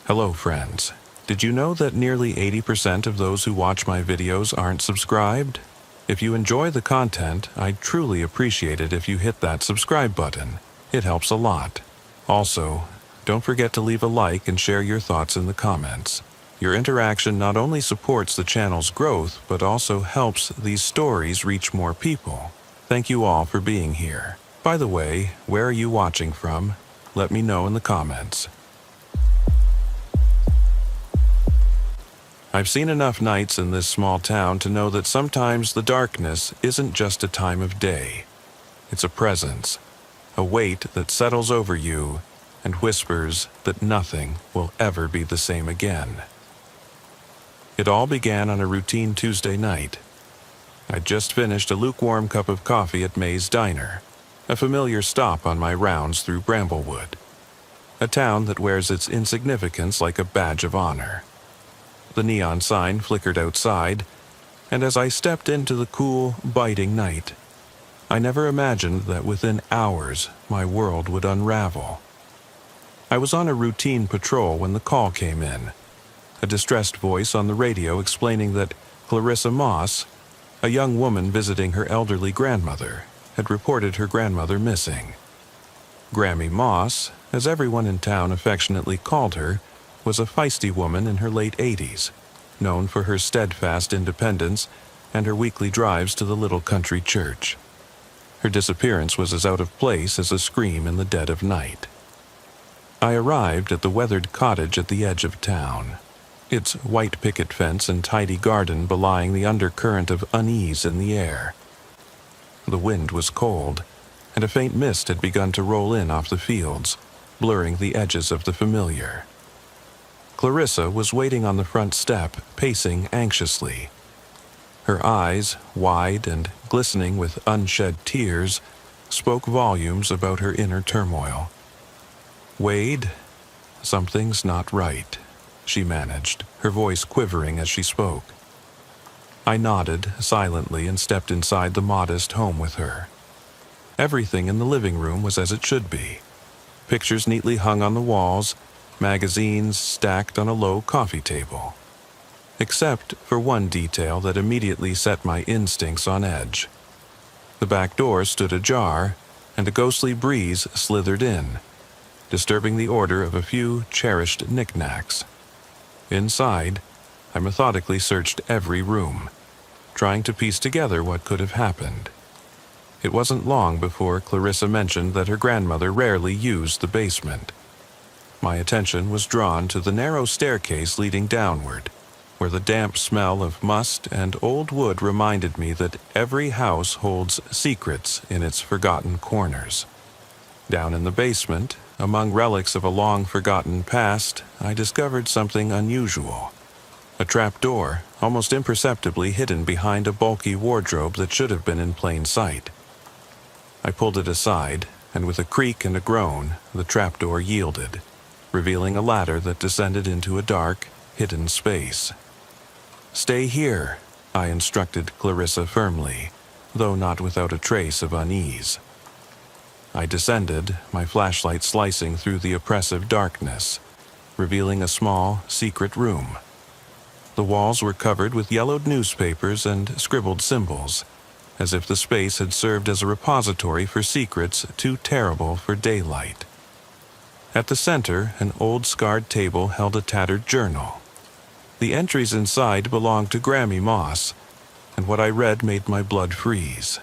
Hello friends. Did you know that nearly 80% of those who watch my videos aren't subscribed? If you enjoy the content, I'd truly appreciate it if you hit that subscribe button. It helps a lot. Also, don't forget to leave a like and share your thoughts in the comments. Your interaction not only supports the channel's growth, but also helps these stories reach more people. Thank you all for being here. By the way, where are you watching from? Let me know in the comments. I've seen enough nights in this small town to know that sometimes the darkness isn't just a time of day. It's a presence, a weight that settles over you and whispers that nothing will ever be the same again. It all began on a routine Tuesday night. I'd just finished a lukewarm cup of coffee at May's Diner, a familiar stop on my rounds through Bramblewood, a town that wears its insignificance like a badge of honor. The neon sign flickered outside, and as I stepped into the cool, biting night, I never imagined that within hours my world would unravel. I was on a routine patrol when the call came in, a distressed voice on the radio explaining that Clarissa Moss, a young woman visiting her elderly grandmother, had reported her grandmother missing. Grammy Moss, as everyone in town affectionately called her, was a feisty woman in her late 80s, known for her steadfast independence and her weekly drives to the little country church. Her disappearance was as out of place as a scream in the dead of night. I arrived at the weathered cottage at the edge of town, its white picket fence and tidy garden belying the undercurrent of unease in the air. The wind was cold, and a faint mist had begun to roll in off the fields, blurring the edges of the familiar. Clarissa was waiting on the front step, pacing anxiously. Her eyes, wide and glistening with unshed tears, spoke volumes about her inner turmoil. "Wade, something's not right," she managed, her voice quivering as she spoke. I nodded silently and stepped inside the modest home with her. Everything in the living room was as it should be. Pictures neatly hung on the walls, magazines stacked on a low coffee table. Except for one detail that immediately set my instincts on edge. The back door stood ajar, and a ghostly breeze slithered in, disturbing the order of a few cherished knickknacks. Inside, I methodically searched every room, trying to piece together what could have happened. It wasn't long before Clarissa mentioned that her grandmother rarely used the basement. My attention was drawn to the narrow staircase leading downward, where the damp smell of must and old wood reminded me that every house holds secrets in its forgotten corners. Down in the basement, among relics of a long-forgotten past, I discovered something unusual. A trapdoor, almost imperceptibly hidden behind a bulky wardrobe that should have been in plain sight. I pulled it aside, and with a creak and a groan, the trapdoor yielded, revealing a ladder that descended into a dark, hidden space. "Stay here," I instructed Clarissa firmly, though not without a trace of unease. I descended, my flashlight slicing through the oppressive darkness, revealing a small, secret room. The walls were covered with yellowed newspapers and scribbled symbols, as if the space had served as a repository for secrets too terrible for daylight. At the center, an old scarred table held a tattered journal. The entries inside belonged to Grammy Moss, and what I read made my blood freeze.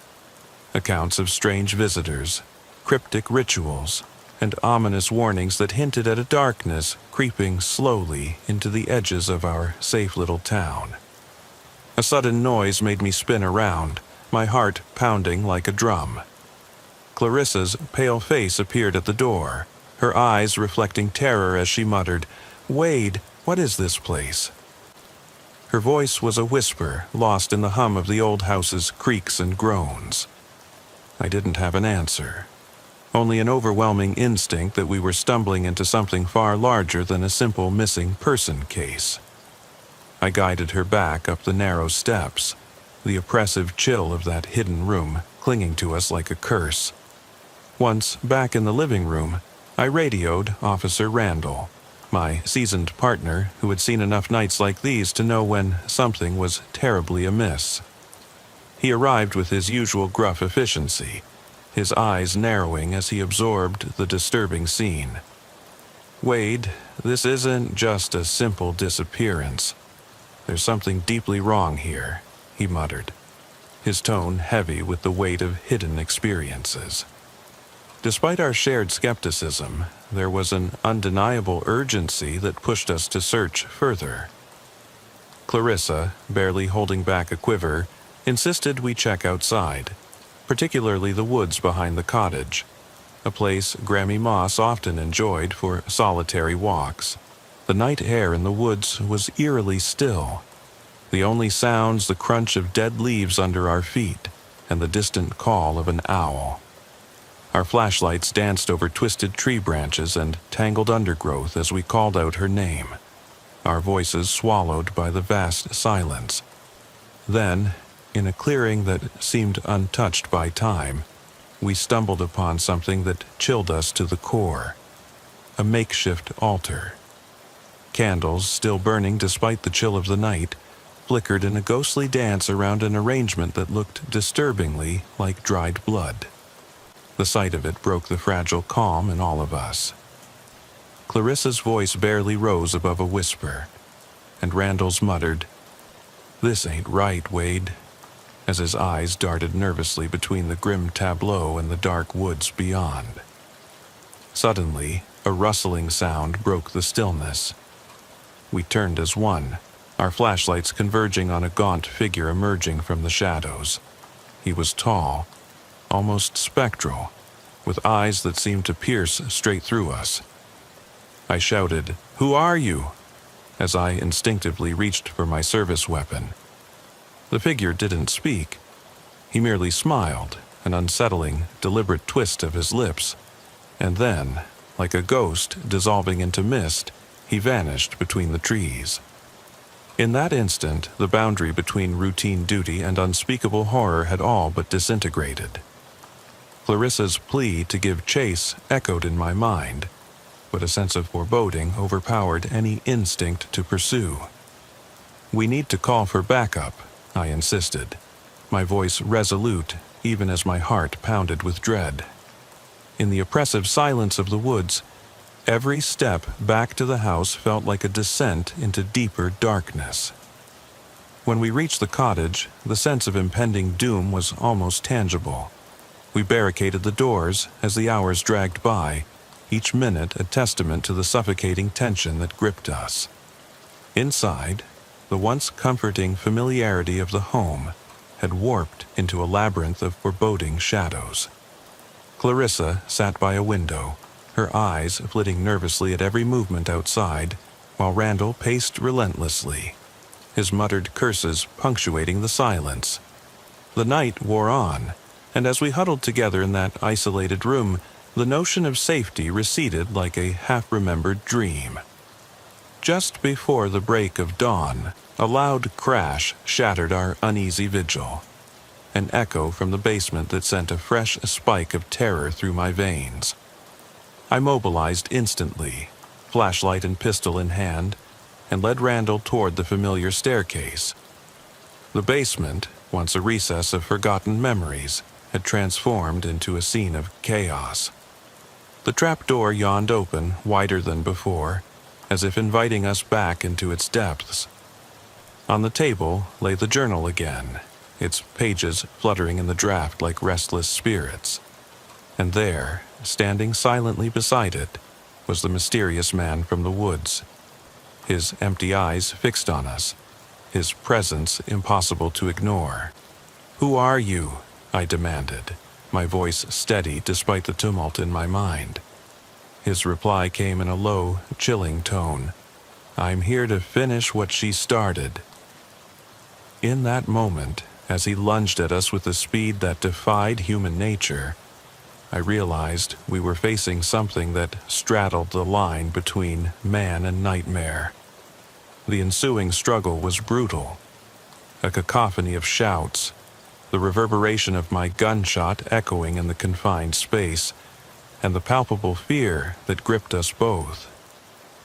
Accounts of strange visitors, cryptic rituals, and ominous warnings that hinted at a darkness creeping slowly into the edges of our safe little town. A sudden noise made me spin around, my heart pounding like a drum. Clarissa's pale face appeared at the door, her eyes reflecting terror as she muttered, "Wade, what is this place?" Her voice was a whisper, lost in the hum of the old house's creaks and groans. I didn't have an answer, only an overwhelming instinct that we were stumbling into something far larger than a simple missing person case. I guided her back up the narrow steps, the oppressive chill of that hidden room clinging to us like a curse. Once back in the living room, I radioed Officer Randall, my seasoned partner who had seen enough nights like these to know when something was terribly amiss. He arrived with his usual gruff efficiency, his eyes narrowing as he absorbed the disturbing scene. "Wade, this isn't just a simple disappearance. There's something deeply wrong here," he muttered, his tone heavy with the weight of hidden experiences. Despite our shared skepticism, there was an undeniable urgency that pushed us to search further. Clarissa, barely holding back a quiver, insisted we check outside, particularly the woods behind the cottage, a place Grammy Moss often enjoyed for solitary walks. The night air in the woods was eerily still, the only sounds the crunch of dead leaves under our feet and the distant call of an owl. Our flashlights danced over twisted tree branches and tangled undergrowth as we called out her name, our voices swallowed by the vast silence. Then, in a clearing that seemed untouched by time, we stumbled upon something that chilled us to the core, a makeshift altar. Candles, still burning despite the chill of the night, flickered in a ghostly dance around an arrangement that looked disturbingly like dried blood. The sight of it broke the fragile calm in all of us. Clarissa's voice barely rose above a whisper, and Randall's muttered, "This ain't right, Wade," as his eyes darted nervously between the grim tableau and the dark woods beyond. Suddenly, a rustling sound broke the stillness. We turned as one, our flashlights converging on a gaunt figure emerging from the shadows. He was tall, almost spectral, with eyes that seemed to pierce straight through us. I shouted, "Who are you?" as I instinctively reached for my service weapon. The figure didn't speak. He merely smiled, an unsettling, deliberate twist of his lips, and then, like a ghost dissolving into mist, he vanished between the trees. In that instant, the boundary between routine duty and unspeakable horror had all but disintegrated. Clarissa's plea to give chase echoed in my mind, but a sense of foreboding overpowered any instinct to pursue. "We need to call for backup," I insisted, my voice resolute even as my heart pounded with dread. In the oppressive silence of the woods, every step back to the house felt like a descent into deeper darkness. When we reached the cottage, the sense of impending doom was almost tangible. We barricaded the doors as the hours dragged by, each minute a testament to the suffocating tension that gripped us. Inside, the once comforting familiarity of the home had warped into a labyrinth of foreboding shadows. Clarissa sat by a window, her eyes flitting nervously at every movement outside, while Randall paced relentlessly, his muttered curses punctuating the silence. The night wore on, and as we huddled together in that isolated room, the notion of safety receded like a half-remembered dream. Just before the break of dawn, a loud crash shattered our uneasy vigil, an echo from the basement that sent a fresh spike of terror through my veins. I mobilized instantly, flashlight and pistol in hand, and led Randall toward the familiar staircase. The basement, once a recess of forgotten memories, had transformed into a scene of chaos. The trapdoor yawned open, wider than before, as if inviting us back into its depths. On the table lay the journal again, its pages fluttering in the draft like restless spirits. And there, standing silently beside it, was the mysterious man from the woods, his empty eyes fixed on us, his presence impossible to ignore. "Who are you?" I demanded, my voice steady despite the tumult in my mind. His reply came in a low, chilling tone. "I'm here to finish what she started." In that moment, as he lunged at us with a speed that defied human nature, I realized we were facing something that straddled the line between man and nightmare. The ensuing struggle was brutal, a cacophony of shouts, the reverberation of my gunshot echoing in the confined space, and the palpable fear that gripped us both.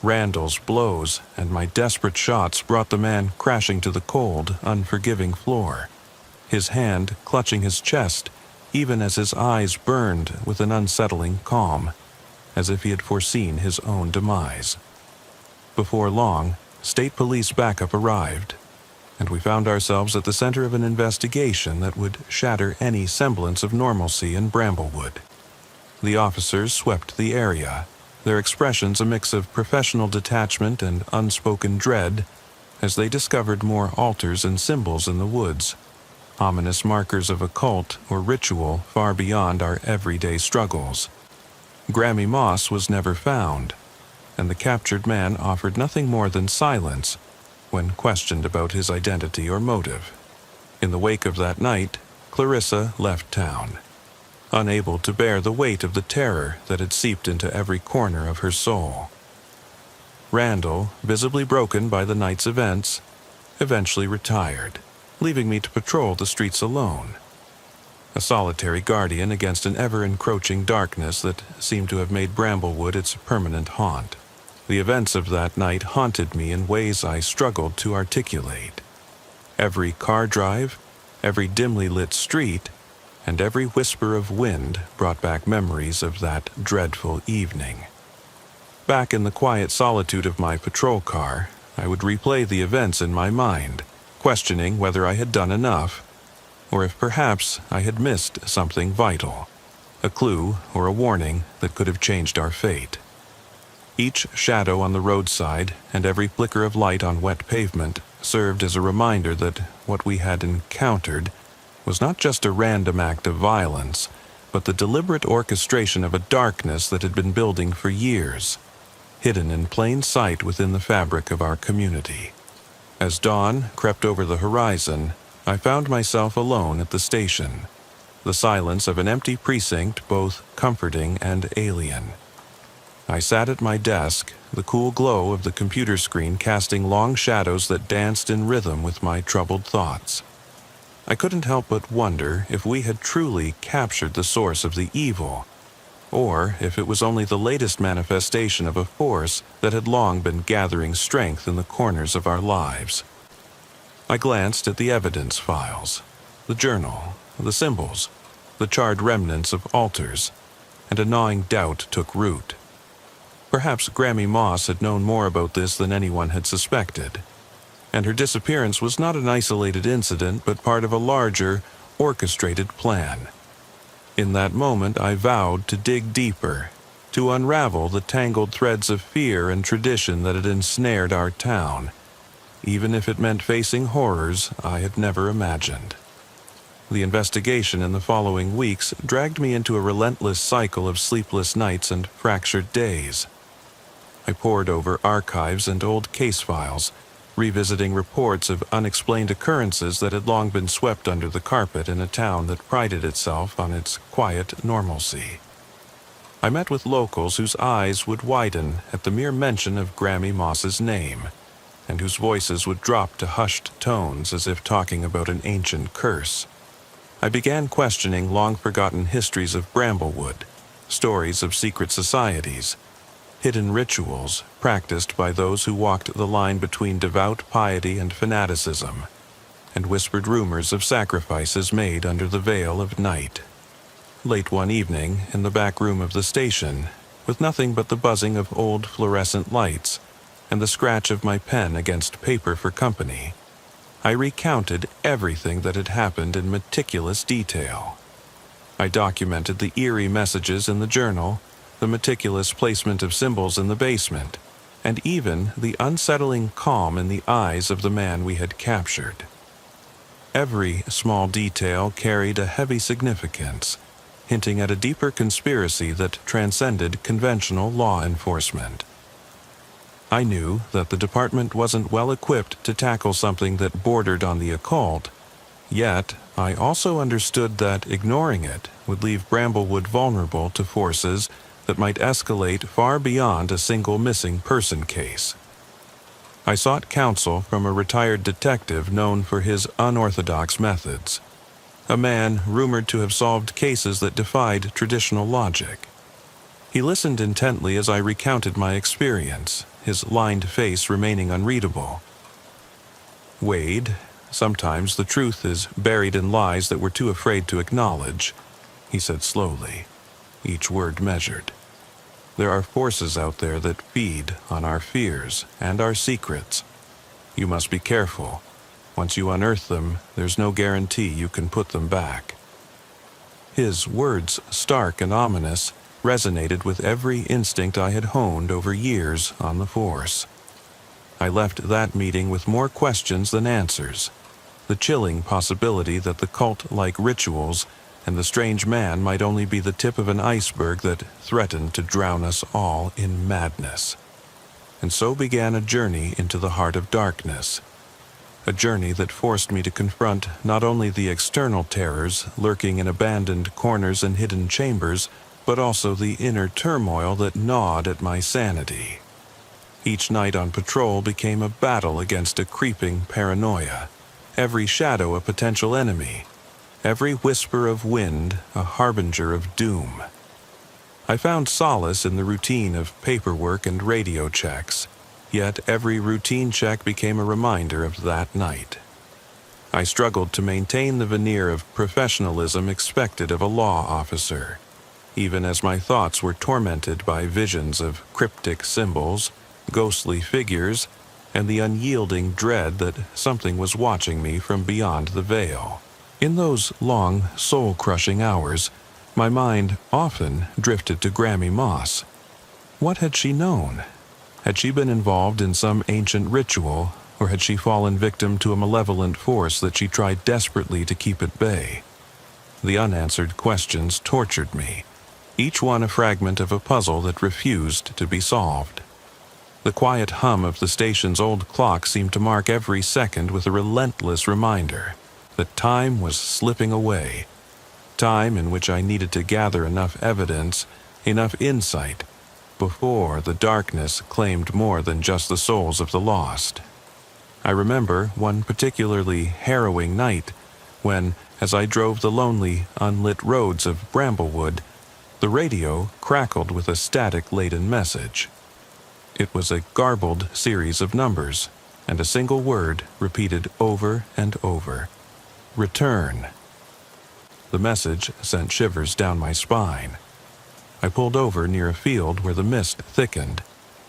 Randall's blows and my desperate shots brought the man crashing to the cold, unforgiving floor, his hand clutching his chest, even as his eyes burned with an unsettling calm, as if he had foreseen his own demise. Before long, state police backup arrived, and we found ourselves at the center of an investigation that would shatter any semblance of normalcy in Bramblewood. The officers swept the area, their expressions a mix of professional detachment and unspoken dread, as they discovered more altars and symbols in the woods, ominous markers of occult or ritual far beyond our everyday struggles. Grammy Moss was never found, and the captured man offered nothing more than silence when questioned about his identity or motive. In the wake of that night, Clarissa left town, unable to bear the weight of the terror that had seeped into every corner of her soul. Randall, visibly broken by the night's events, eventually retired, leaving me to patrol the streets alone, a solitary guardian against an ever-encroaching darkness that seemed to have made Bramblewood its permanent haunt. The events of that night haunted me in ways I struggled to articulate. Every car drive, every dimly lit street, and every whisper of wind brought back memories of that dreadful evening. Back in the quiet solitude of my patrol car, I would replay the events in my mind, questioning whether I had done enough, or if perhaps I had missed something vital, a clue or a warning that could have changed our fate. Each shadow on the roadside and every flicker of light on wet pavement served as a reminder that what we had encountered was not just a random act of violence, but the deliberate orchestration of a darkness that had been building for years, hidden in plain sight within the fabric of our community. As dawn crept over the horizon, I found myself alone at the station, the silence of an empty precinct both comforting and alien. I sat at my desk, the cool glow of the computer screen casting long shadows that danced in rhythm with my troubled thoughts. I couldn't help but wonder if we had truly captured the source of the evil, or if it was only the latest manifestation of a force that had long been gathering strength in the corners of our lives. I glanced at the evidence files, the journal, the symbols, the charred remnants of altars, and a gnawing doubt took root. Perhaps Grammy Moss had known more about this than anyone had suspected, and her disappearance was not an isolated incident but part of a larger, orchestrated plan. In that moment I vowed to dig deeper, to unravel the tangled threads of fear and tradition that had ensnared our town, even if it meant facing horrors I had never imagined. The investigation in the following weeks dragged me into a relentless cycle of sleepless nights and fractured days. I pored over archives and old case files, revisiting reports of unexplained occurrences that had long been swept under the carpet in a town that prided itself on its quiet normalcy. I met with locals whose eyes would widen at the mere mention of Grammy Moss's name, and whose voices would drop to hushed tones as if talking about an ancient curse. I began questioning long-forgotten histories of Bramblewood, stories of secret societies, hidden rituals practiced by those who walked the line between devout piety and fanaticism, and whispered rumors of sacrifices made under the veil of night. Late one evening, in the back room of the station, with nothing but the buzzing of old fluorescent lights and the scratch of my pen against paper for company, I recounted everything that had happened in meticulous detail. I documented the eerie messages in the journal, the meticulous placement of symbols in the basement, and even the unsettling calm in the eyes of the man we had captured. Every small detail carried a heavy significance, hinting at a deeper conspiracy that transcended conventional law enforcement. I knew that the department wasn't well equipped to tackle something that bordered on the occult, yet I also understood that ignoring it would leave Bramblewood vulnerable to forces that might escalate far beyond a single missing person case. I sought counsel from a retired detective known for his unorthodox methods, a man rumored to have solved cases that defied traditional logic. He listened intently as I recounted my experience, his lined face remaining unreadable. "Wade, sometimes the truth is buried in lies that we're too afraid to acknowledge," he said slowly, each word measured. "There are forces out there that feed on our fears and our secrets. You must be careful. Once you unearth them, there's no guarantee you can put them back." His words, stark and ominous, resonated with every instinct I had honed over years on the force. I left that meeting with more questions than answers. The chilling possibility that the cult-like rituals and the strange man might only be the tip of an iceberg that threatened to drown us all in madness. And so began a journey into the heart of darkness. A journey that forced me to confront not only the external terrors lurking in abandoned corners and hidden chambers, but also the inner turmoil that gnawed at my sanity. Each night on patrol became a battle against a creeping paranoia, every shadow a potential enemy, every whisper of wind a harbinger of doom. I found solace in the routine of paperwork and radio checks, yet every routine check became a reminder of that night. I struggled to maintain the veneer of professionalism expected of a law officer, even as my thoughts were tormented by visions of cryptic symbols, ghostly figures, and the unyielding dread that something was watching me from beyond the veil. In those long, soul-crushing hours, my mind often drifted to Grammy Moss. What had she known? Had she been involved in some ancient ritual, or had she fallen victim to a malevolent force that she tried desperately to keep at bay? The unanswered questions tortured me, each one a fragment of a puzzle that refused to be solved. The quiet hum of the station's old clock seemed to mark every second with a relentless reminder that time was slipping away, time in which I needed to gather enough evidence, enough insight, before the darkness claimed more than just the souls of the lost. I remember one particularly harrowing night when, as I drove the lonely, unlit roads of Bramblewood, the radio crackled with a static-laden message. It was a garbled series of numbers, and a single word repeated over and over: "Return." The message sent shivers down my spine. I pulled over near a field where the mist thickened,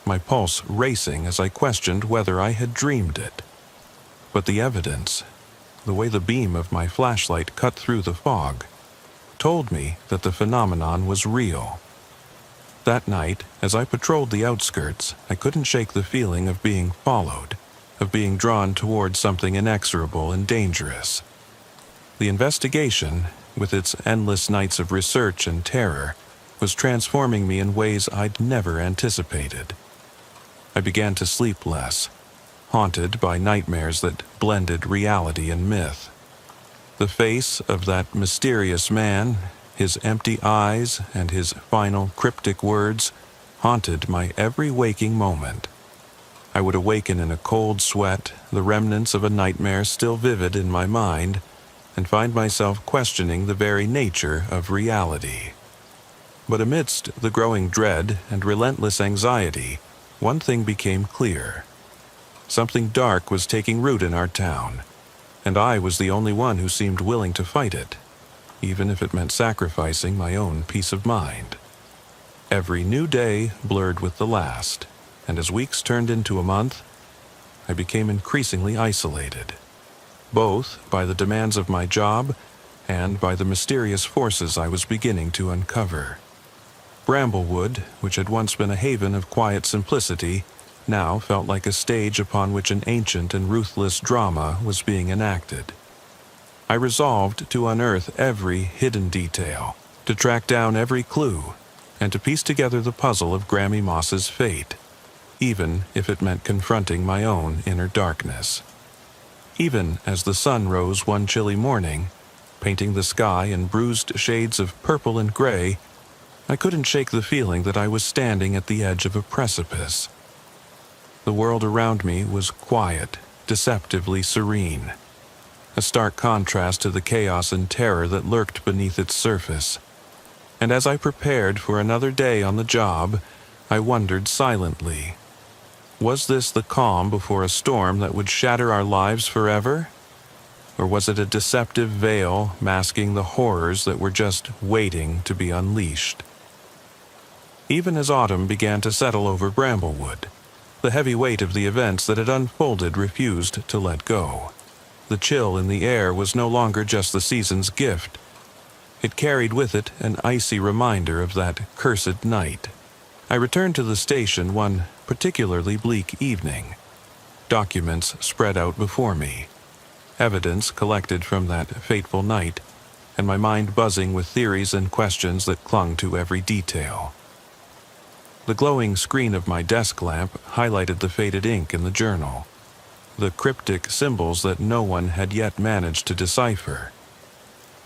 my pulse racing as I questioned whether I had dreamed it. But the evidence, the way the beam of my flashlight cut through the fog, told me that the phenomenon was real. That night, as I patrolled the outskirts, I couldn't shake the feeling of being followed, of being drawn toward something inexorable and dangerous. The investigation, with its endless nights of research and terror, was transforming me in ways I'd never anticipated. I began to sleep less, haunted by nightmares that blended reality and myth. The face of that mysterious man, his empty eyes, and his final cryptic words haunted my every waking moment. I would awaken in a cold sweat, the remnants of a nightmare still vivid in my mind, and find myself questioning the very nature of reality. But amidst the growing dread and relentless anxiety, one thing became clear. Something dark was taking root in our town, and I was the only one who seemed willing to fight it, even if it meant sacrificing my own peace of mind. Every new day blurred with the last, and as weeks turned into a month, I became increasingly isolated, both by the demands of my job and by the mysterious forces I was beginning to uncover. Bramblewood, which had once been a haven of quiet simplicity, now felt like a stage upon which an ancient and ruthless drama was being enacted. I resolved to unearth every hidden detail, to track down every clue, and to piece together the puzzle of Grammy Moss's fate, even if it meant confronting my own inner darkness. Even as the sun rose one chilly morning, painting the sky in bruised shades of purple and gray, I couldn't shake the feeling that I was standing at the edge of a precipice. The world around me was quiet, deceptively serene, a stark contrast to the chaos and terror that lurked beneath its surface. And as I prepared for another day on the job, I wondered silently, Was this the calm before a storm that would shatter our lives forever? Or was it a deceptive veil masking the horrors that were just waiting to be unleashed? Even as autumn began to settle over Bramblewood, the heavy weight of the events that had unfolded refused to let go. The chill in the air was no longer just the season's gift. It carried with it an icy reminder of that cursed night. I returned to the station one particularly bleak evening. Documents spread out before me, evidence collected from that fateful night, and my mind buzzing with theories and questions that clung to every detail. The glowing screen of my desk lamp highlighted the faded ink in the journal, the cryptic symbols that no one had yet managed to decipher.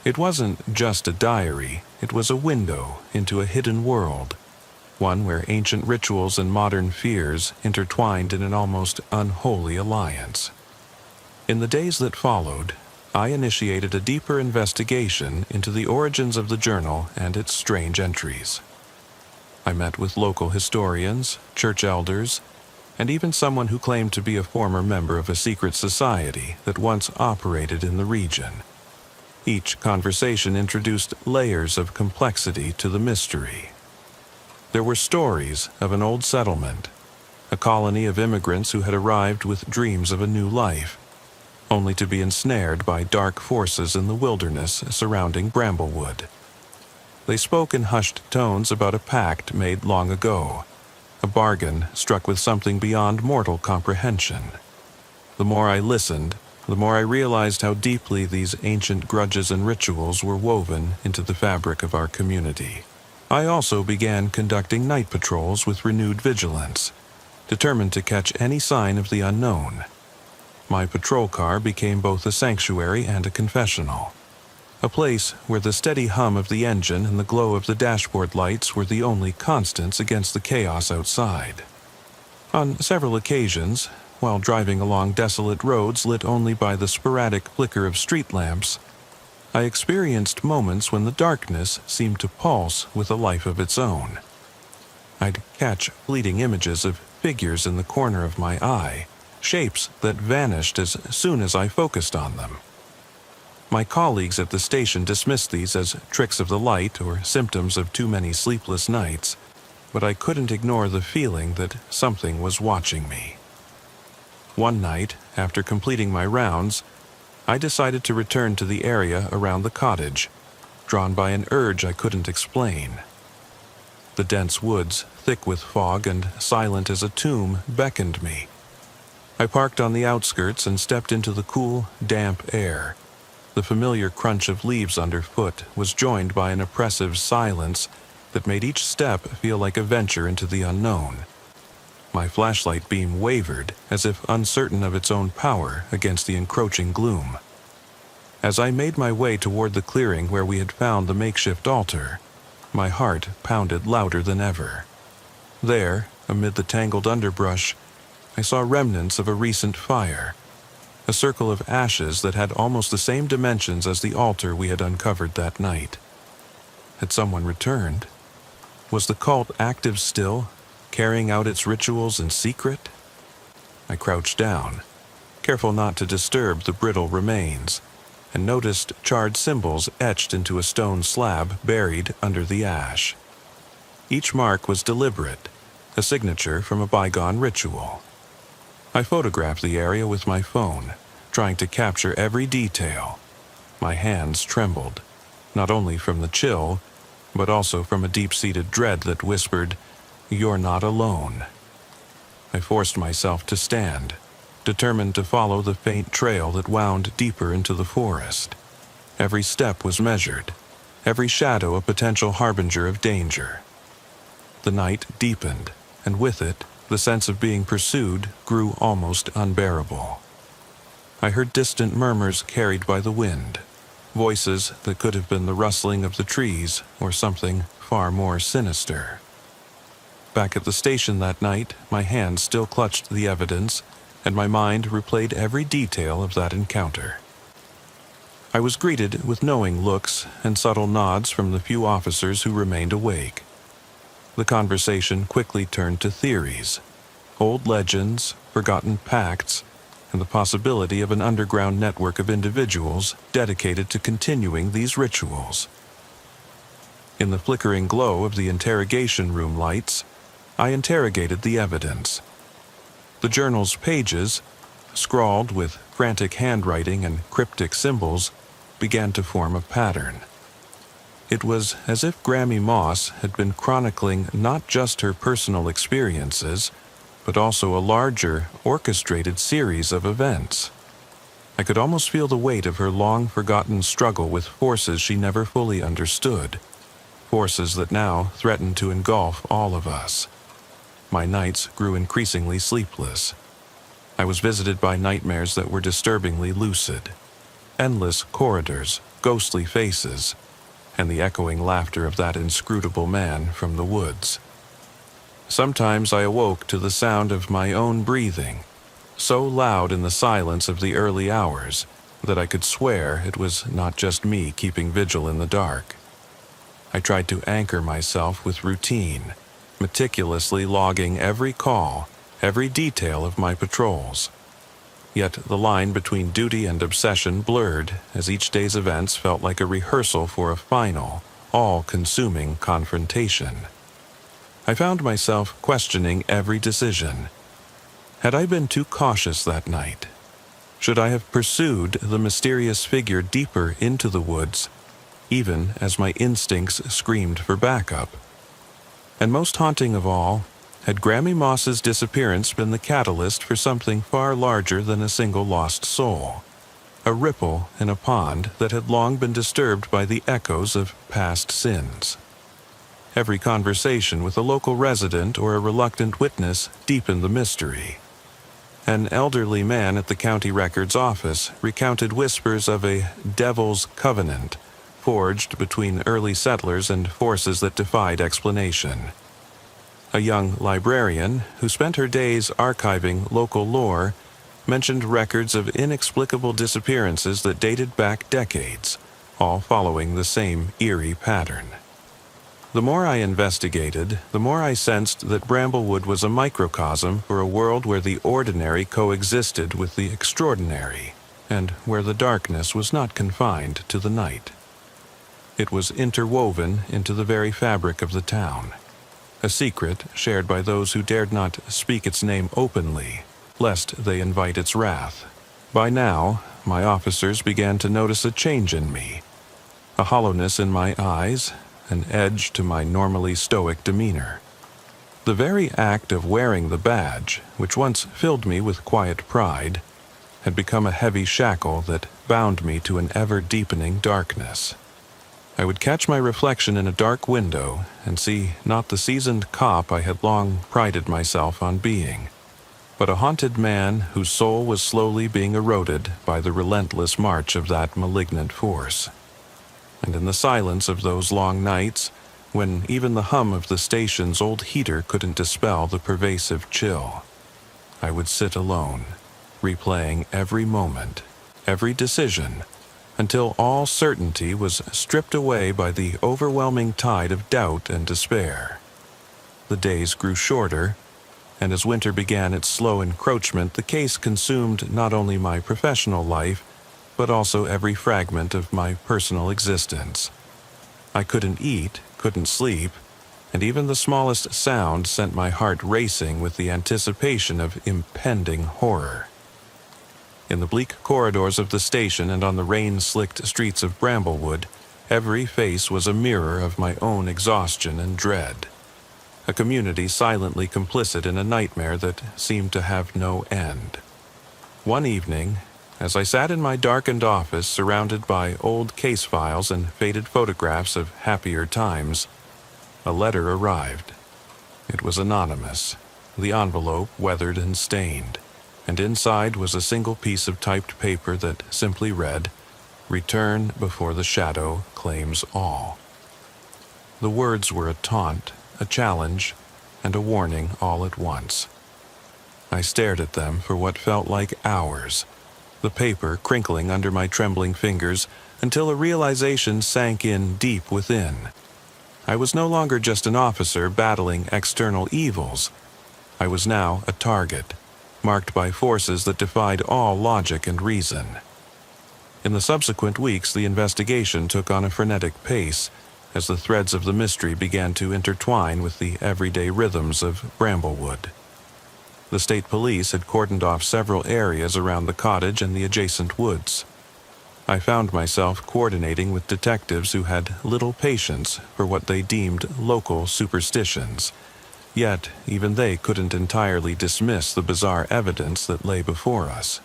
It wasn't just a diary, it was a window into a hidden world, one where ancient rituals and modern fears intertwined in an almost unholy alliance. In the days that followed, I initiated a deeper investigation into the origins of the journal and its strange entries. I met with local historians, church elders, and even someone who claimed to be a former member of a secret society that once operated in the region. Each conversation introduced layers of complexity to the mystery. There were stories of an old settlement, a colony of immigrants who had arrived with dreams of a new life, only to be ensnared by dark forces in the wilderness surrounding Bramblewood. They spoke in hushed tones about a pact made long ago, a bargain struck with something beyond mortal comprehension. The more I listened, the more I realized how deeply these ancient grudges and rituals were woven into the fabric of our community. I also began conducting night patrols with renewed vigilance, determined to catch any sign of the unknown. My patrol car became both a sanctuary and a confessional, a place where the steady hum of the engine and the glow of the dashboard lights were the only constants against the chaos outside. On several occasions, while driving along desolate roads lit only by the sporadic flicker of street lamps, I experienced moments when the darkness seemed to pulse with a life of its own. I'd catch fleeting images of figures in the corner of my eye, shapes that vanished as soon as I focused on them. My colleagues at the station dismissed these as tricks of the light or symptoms of too many sleepless nights, but I couldn't ignore the feeling that something was watching me. One night, after completing my rounds, I decided to return to the area around the cottage, drawn by an urge I couldn't explain. The dense woods, thick with fog and silent as a tomb, beckoned me. I parked on the outskirts and stepped into the cool, damp air. The familiar crunch of leaves underfoot was joined by an oppressive silence that made each step feel like a venture into the unknown. My flashlight beam wavered, as if uncertain of its own power against the encroaching gloom. As I made my way toward the clearing where we had found the makeshift altar, my heart pounded louder than ever. There, amid the tangled underbrush, I saw remnants of a recent fire, a circle of ashes that had almost the same dimensions as the altar we had uncovered that night. Had someone returned? Was the cult active still, carrying out its rituals in secret? I crouched down, careful not to disturb the brittle remains, and noticed charred symbols etched into a stone slab buried under the ash. Each mark was deliberate, a signature from a bygone ritual. I photographed the area with my phone, trying to capture every detail. My hands trembled, not only from the chill, but also from a deep-seated dread that whispered, "You're not alone." I forced myself to stand, determined to follow the faint trail that wound deeper into the forest. Every step was measured, every shadow a potential harbinger of danger. The night deepened, and with it, the sense of being pursued grew almost unbearable. I heard distant murmurs carried by the wind, voices that could have been the rustling of the trees or something far more sinister. Back at the station that night, my hands still clutched the evidence, and my mind replayed every detail of that encounter. I was greeted with knowing looks and subtle nods from the few officers who remained awake. The conversation quickly turned to theories. old legends, forgotten pacts, and the possibility of an underground network of individuals dedicated to continuing these rituals. In the flickering glow of the interrogation room lights, I interrogated the evidence. The journal's pages, scrawled with frantic handwriting and cryptic symbols, began to form a pattern. It was as if Grammy Moss had been chronicling not just her personal experiences, but also a larger, orchestrated series of events. I could almost feel the weight of her long-forgotten struggle with forces she never fully understood, forces that now threatened to engulf all of us. My nights grew increasingly sleepless. I was visited by nightmares that were disturbingly lucid. Endless corridors, ghostly faces, and the echoing laughter of that inscrutable man from the woods. Sometimes I awoke to the sound of my own breathing, so loud in the silence of the early hours that I could swear it was not just me keeping vigil in the dark. I tried to anchor myself with routine, meticulously logging every call, every detail of my patrols. Yet the line between duty and obsession blurred as each day's events felt like a rehearsal for a final, all-consuming confrontation. I found myself questioning every decision. Had I been too cautious that night? Should I have pursued the mysterious figure deeper into the woods, even as my instincts screamed for backup? And most haunting of all, had Grammy Moss's disappearance been the catalyst for something far larger than a single lost soul? A ripple in a pond that had long been disturbed by the echoes of past sins. Every conversation with a local resident or a reluctant witness deepened the mystery. An elderly man at the county records office recounted whispers of a devil's covenant forged between early settlers and forces that defied explanation. A young librarian, who spent her days archiving local lore, mentioned records of inexplicable disappearances that dated back decades, all following the same eerie pattern. The more I investigated, the more I sensed that Bramblewood was a microcosm for a world where the ordinary coexisted with the extraordinary, and where the darkness was not confined to the night. It was interwoven into the very fabric of the town, a secret shared by those who dared not speak its name openly, lest they invite its wrath. By now, my officers began to notice a change in me, a hollowness in my eyes, an edge to my normally stoic demeanor. The very act of wearing the badge, which once filled me with quiet pride, had become a heavy shackle that bound me to an ever-deepening darkness. I would catch my reflection in a dark window and see not the seasoned cop I had long prided myself on being, but a haunted man whose soul was slowly being eroded by the relentless march of that malignant force. And in the silence of those long nights, when even the hum of the station's old heater couldn't dispel the pervasive chill, I would sit alone, replaying every moment, every decision, until all certainty was stripped away by the overwhelming tide of doubt and despair. The days grew shorter, and as winter began its slow encroachment, the case consumed not only my professional life, but also every fragment of my personal existence. I couldn't eat, couldn't sleep, and even the smallest sound sent my heart racing with the anticipation of impending horror. In the bleak corridors of the station and on the rain-slicked streets of Bramblewood, every face was a mirror of my own exhaustion and dread. A community silently complicit in a nightmare that seemed to have no end. One evening, as I sat in my darkened office surrounded by old case files and faded photographs of happier times, a letter arrived. It was anonymous, the envelope weathered and stained, and inside was a single piece of typed paper that simply read, "Return before the shadow claims all." The words were a taunt, a challenge, and a warning all at once. I stared at them for what felt like hours, the paper crinkling under my trembling fingers until a realization sank in deep within. I was no longer just an officer battling external evils. I was now a target, marked by forces that defied all logic and reason. In the subsequent weeks, the investigation took on a frenetic pace as the threads of the mystery began to intertwine with the everyday rhythms of Bramblewood. The state police had cordoned off several areas around the cottage and the adjacent woods. I found myself coordinating with detectives who had little patience for what they deemed local superstitions, yet even they couldn't entirely dismiss the bizarre evidence that lay before us.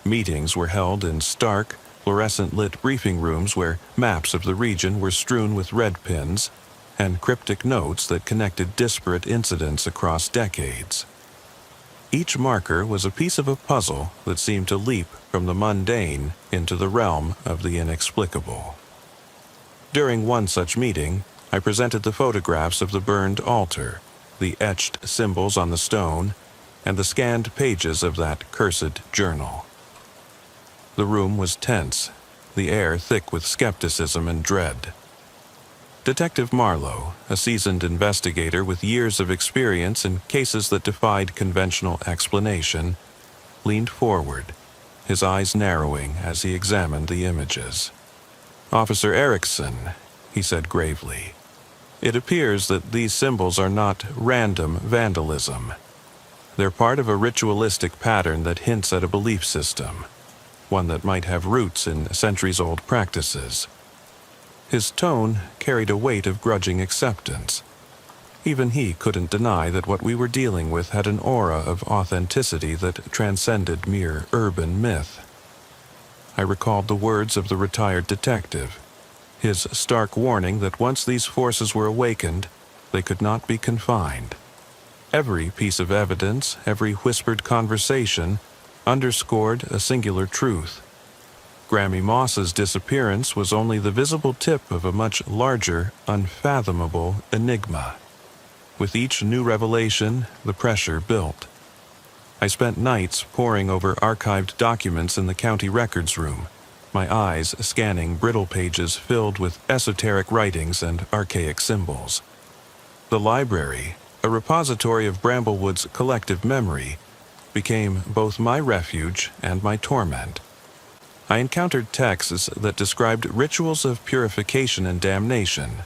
Meetings were held in stark, fluorescent-lit briefing rooms where maps of the region were strewn with red pins and cryptic notes that connected disparate incidents across decades. Each marker was a piece of a puzzle that seemed to leap from the mundane into the realm of the inexplicable. During one such meeting, I presented the photographs of the burned altar, the etched symbols on the stone, and the scanned pages of that cursed journal. The room was tense, the air thick with skepticism and dread. Detective Marlowe, a seasoned investigator with years of experience in cases that defied conventional explanation, leaned forward, his eyes narrowing as he examined the images. "Officer Erickson," he said gravely, "it appears that these symbols are not random vandalism. They're part of a ritualistic pattern that hints at a belief system, one that might have roots in centuries-old practices." His tone carried a weight of grudging acceptance. Even he couldn't deny that what we were dealing with had an aura of authenticity that transcended mere urban myth. I recalled the words of the retired detective, his stark warning that once these forces were awakened, they could not be confined. Every piece of evidence, every whispered conversation, underscored a singular truth. Grammy Moss's disappearance was only the visible tip of a much larger, unfathomable enigma. With each new revelation, the pressure built. I spent nights poring over archived documents in the county records room, my eyes scanning brittle pages filled with esoteric writings and archaic symbols. The library, a repository of Bramblewood's collective memory, became both my refuge and my torment. I encountered texts that described rituals of purification and damnation,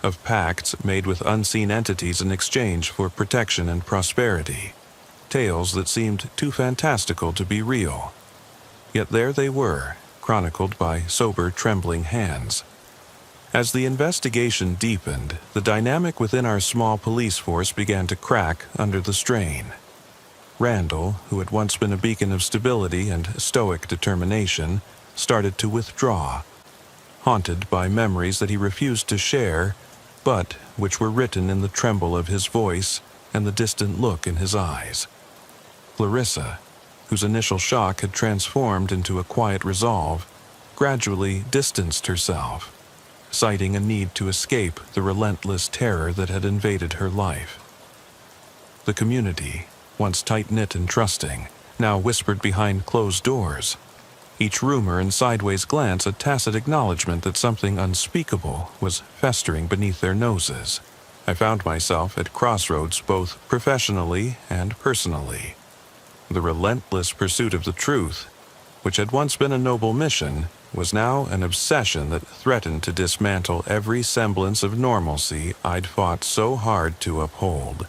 of pacts made with unseen entities in exchange for protection and prosperity, tales that seemed too fantastical to be real. Yet there they were, chronicled by sober, trembling hands. As the investigation deepened, the dynamic within our small police force began to crack under the strain. Randall, who had once been a beacon of stability and stoic determination, started to withdraw, haunted by memories that he refused to share, but which were written in the tremble of his voice and the distant look in his eyes. Clarissa, whose initial shock had transformed into a quiet resolve, gradually distanced herself, citing a need to escape the relentless terror that had invaded her life. The community, once tight-knit and trusting, now whispered behind closed doors. Each rumor and sideways glance a tacit acknowledgement that something unspeakable was festering beneath their noses. I found myself at crossroads both professionally and personally. The relentless pursuit of the truth, which had once been a noble mission, was now an obsession that threatened to dismantle every semblance of normalcy I'd fought so hard to uphold.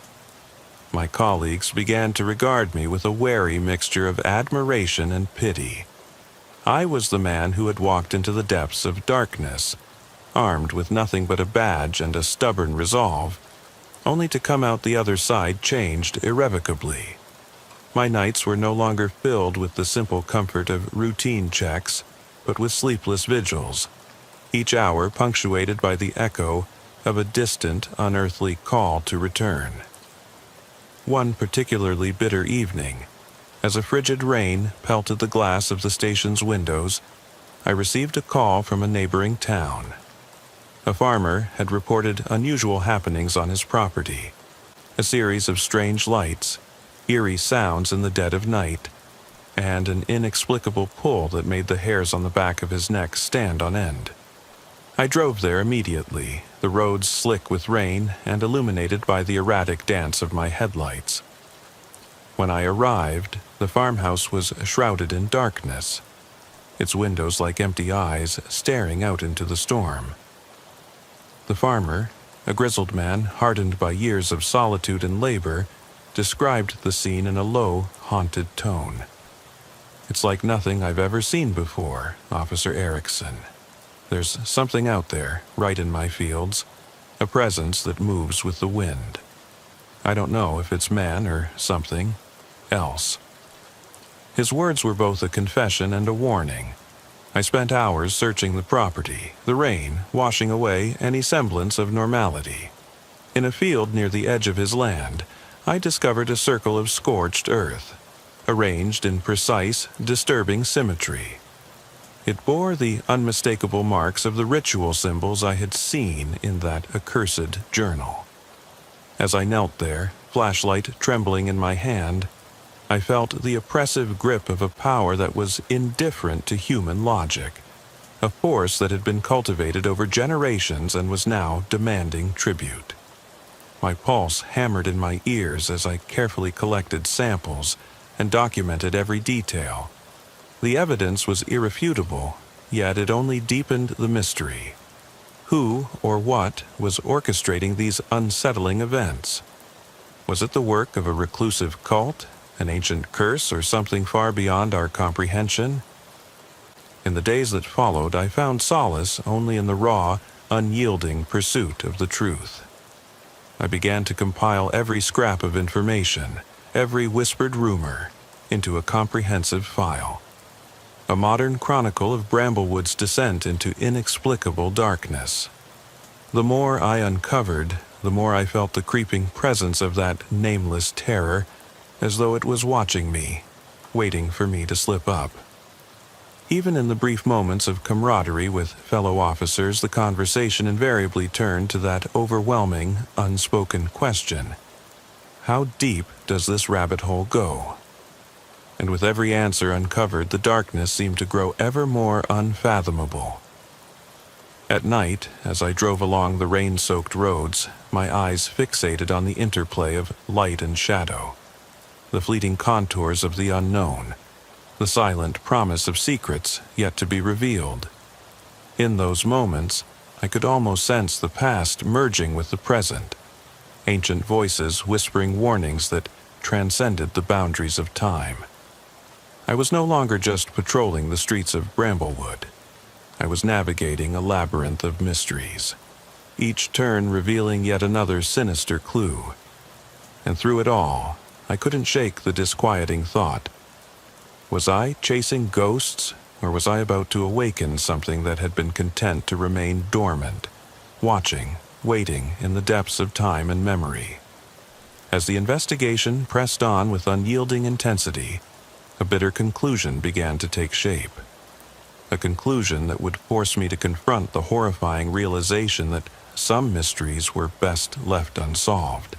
My colleagues began to regard me with a wary mixture of admiration and pity. I was the man who had walked into the depths of darkness, armed with nothing but a badge and a stubborn resolve, only to come out the other side changed irrevocably. My nights were no longer filled with the simple comfort of routine checks, but with sleepless vigils, each hour punctuated by the echo of a distant, unearthly call to return. One particularly bitter evening, as a frigid rain pelted the glass of the station's windows, I received a call from a neighboring town. A farmer had reported unusual happenings on his property, a series of strange lights, eerie sounds in the dead of night, and an inexplicable pull that made the hairs on the back of his neck stand on end. I drove there immediately, the roads slick with rain and illuminated by the erratic dance of my headlights. When I arrived, the farmhouse was shrouded in darkness, its windows like empty eyes staring out into the storm. The farmer, a grizzled man hardened by years of solitude and labor, described the scene in a low, haunted tone. "It's like nothing I've ever seen before, Officer Erickson. There's something out there, right in my fields, a presence that moves with the wind. I don't know if it's man or something else." His words were both a confession and a warning. I spent hours searching the property, the rain washing away any semblance of normality. In a field near the edge of his land, I discovered a circle of scorched earth, arranged in precise, disturbing symmetry. It bore the unmistakable marks of the ritual symbols I had seen in that accursed journal. As I knelt there, flashlight trembling in my hand, I felt the oppressive grip of a power that was indifferent to human logic, a force that had been cultivated over generations and was now demanding tribute. My pulse hammered in my ears as I carefully collected samples and documented every detail. The evidence was irrefutable, yet it only deepened the mystery. Who or what was orchestrating these unsettling events? Was it the work of a reclusive cult, an ancient curse, or something far beyond our comprehension? In the days that followed, I found solace only in the raw, unyielding pursuit of the truth. I began to compile every scrap of information, every whispered rumor, into a comprehensive file. A modern chronicle of Bramblewood's descent into inexplicable darkness. The more I uncovered, the more I felt the creeping presence of that nameless terror, as though it was watching me, waiting for me to slip up. Even in the brief moments of camaraderie with fellow officers, the conversation invariably turned to that overwhelming, unspoken question: how deep does this rabbit hole go? And with every answer uncovered, the darkness seemed to grow ever more unfathomable. At night, as I drove along the rain-soaked roads, my eyes fixated on the interplay of light and shadow, the fleeting contours of the unknown, the silent promise of secrets yet to be revealed. In those moments, I could almost sense the past merging with the present, ancient voices whispering warnings that transcended the boundaries of time. I was no longer just patrolling the streets of Bramblewood. I was navigating a labyrinth of mysteries, each turn revealing yet another sinister clue. And through it all, I couldn't shake the disquieting thought: was I chasing ghosts, or was I about to awaken something that had been content to remain dormant, watching, waiting in the depths of time and memory? As the investigation pressed on with unyielding intensity, a bitter conclusion began to take shape. A conclusion that would force me to confront the horrifying realization that some mysteries were best left unsolved.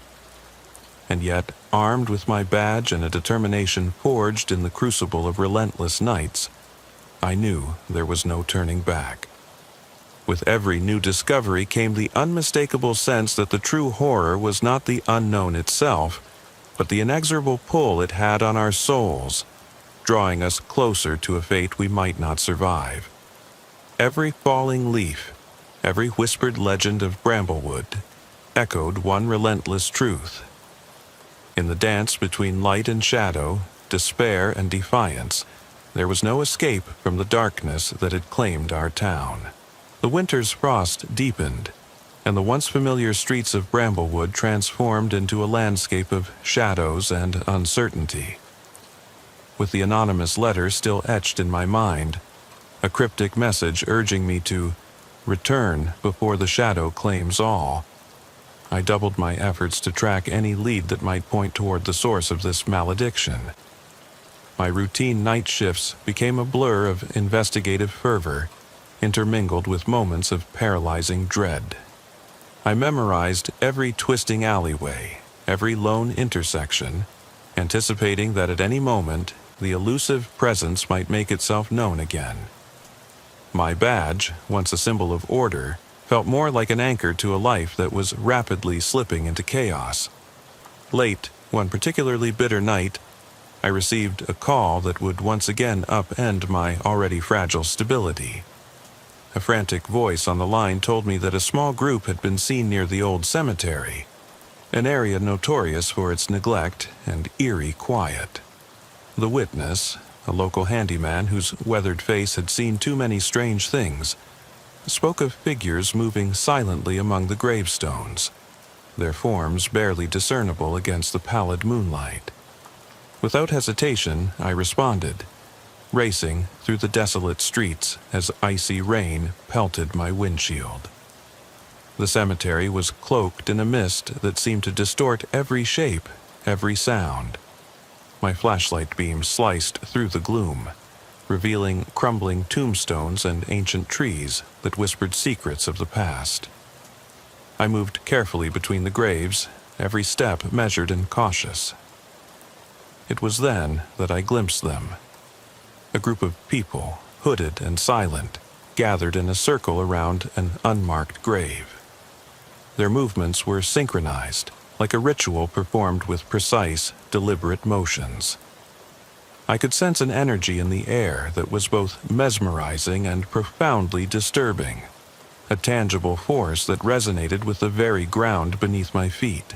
And yet, armed with my badge and a determination forged in the crucible of relentless nights, I knew there was no turning back. With every new discovery came the unmistakable sense that the true horror was not the unknown itself, but the inexorable pull it had on our souls, drawing us closer to a fate we might not survive. Every falling leaf, every whispered legend of Bramblewood, echoed one relentless truth. In the dance between light and shadow, despair and defiance, there was no escape from the darkness that had claimed our town. The winter's frost deepened, and the once familiar streets of Bramblewood transformed into a landscape of shadows and uncertainty. With the anonymous letter still etched in my mind, a cryptic message urging me to return before the shadow claims all, I doubled my efforts to track any lead that might point toward the source of this malediction. My routine night shifts became a blur of investigative fervor, intermingled with moments of paralyzing dread. I memorized every twisting alleyway, every lone intersection, anticipating that at any moment the elusive presence might make itself known again. My badge, once a symbol of order, felt more like an anchor to a life that was rapidly slipping into chaos. Late, One particularly bitter night, I received a call that would once again upend my already fragile stability. A frantic voice on the line told me that a small group had been seen near the old cemetery, an area notorious for its neglect and eerie quiet. The witness, a local handyman whose weathered face had seen too many strange things, spoke of figures moving silently among the gravestones, their forms barely discernible against the pallid moonlight. Without hesitation, I responded, racing through the desolate streets as icy rain pelted my windshield. The cemetery was cloaked in a mist that seemed to distort every shape, every sound. My flashlight beam sliced through the gloom, revealing crumbling tombstones and ancient trees that whispered secrets of the past. I moved carefully between the graves, every step measured and cautious. It was then that I glimpsed them. A group of people, hooded and silent, gathered in a circle around an unmarked grave. Their movements were synchronized, like a ritual performed with precise, deliberate motions. I could sense an energy in the air that was both mesmerizing and profoundly disturbing, a tangible force that resonated with the very ground beneath my feet.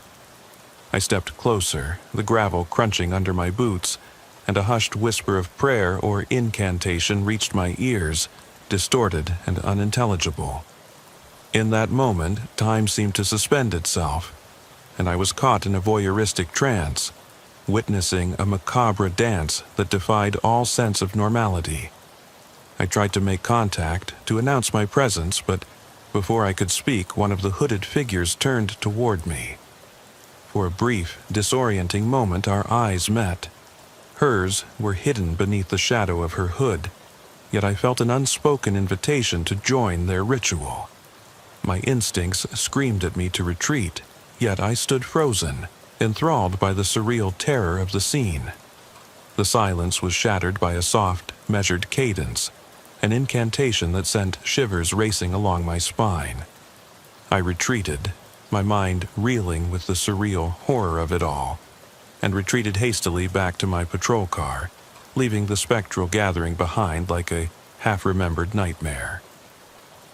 I stepped closer, the gravel crunching under my boots, and a hushed whisper of prayer or incantation reached my ears, distorted and unintelligible. In that moment, time seemed to suspend itself, and I was caught in a voyeuristic trance, witnessing a macabre dance that defied all sense of normality. I tried to make contact, to announce my presence, but before I could speak, one of the hooded figures turned toward me. For a brief, disorienting moment, our eyes met. Hers were hidden beneath the shadow of her hood, yet I felt an unspoken invitation to join their ritual. My instincts screamed at me to retreat, yet I stood frozen, enthralled by the surreal terror of the scene. The silence was shattered by a soft, measured cadence, an incantation that sent shivers racing along my spine. I retreated, my mind reeling with the surreal horror of it all, and retreated hastily back to my patrol car, leaving the spectral gathering behind like a half-remembered nightmare.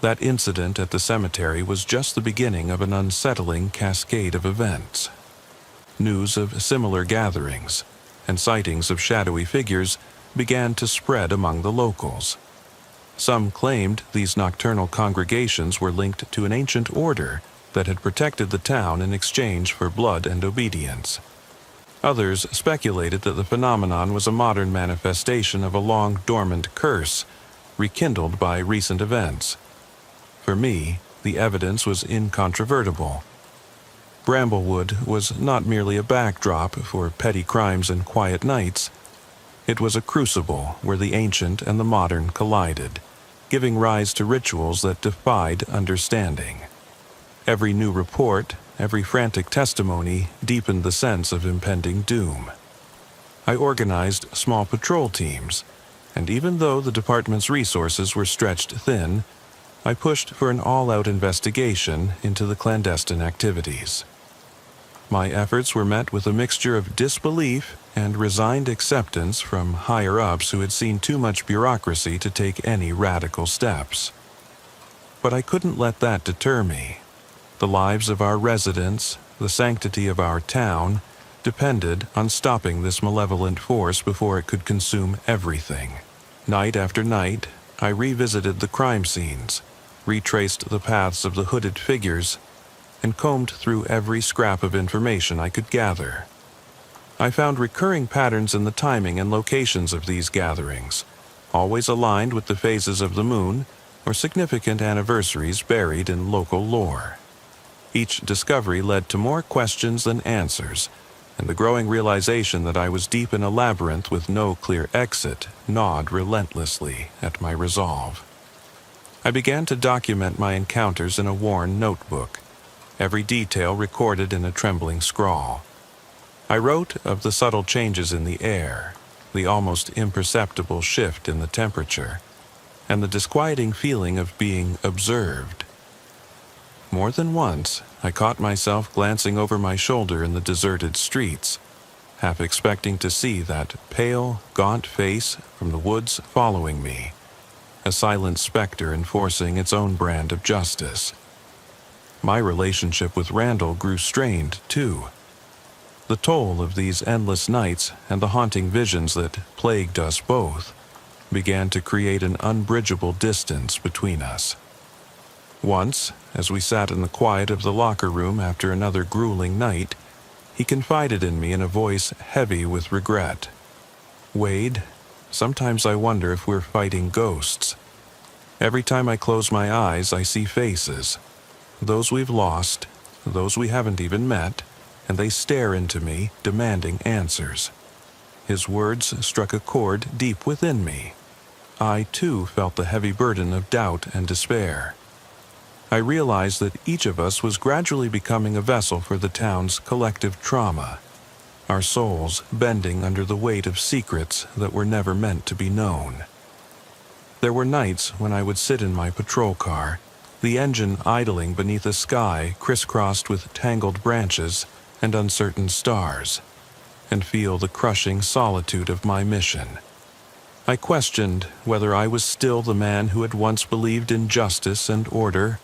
That incident at the cemetery was just the beginning of an unsettling cascade of events. News of similar gatherings and sightings of shadowy figures began to spread among the locals. Some claimed these nocturnal congregations were linked to an ancient order that had protected the town in exchange for blood and obedience. Others speculated that the phenomenon was a modern manifestation of a long-dormant curse, rekindled by recent events. For me, the evidence was incontrovertible. Bramblewood was not merely a backdrop for petty crimes and quiet nights. It was a crucible where the ancient and the modern collided, giving rise to rituals that defied understanding. Every new report, every frantic testimony deepened the sense of impending doom. I organized small patrol teams, and even though the department's resources were stretched thin, I pushed for an all-out investigation into the clandestine activities. My efforts were met with a mixture of disbelief and resigned acceptance from higher-ups who had seen too much bureaucracy to take any radical steps. But I couldn't let that deter me. The lives of our residents, the sanctity of our town, depended on stopping this malevolent force before it could consume everything. Night after night, I revisited the crime scenes, retraced the paths of the hooded figures, and combed through every scrap of information I could gather. I found recurring patterns in the timing and locations of these gatherings, always aligned with the phases of the moon or significant anniversaries buried in local lore. Each discovery led to more questions than answers, and the growing realization that I was deep in a labyrinth with no clear exit gnawed relentlessly at my resolve. I began to document my encounters in a worn notebook, every detail recorded in a trembling scrawl. I wrote of the subtle changes in the air, the almost imperceptible shift in the temperature, and the disquieting feeling of being observed. More than once, I caught myself glancing over my shoulder in the deserted streets, half expecting to see that pale, gaunt face from the woods following me, a silent specter enforcing its own brand of justice. My relationship with Randall grew strained, too. The toll of these endless nights and the haunting visions that plagued us both began to create an unbridgeable distance between us. Once, as we sat in the quiet of the locker room after another grueling night, he confided in me in a voice heavy with regret. "Wade, sometimes I wonder if we're fighting ghosts. Every time I close my eyes, I see faces. Those we've lost, those we haven't even met, and they stare into me, demanding answers." His words struck a chord deep within me. I, too, felt the heavy burden of doubt and despair. I realized that each of us was gradually becoming a vessel for the town's collective trauma, our souls bending under the weight of secrets that were never meant to be known. There were nights when I would sit in my patrol car, the engine idling beneath a sky crisscrossed with tangled branches and uncertain stars, and feel the crushing solitude of my mission. I questioned whether I was still the man who had once believed in justice and order,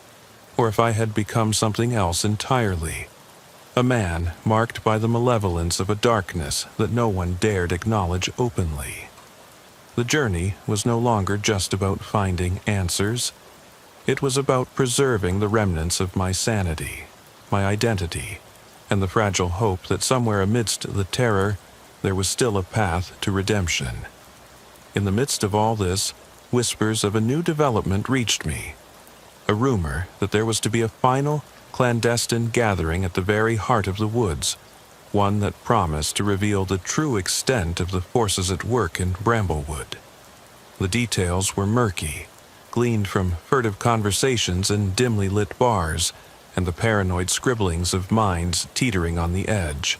or if I had become something else entirely, a man marked by the malevolence of a darkness that no one dared acknowledge openly. The journey was no longer just about finding answers. It was about preserving the remnants of my sanity, my identity, and the fragile hope that somewhere amidst the terror there was still a path to redemption. In the midst of all this, whispers of a new development reached me. A rumor that there was to be a final, clandestine gathering at the very heart of the woods, one that promised to reveal the true extent of the forces at work in Bramblewood. The details were murky, gleaned from furtive conversations in dimly lit bars, and the paranoid scribblings of minds teetering on the edge.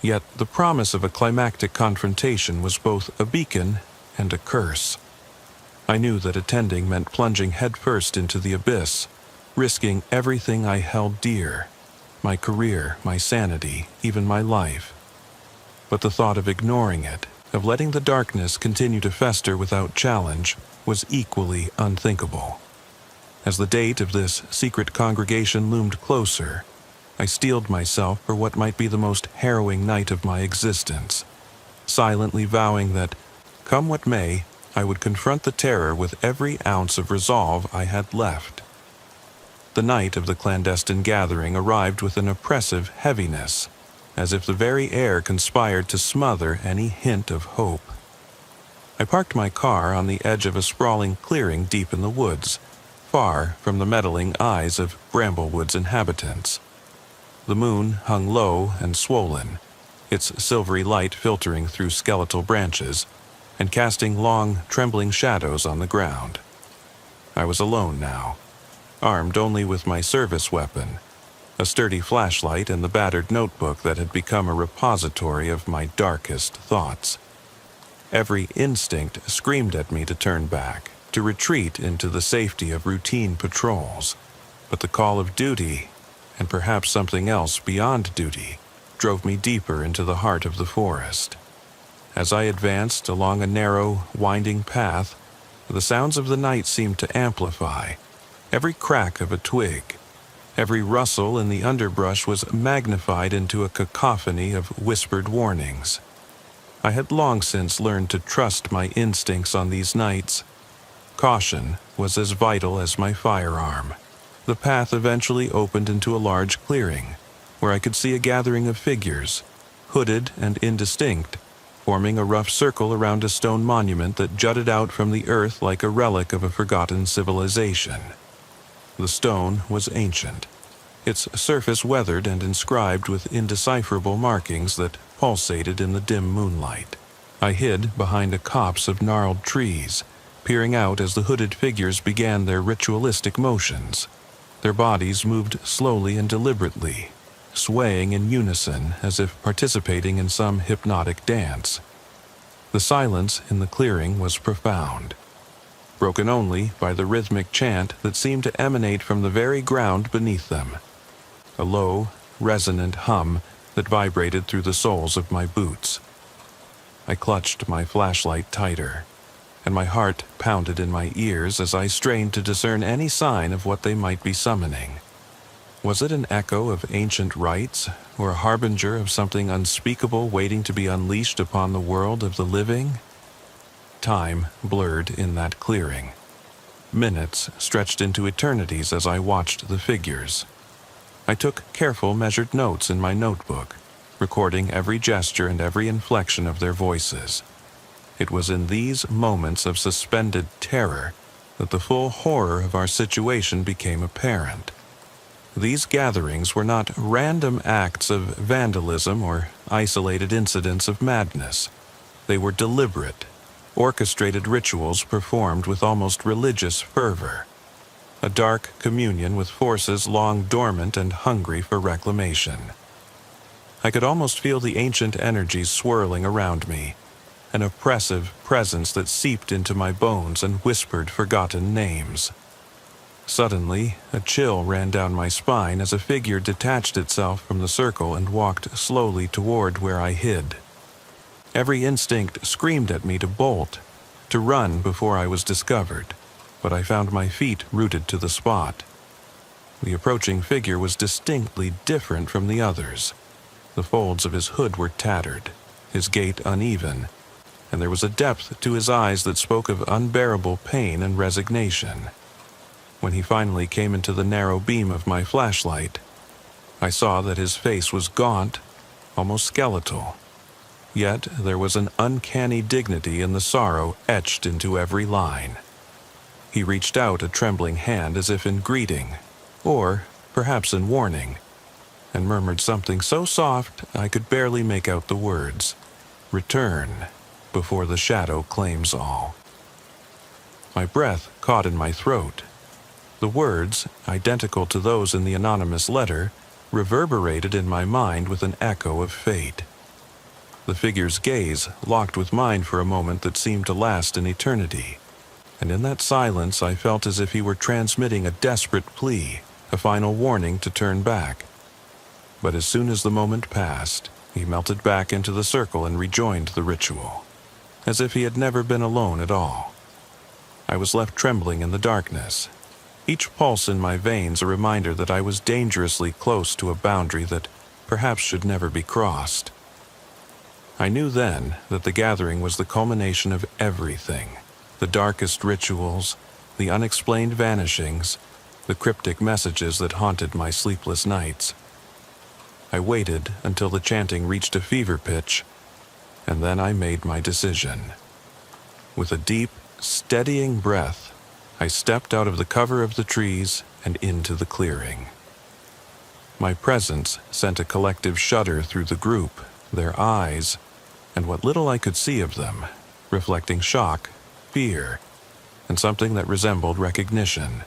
Yet the promise of a climactic confrontation was both a beacon and a curse. I knew that attending meant plunging headfirst into the abyss, risking everything I held dear, my career, my sanity, even my life. But the thought of ignoring it, of letting the darkness continue to fester without challenge, was equally unthinkable. As the date of this secret congregation loomed closer, I steeled myself for what might be the most harrowing night of my existence, silently vowing that, come what may, I would confront the terror with every ounce of resolve I had left. The night of the clandestine gathering arrived with an oppressive heaviness, as if the very air conspired to smother any hint of hope. I parked my car on the edge of a sprawling clearing deep in the woods, far from the meddling eyes of Bramblewood's inhabitants. The moon hung low and swollen, its silvery light filtering through skeletal branches and casting long, trembling shadows on the ground. I was alone now, armed only with my service weapon, a sturdy flashlight and the battered notebook that had become a repository of my darkest thoughts. Every instinct screamed at me to turn back, to retreat into the safety of routine patrols, but the call of duty, and perhaps something else beyond duty, drove me deeper into the heart of the forest. As I advanced along a narrow, winding path, the sounds of the night seemed to amplify. Every crack of a twig, every rustle in the underbrush was magnified into a cacophony of whispered warnings. I had long since learned to trust my instincts on these nights. Caution was as vital as my firearm. The path eventually opened into a large clearing, where I could see a gathering of figures, hooded and indistinct, forming a rough circle around a stone monument that jutted out from the earth like a relic of a forgotten civilization. The stone was ancient, its surface weathered and inscribed with indecipherable markings that pulsated in the dim moonlight. I hid behind a copse of gnarled trees, peering out as the hooded figures began their ritualistic motions. Their bodies moved slowly and deliberately, swaying in unison as if participating in some hypnotic dance. The silence in the clearing was profound, broken only by the rhythmic chant that seemed to emanate from the very ground beneath them. A low, resonant hum that vibrated through the soles of my boots. I clutched my flashlight tighter, and my heart pounded in my ears as I strained to discern any sign of what they might be summoning. Was it an echo of ancient rites, or a harbinger of something unspeakable waiting to be unleashed upon the world of the living? Time blurred in that clearing. Minutes stretched into eternities as I watched the figures. I took careful, measured notes in my notebook, recording every gesture and every inflection of their voices. It was in these moments of suspended terror that the full horror of our situation became apparent. These gatherings were not random acts of vandalism or isolated incidents of madness. They were deliberate, orchestrated rituals performed with almost religious fervor. A dark communion with forces long dormant and hungry for reclamation. I could almost feel the ancient energies swirling around me, an oppressive presence that seeped into my bones and whispered forgotten names. Suddenly, a chill ran down my spine as a figure detached itself from the circle and walked slowly toward where I hid. Every instinct screamed at me to bolt, to run before I was discovered, but I found my feet rooted to the spot. The approaching figure was distinctly different from the others. The folds of his hood were tattered, his gait uneven, and there was a depth to his eyes that spoke of unbearable pain and resignation. When he finally came into the narrow beam of my flashlight, I saw that his face was gaunt, almost skeletal. Yet there was an uncanny dignity in the sorrow etched into every line. He reached out a trembling hand as if in greeting, or perhaps in warning, and murmured something so soft I could barely make out the words, "Return, before the shadow claims all." My breath caught in my throat. The words, identical to those in the anonymous letter, reverberated in my mind with an echo of fate. The figure's gaze locked with mine for a moment that seemed to last an eternity, and in that silence I felt as if he were transmitting a desperate plea, a final warning to turn back. But as soon as the moment passed, he melted back into the circle and rejoined the ritual, as if he had never been alone at all. I was left trembling in the darkness, each pulse in my veins a reminder that I was dangerously close to a boundary that perhaps should never be crossed. I knew then that the gathering was the culmination of everything, the darkest rituals, the unexplained vanishings, the cryptic messages that haunted my sleepless nights. I waited until the chanting reached a fever pitch, and then I made my decision. With a deep, steadying breath, I stepped out of the cover of the trees and into the clearing. My presence sent a collective shudder through the group, their eyes, and what little I could see of them, reflecting shock, fear, and something that resembled recognition.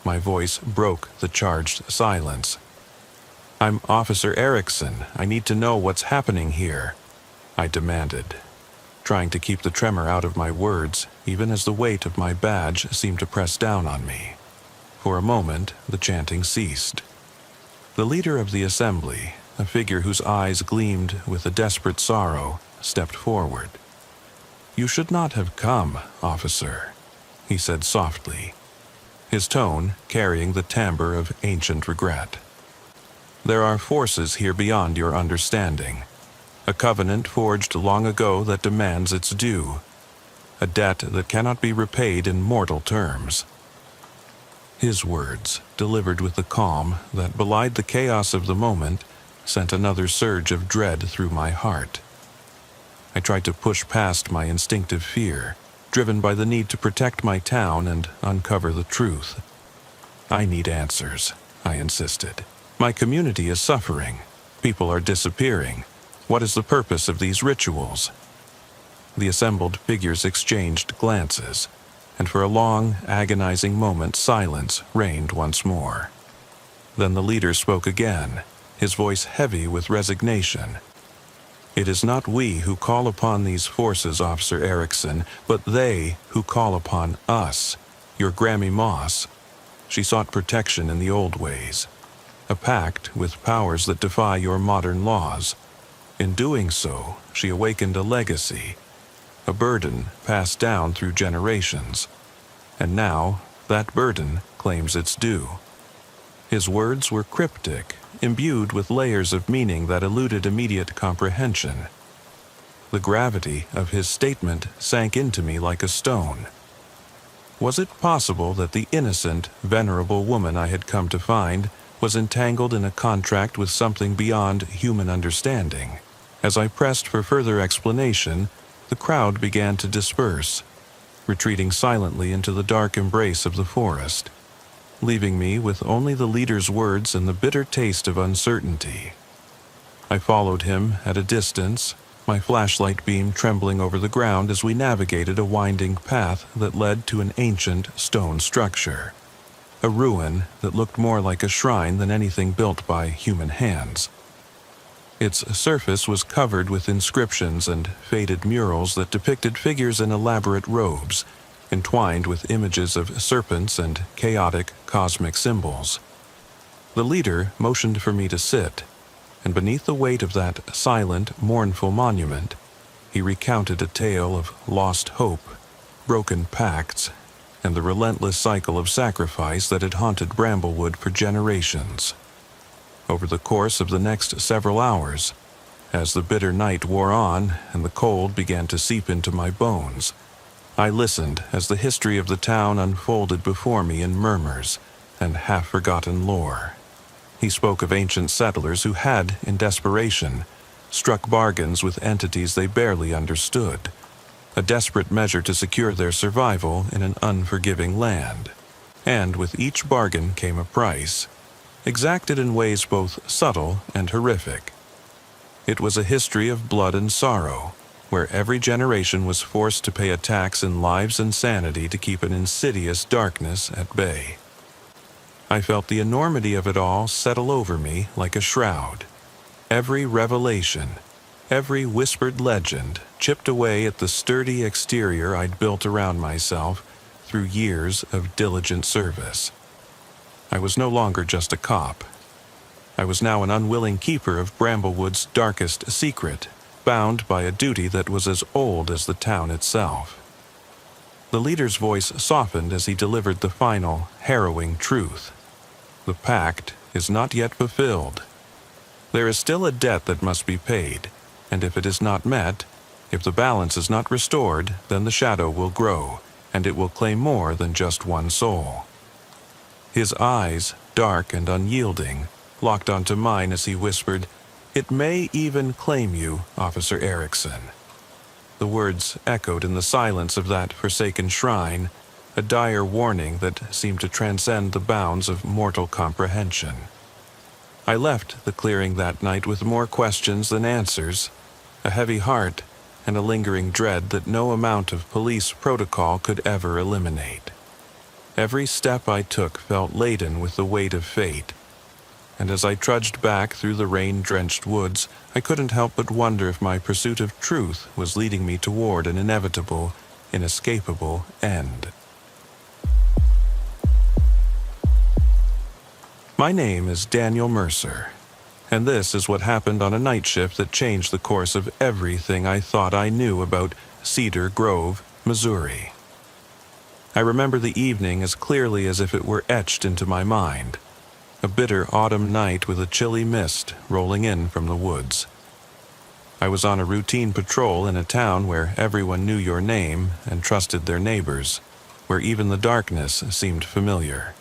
My voice broke the charged silence. "I'm Officer Erickson. I need to know what's happening here," I demanded, trying to keep the tremor out of my words, even as the weight of my badge seemed to press down on me. For a moment, the chanting ceased. The leader of the assembly, a figure whose eyes gleamed with a desperate sorrow, stepped forward. "You should not have come, officer," he said softly, his tone carrying the timbre of ancient regret. "There are forces here beyond your understanding. A covenant forged long ago that demands its due. A debt that cannot be repaid in mortal terms." His words, delivered with the calm that belied the chaos of the moment, sent another surge of dread through my heart. I tried to push past my instinctive fear, driven by the need to protect my town and uncover the truth. "I need answers," I insisted. "My community is suffering. People are disappearing. What is the purpose of these rituals?" The assembled figures exchanged glances, and for a long, agonizing moment silence reigned once more. Then the leader spoke again, his voice heavy with resignation. "It is not we who call upon these forces, Officer Erickson, but they who call upon us, your Grammy Moss. She sought protection in the old ways. A a pact with powers that defy your modern laws. In doing so, she awakened a legacy, a burden passed down through generations. And now, that burden claims its due. His words were cryptic, imbued with layers of meaning that eluded immediate comprehension. The gravity of his statement sank into me like a stone. Was it possible that the innocent, venerable woman I had come to find was entangled in a contract with something beyond human understanding? As I pressed for further explanation, the crowd began to disperse, retreating silently into the dark embrace of the forest, leaving me with only the leader's words and the bitter taste of uncertainty. I followed him at a distance, my flashlight beam trembling over the ground as we navigated a winding path that led to an ancient stone structure, a ruin that looked more like a shrine than anything built by human hands. Its surface was covered with inscriptions and faded murals that depicted figures in elaborate robes, entwined with images of serpents and chaotic cosmic symbols. The leader motioned for me to sit, and beneath the weight of that silent, mournful monument, he recounted a tale of lost hope, broken pacts, and the relentless cycle of sacrifice that had haunted Bramblewood for generations. Over the course of the next several hours, as the bitter night wore on and the cold began to seep into my bones, I listened as the history of the town unfolded before me in murmurs and half-forgotten lore. He spoke of ancient settlers who had, in desperation, struck bargains with entities they barely understood, a desperate measure to secure their survival in an unforgiving land. And with each bargain came a price, exacted in ways both subtle and horrific. It was a history of blood and sorrow, where every generation was forced to pay a tax in lives and sanity to keep an insidious darkness at bay. I felt the enormity of it all settle over me like a shroud. Every revelation, every whispered legend chipped away at the sturdy exterior I'd built around myself through years of diligent service. I was no longer just a cop. I was now an unwilling keeper of Bramblewood's darkest secret, bound by a duty that was as old as the town itself. The leader's voice softened as he delivered the final, harrowing truth. The pact is not yet fulfilled. There is still a debt that must be paid, and if it is not met, if the balance is not restored, then the shadow will grow, and it will claim more than just one soul. His eyes, dark and unyielding, locked onto mine as he whispered, "It may even claim you, Officer Erickson." The words echoed in the silence of that forsaken shrine, a dire warning that seemed to transcend the bounds of mortal comprehension. I left the clearing that night with more questions than answers, a heavy heart, and a lingering dread that no amount of police protocol could ever eliminate. Every step I took felt laden with the weight of fate, and as I trudged back through the rain-drenched woods, I couldn't help but wonder if my pursuit of truth was leading me toward an inevitable, inescapable end. My name is Daniel Mercer, and this is what happened on a night shift that changed the course of everything I thought I knew about Cedar Grove, Missouri. I remember the evening as clearly as if it were etched into my mind. A bitter autumn night with a chilly mist rolling in from the woods. I was on a routine patrol in a town where everyone knew your name and trusted their neighbors, where even the darkness seemed familiar.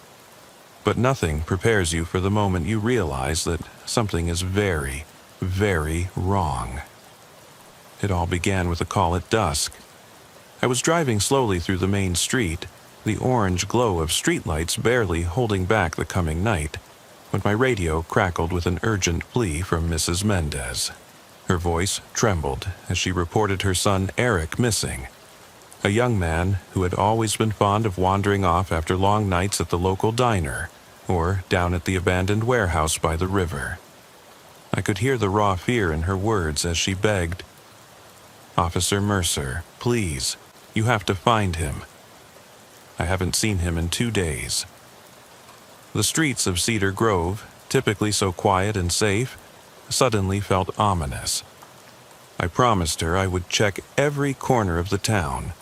But nothing prepares you for the moment you realize that something is very, very wrong. It all began with a call at dusk. I was driving slowly through the main street, the orange glow of streetlights barely holding back the coming night, when my radio crackled with an urgent plea from Mrs. Mendez. Her voice trembled as she reported her son Eric missing, a young man who had always been fond of wandering off after long nights at the local diner or down at the abandoned warehouse by the river. I could hear the raw fear in her words as she begged, "Officer Mercer, please, you have to find him. I haven't seen him in 2 days." The streets of Cedar Grove, typically so quiet and safe, suddenly felt ominous. I promised her I would check every corner of the town,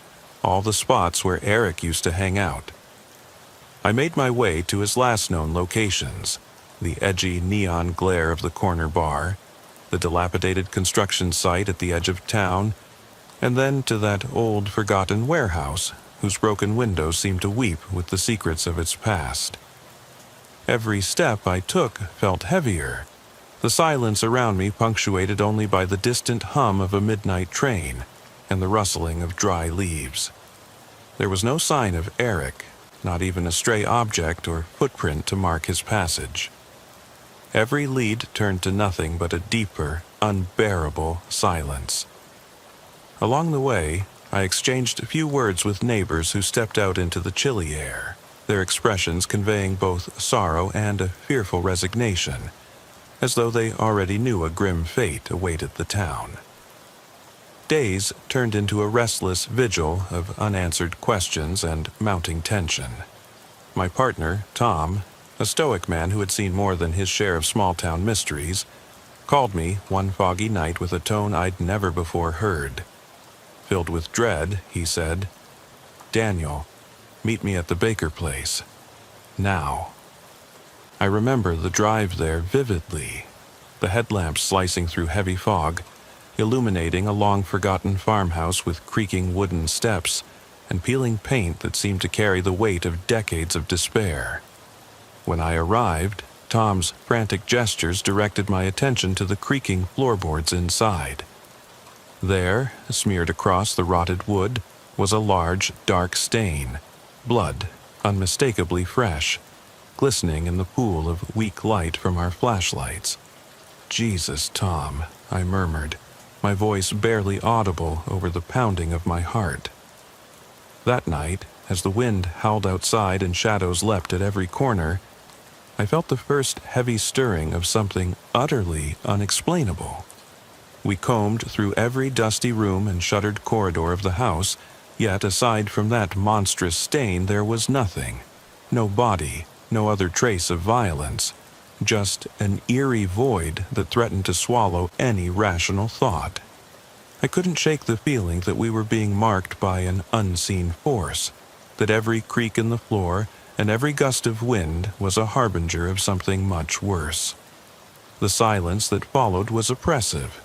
all the spots where Eric used to hang out. I made my way to his last known locations, the edgy neon glare of the corner bar, the dilapidated construction site at the edge of town, and then to that old forgotten warehouse whose broken windows seemed to weep with the secrets of its past. Every step I took felt heavier, the silence around me punctuated only by the distant hum of a midnight train and the rustling of dry leaves. There was no sign of Eric, not even a stray object or footprint to mark his passage. Every lead turned to nothing but a deeper, unbearable silence. Along the way, I exchanged a few words with neighbors who stepped out into the chilly air, their expressions conveying both sorrow and a fearful resignation, as though they already knew a grim fate awaited the town. Days turned into a restless vigil of unanswered questions and mounting tension. My partner, Tom, a stoic man who had seen more than his share of small-town mysteries, called me one foggy night with a tone I'd never before heard. Filled with dread, he said, "Daniel, meet me at the Baker place. Now." I remember the drive there vividly, the headlamps slicing through heavy fog, illuminating a long-forgotten farmhouse with creaking wooden steps and peeling paint that seemed to carry the weight of decades of despair. When I arrived, Tom's frantic gestures directed my attention to the creaking floorboards inside. There, smeared across the rotted wood, was a large, dark stain, blood, unmistakably fresh, glistening in the pool of weak light from our flashlights. "Jesus, Tom," I murmured, my voice barely audible over the pounding of my heart. That night, as the wind howled outside and shadows leapt at every corner, I felt the first heavy stirring of something utterly unexplainable. We combed through every dusty room and shuttered corridor of the house, yet aside from that monstrous stain there was nothing. No body, no other trace of violence, just an eerie void that threatened to swallow any rational thought. I couldn't shake the feeling that we were being marked by an unseen force, that every creak in the floor and every gust of wind was a harbinger of something much worse. The silence that followed was oppressive,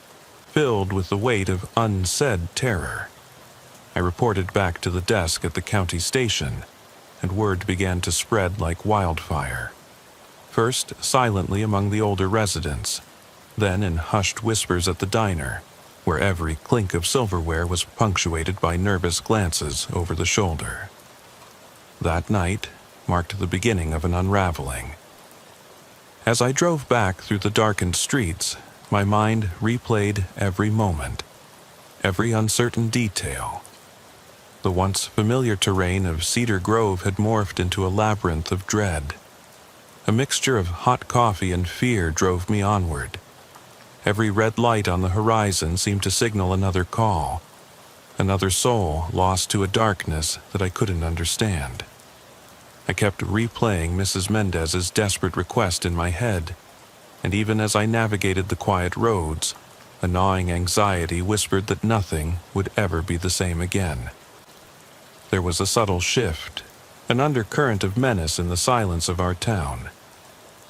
filled with the weight of unsaid terror. I reported back to the desk at the county station, and word began to spread like wildfire. First silently among the older residents, then in hushed whispers at the diner, where every clink of silverware was punctuated by nervous glances over the shoulder. That night marked the beginning of an unraveling. As I drove back through the darkened streets, my mind replayed every moment, every uncertain detail. The once familiar terrain of Cedar Grove had morphed into a labyrinth of dread. A mixture of hot coffee and fear drove me onward. Every red light on the horizon seemed to signal another call, another soul lost to a darkness that I couldn't understand. I kept replaying Mrs. Mendez's desperate request in my head, and even as I navigated the quiet roads, a gnawing anxiety whispered that nothing would ever be the same again. There was a subtle shift, an undercurrent of menace in the silence of our town.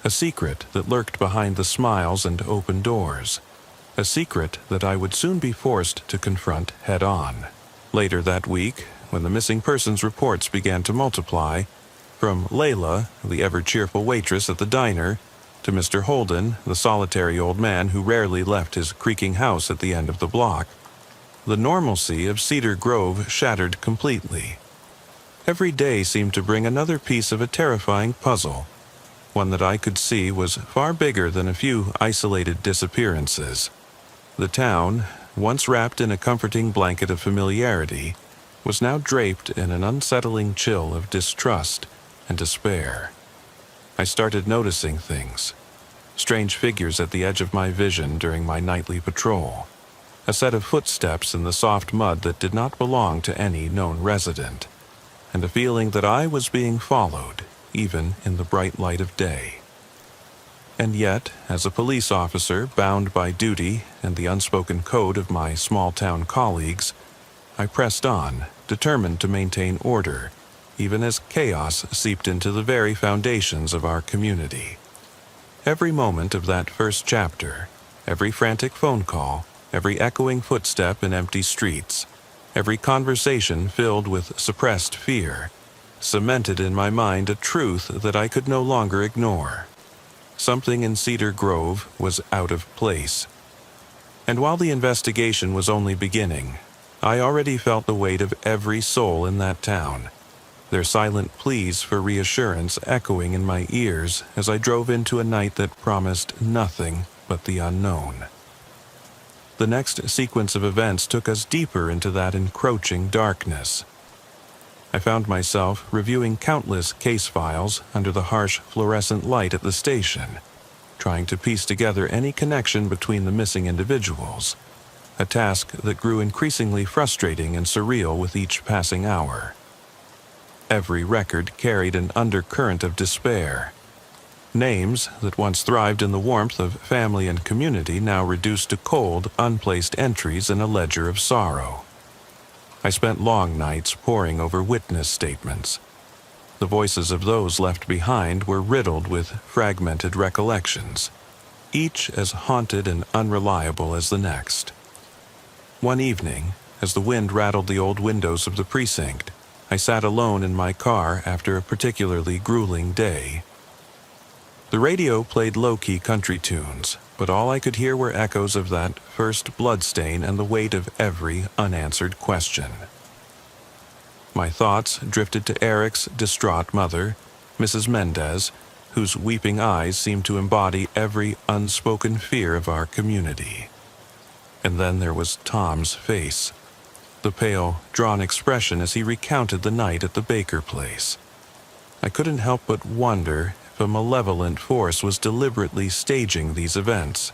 A secret that lurked behind the smiles and open doors. A secret that I would soon be forced to confront head-on. Later that week, when the missing persons reports began to multiply, from Layla, the ever-cheerful waitress at the diner, to Mr. Holden, the solitary old man who rarely left his creaking house at the end of the block, the normalcy of Cedar Grove shattered completely. Every day seemed to bring another piece of a terrifying puzzle, one that I could see was far bigger than a few isolated disappearances. The town, once wrapped in a comforting blanket of familiarity, was now draped in an unsettling chill of distrust and despair. I started noticing things, strange figures at the edge of my vision during my nightly patrol, a set of footsteps in the soft mud that did not belong to any known resident, and a feeling that I was being followed, even in the bright light of day. And yet, as a police officer bound by duty and the unspoken code of my small-town colleagues, I pressed on, determined to maintain order, even as chaos seeped into the very foundations of our community. Every moment of that first chapter, every frantic phone call, every echoing footstep in empty streets, every conversation filled with suppressed fear, cemented in my mind a truth that I could no longer ignore. Something in Cedar Grove was out of place. And while the investigation was only beginning, I already felt the weight of every soul in that town, their silent pleas for reassurance echoing in my ears as I drove into a night that promised nothing but the unknown. The next sequence of events took us deeper into that encroaching darkness. I found myself reviewing countless case files under the harsh fluorescent light at the station, trying to piece together any connection between the missing individuals, a task that grew increasingly frustrating and surreal with each passing hour. Every record carried an undercurrent of despair. Names that once thrived in the warmth of family and community now reduced to cold, unplaced entries in a ledger of sorrow. I spent long nights poring over witness statements. The voices of those left behind were riddled with fragmented recollections, each as haunted and unreliable as the next. One evening, as the wind rattled the old windows of the precinct, I sat alone in my car after a particularly grueling day. The radio played low-key country tunes, but all I could hear were echoes of that first bloodstain and the weight of every unanswered question. My thoughts drifted to Eric's distraught mother, Mrs. Mendez, whose weeping eyes seemed to embody every unspoken fear of our community. And then there was Tom's face, the pale, drawn expression as he recounted the night at the Baker place. I couldn't help but wonder if a malevolent force was deliberately staging these events,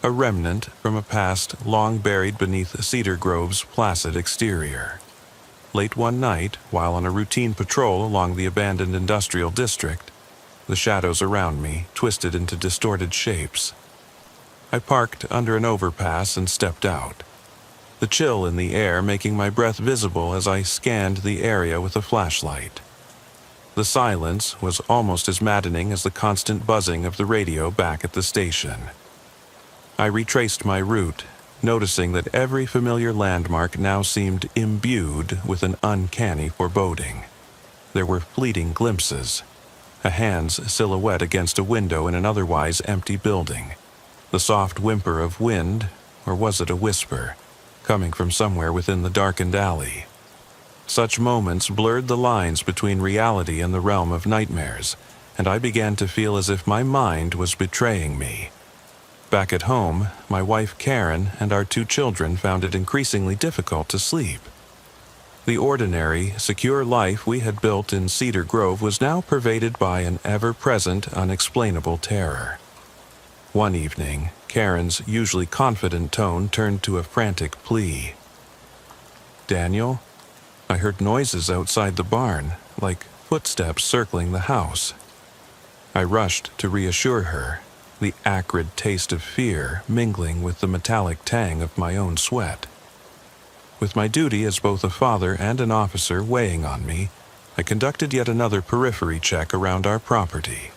a remnant from a past long buried beneath Cedar Grove's placid exterior. Late one night, while on a routine patrol along the abandoned industrial district, the shadows around me twisted into distorted shapes. I parked under an overpass and stepped out, the chill in the air making my breath visible as I scanned the area with a flashlight. The silence was almost as maddening as the constant buzzing of the radio back at the station. I retraced my route, noticing that every familiar landmark now seemed imbued with an uncanny foreboding. There were fleeting glimpses, a hand's silhouette against a window in an otherwise empty building, the soft whimper of wind, or was it a whisper, coming from somewhere within the darkened alley. Such moments blurred the lines between reality and the realm of nightmares, and I began to feel as if my mind was betraying me. Back at home, my wife Karen and our 2 children found it increasingly difficult to sleep. The ordinary, secure life we had built in Cedar Grove was now pervaded by an ever-present, unexplainable terror. One evening, Karen's usually confident tone turned to a frantic plea. "Daniel, I heard noises outside the barn, like footsteps circling the house." I rushed to reassure her, the acrid taste of fear mingling with the metallic tang of my own sweat. With my duty as both a father and an officer weighing on me, I conducted yet another periphery check around our property.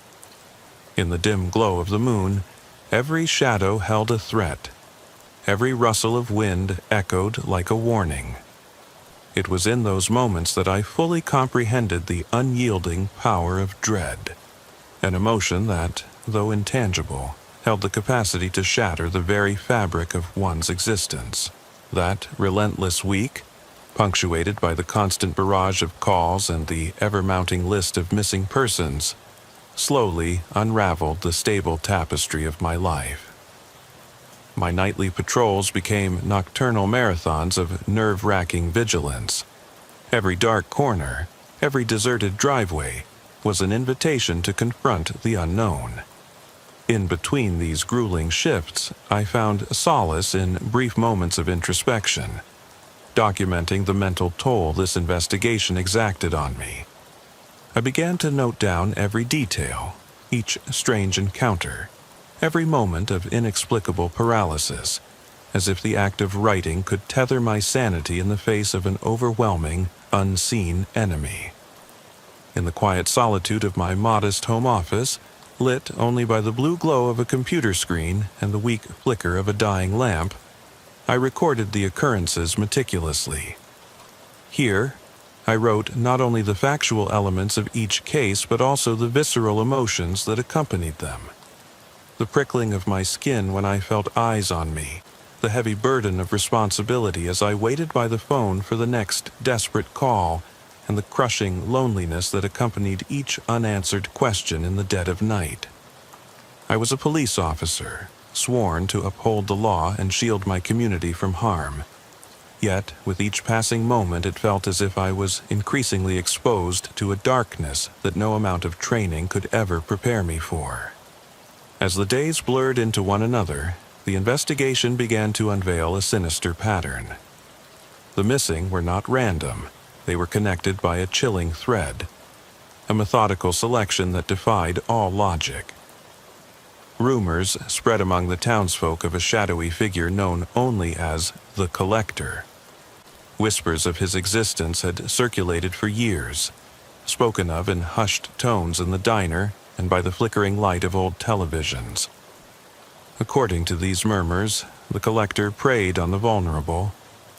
In the dim glow of the moon, every shadow held a threat. Every rustle of wind echoed like a warning. It was in those moments that I fully comprehended the unyielding power of dread, an emotion that, though intangible, held the capacity to shatter the very fabric of one's existence. That relentless week, punctuated by the constant barrage of calls and the ever-mounting list of missing persons, slowly unraveled the stable tapestry of my life. My nightly patrols became nocturnal marathons of nerve-wracking vigilance. Every dark corner, every deserted driveway, was an invitation to confront the unknown. In between these grueling shifts, I found solace in brief moments of introspection, documenting the mental toll this investigation exacted on me. I began to note down every detail, each strange encounter, every moment of inexplicable paralysis, as if the act of writing could tether my sanity in the face of an overwhelming, unseen enemy. In the quiet solitude of my modest home office, lit only by the blue glow of a computer screen and the weak flicker of a dying lamp, I recorded the occurrences meticulously. Here, I wrote not only the factual elements of each case but also the visceral emotions that accompanied them. The prickling of my skin when I felt eyes on me, the heavy burden of responsibility as I waited by the phone for the next desperate call, and the crushing loneliness that accompanied each unanswered question in the dead of night. I was a police officer, sworn to uphold the law and shield my community from harm. Yet, with each passing moment, it felt as if I was increasingly exposed to a darkness that no amount of training could ever prepare me for. As the days blurred into one another, the investigation began to unveil a sinister pattern. The missing were not random. They were connected by a chilling thread, a methodical selection that defied all logic. Rumors spread among the townsfolk of a shadowy figure known only as the Collector. Whispers of his existence had circulated for years, spoken of in hushed tones in the diner and by the flickering light of old televisions. According to these murmurs, the Collector preyed on the vulnerable,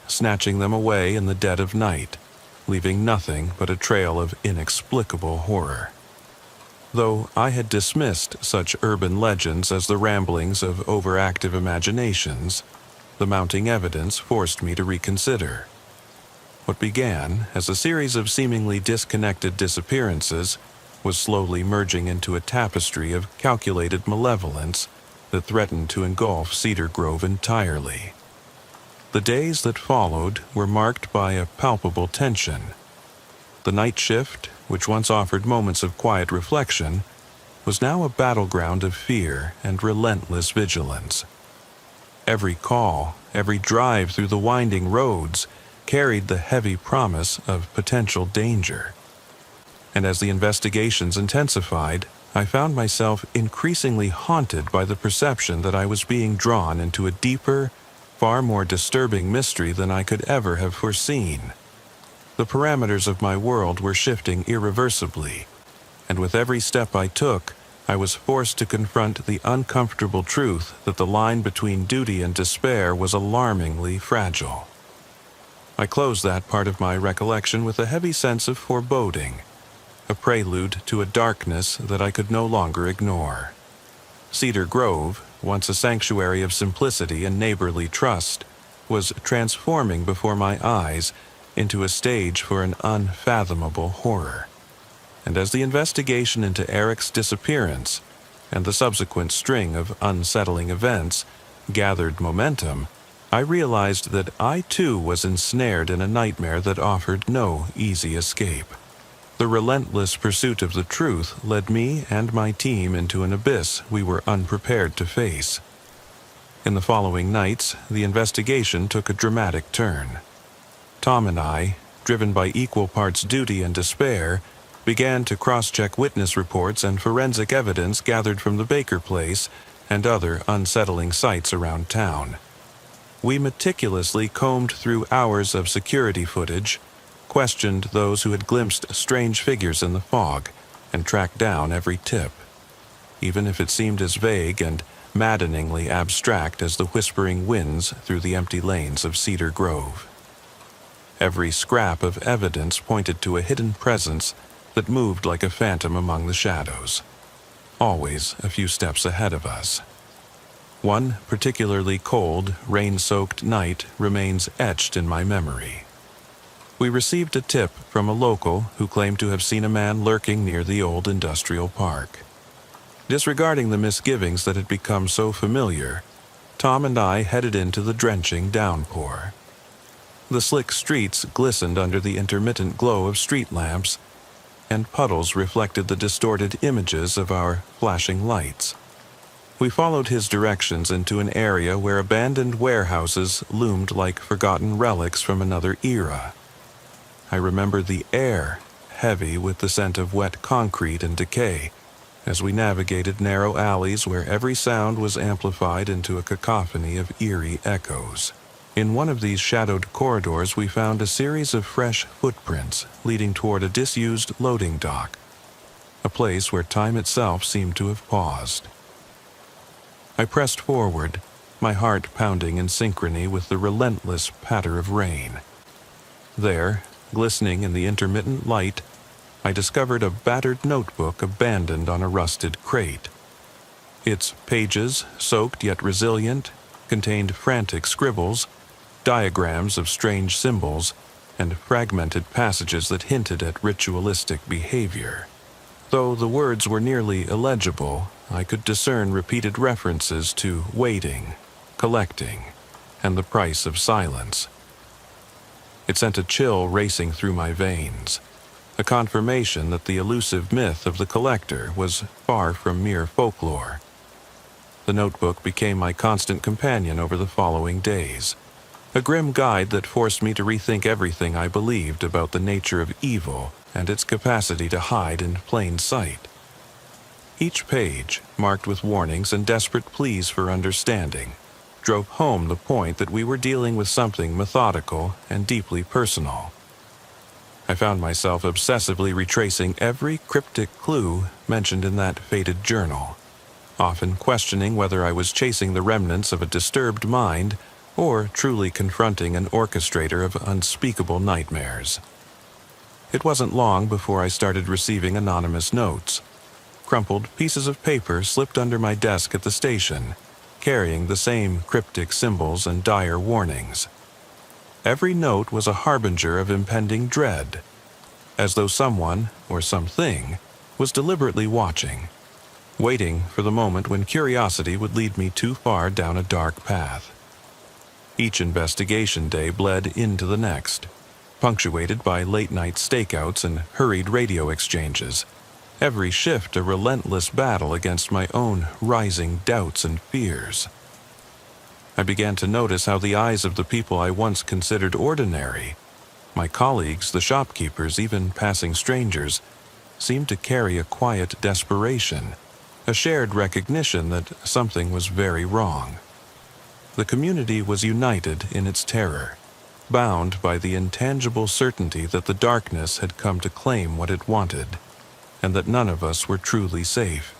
snatching them away in the dead of night, leaving nothing but a trail of inexplicable horror. Though I had dismissed such urban legends as the ramblings of overactive imaginations, the mounting evidence forced me to reconsider. What began as a series of seemingly disconnected disappearances was slowly merging into a tapestry of calculated malevolence that threatened to engulf Cedar Grove entirely. The days that followed were marked by a palpable tension. The night shift, which once offered moments of quiet reflection, was now a battleground of fear and relentless vigilance. Every call, every drive through the winding roads, carried the heavy promise of potential danger. And as the investigations intensified, I found myself increasingly haunted by the perception that I was being drawn into a deeper, far more disturbing mystery than I could ever have foreseen. The parameters of my world were shifting irreversibly, and with every step I took, I was forced to confront the uncomfortable truth that the line between duty and despair was alarmingly fragile. I closed that part of my recollection with a heavy sense of foreboding, a prelude to a darkness that I could no longer ignore. Cedar Grove, once a sanctuary of simplicity and neighborly trust, was transforming before my eyes into a stage for an unfathomable horror. And as the investigation into Eric's disappearance and the subsequent string of unsettling events gathered momentum, I realized that I too was ensnared in a nightmare that offered no easy escape. The relentless pursuit of the truth led me and my team into an abyss we were unprepared to face. In the following nights, the investigation took a dramatic turn. Tom and I, driven by equal parts duty and despair, began to cross-check witness reports and forensic evidence gathered from the Baker place and other unsettling sites around town. We meticulously combed through hours of security footage, questioned those who had glimpsed strange figures in the fog, and tracked down every tip, even if it seemed as vague and maddeningly abstract as the whispering winds through the empty lanes of Cedar Grove. Every scrap of evidence pointed to a hidden presence that moved like a phantom among the shadows, always a few steps ahead of us. One particularly cold, rain-soaked night remains etched in my memory. We received a tip from a local who claimed to have seen a man lurking near the old industrial park. Disregarding the misgivings that had become so familiar, Tom and I headed into the drenching downpour. The slick streets glistened under the intermittent glow of street lamps, and puddles reflected the distorted images of our flashing lights. We followed his directions into an area where abandoned warehouses loomed like forgotten relics from another era. I remember the air, heavy with the scent of wet concrete and decay, as we navigated narrow alleys where every sound was amplified into a cacophony of eerie echoes. In one of these shadowed corridors, we found a series of fresh footprints leading toward a disused loading dock, a place where time itself seemed to have paused. I pressed forward, my heart pounding in synchrony with the relentless patter of rain. There, glistening in the intermittent light, I discovered a battered notebook abandoned on a rusted crate. Its pages, soaked yet resilient, contained frantic scribbles, diagrams of strange symbols, and fragmented passages that hinted at ritualistic behavior. Though the words were nearly illegible, I could discern repeated references to waiting, collecting, and the price of silence. It sent a chill racing through my veins, a confirmation that the elusive myth of the collector was far from mere folklore. The notebook became my constant companion over the following days, a grim guide that forced me to rethink everything I believed about the nature of evil and its capacity to hide in plain sight. Each page, marked with warnings and desperate pleas for understanding, drove home the point that we were dealing with something methodical and deeply personal. I found myself obsessively retracing every cryptic clue mentioned in that faded journal, often questioning whether I was chasing the remnants of a disturbed mind or truly confronting an orchestrator of unspeakable nightmares. It wasn't long before I started receiving anonymous notes, crumpled pieces of paper slipped under my desk at the station, carrying the same cryptic symbols and dire warnings. Every note was a harbinger of impending dread, as though someone, or something, was deliberately watching, waiting for the moment when curiosity would lead me too far down a dark path. Each investigation day bled into the next, punctuated by late-night stakeouts and hurried radio exchanges, every shift a relentless battle against my own rising doubts and fears. I began to notice how the eyes of the people I once considered ordinary, my colleagues, the shopkeepers, even passing strangers, seemed to carry a quiet desperation, a shared recognition that something was very wrong. The community was united in its terror, bound by the intangible certainty that the darkness had come to claim what it wanted, and that none of us were truly safe.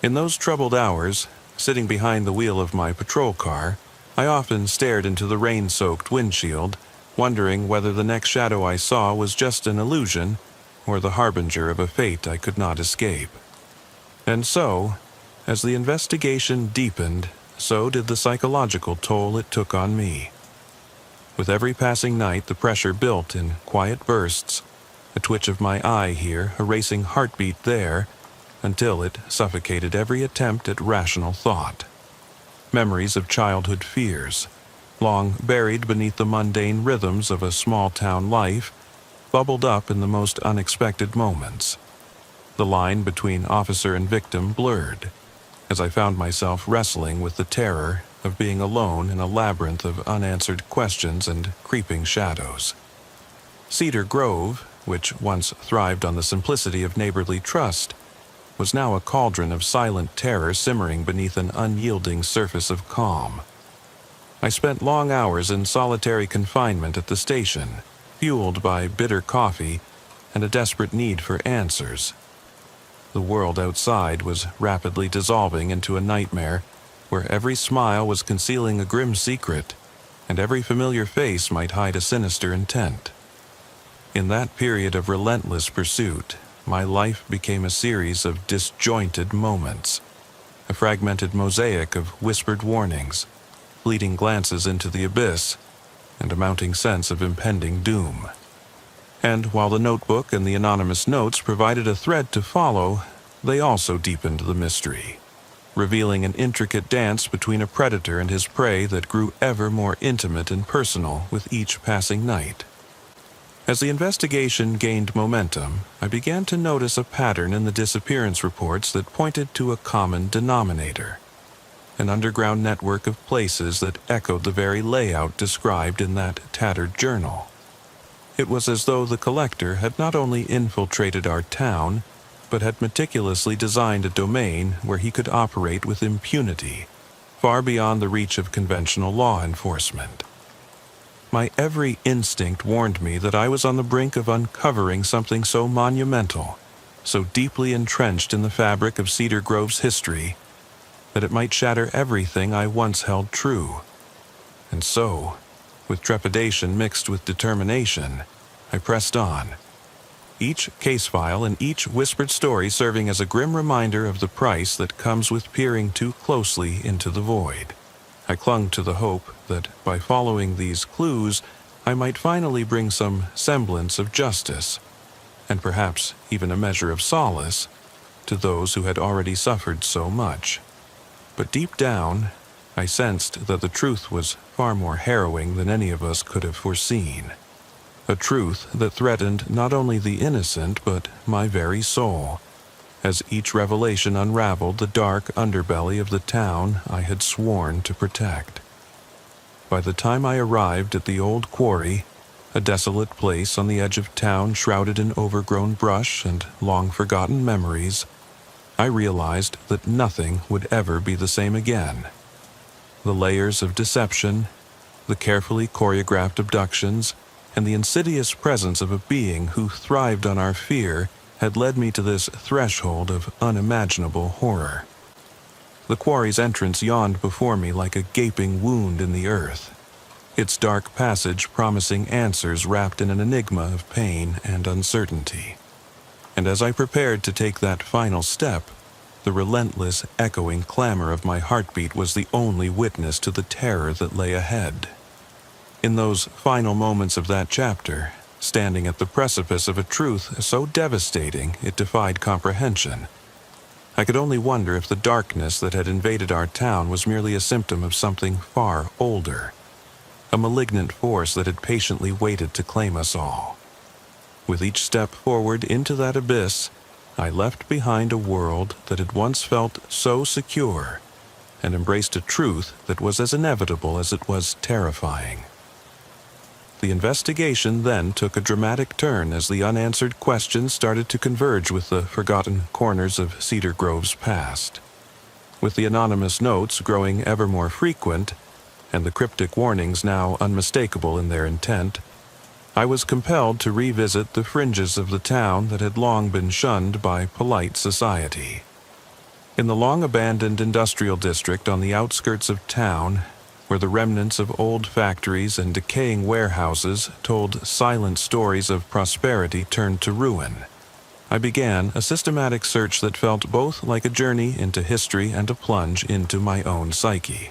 In those troubled hours, sitting behind the wheel of my patrol car, I often stared into the rain-soaked windshield, wondering whether the next shadow I saw was just an illusion or the harbinger of a fate I could not escape. And so, as the investigation deepened, so did the psychological toll it took on me. With every passing night, the pressure built in quiet bursts, a twitch of my eye here, a racing heartbeat there, until it suffocated every attempt at rational thought. Memories of childhood fears, long buried beneath the mundane rhythms of a small-town life, bubbled up in the most unexpected moments. The line between officer and victim blurred, as I found myself wrestling with the terror of being alone in a labyrinth of unanswered questions and creeping shadows. Cedar Grove, which once thrived on the simplicity of neighborly trust, was now a cauldron of silent terror simmering beneath an unyielding surface of calm. I spent long hours in solitary confinement at the station, fueled by bitter coffee and a desperate need for answers. The world outside was rapidly dissolving into a nightmare where every smile was concealing a grim secret, and every familiar face might hide a sinister intent. In that period of relentless pursuit, my life became a series of disjointed moments, a fragmented mosaic of whispered warnings, fleeting glances into the abyss, and a mounting sense of impending doom. And while the notebook and the anonymous notes provided a thread to follow, they also deepened the mystery, revealing an intricate dance between a predator and his prey that grew ever more intimate and personal with each passing night. As the investigation gained momentum, I began to notice a pattern in the disappearance reports that pointed to a common denominator, an underground network of places that echoed the very layout described in that tattered journal. It was as though the collector had not only infiltrated our town, but had meticulously designed a domain where he could operate with impunity, far beyond the reach of conventional law enforcement. My every instinct warned me that I was on the brink of uncovering something so monumental, so deeply entrenched in the fabric of Cedar Grove's history, that it might shatter everything I once held true. And so, with trepidation mixed with determination, I pressed on, each case file and each whispered story serving as a grim reminder of the price that comes with peering too closely into the void. I clung to the hope that by following these clues, I might finally bring some semblance of justice, and perhaps even a measure of solace, to those who had already suffered so much. But deep down, I sensed that the truth was far more harrowing than any of us could have foreseen. A truth that threatened not only the innocent, but my very soul, as each revelation unraveled the dark underbelly of the town I had sworn to protect. By the time I arrived at the old quarry, a desolate place on the edge of town shrouded in overgrown brush and long-forgotten memories, I realized that nothing would ever be the same again. The layers of deception, the carefully choreographed abductions, and the insidious presence of a being who thrived on our fear had led me to this threshold of unimaginable horror. The quarry's entrance yawned before me like a gaping wound in the earth, its dark passage promising answers wrapped in an enigma of pain and uncertainty. And as I prepared to take that final step, the relentless, echoing clamor of my heartbeat was the only witness to the terror that lay ahead. In those final moments of that chapter, standing at the precipice of a truth so devastating it defied comprehension, I could only wonder if the darkness that had invaded our town was merely a symptom of something far older, a malignant force that had patiently waited to claim us all. With each step forward into that abyss, I left behind a world that had once felt so secure, and embraced a truth that was as inevitable as it was terrifying. The investigation then took a dramatic turn as the unanswered questions started to converge with the forgotten corners of Cedar Grove's past. With the anonymous notes growing ever more frequent, and the cryptic warnings now unmistakable in their intent, I was compelled to revisit the fringes of the town that had long been shunned by polite society. In the long-abandoned industrial district on the outskirts of town, where the remnants of old factories and decaying warehouses told silent stories of prosperity turned to ruin, I began a systematic search that felt both like a journey into history and a plunge into my own psyche.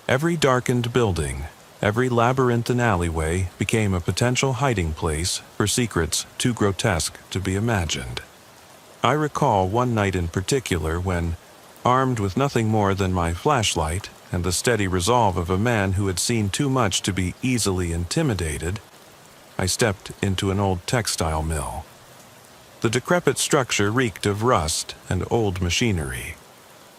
Every darkened building, every labyrinthine alleyway became a potential hiding place for secrets too grotesque to be imagined. I recall one night in particular when, armed with nothing more than my flashlight and the steady resolve of a man who had seen too much to be easily intimidated, I stepped into an old textile mill. The decrepit structure reeked of rust and old machinery,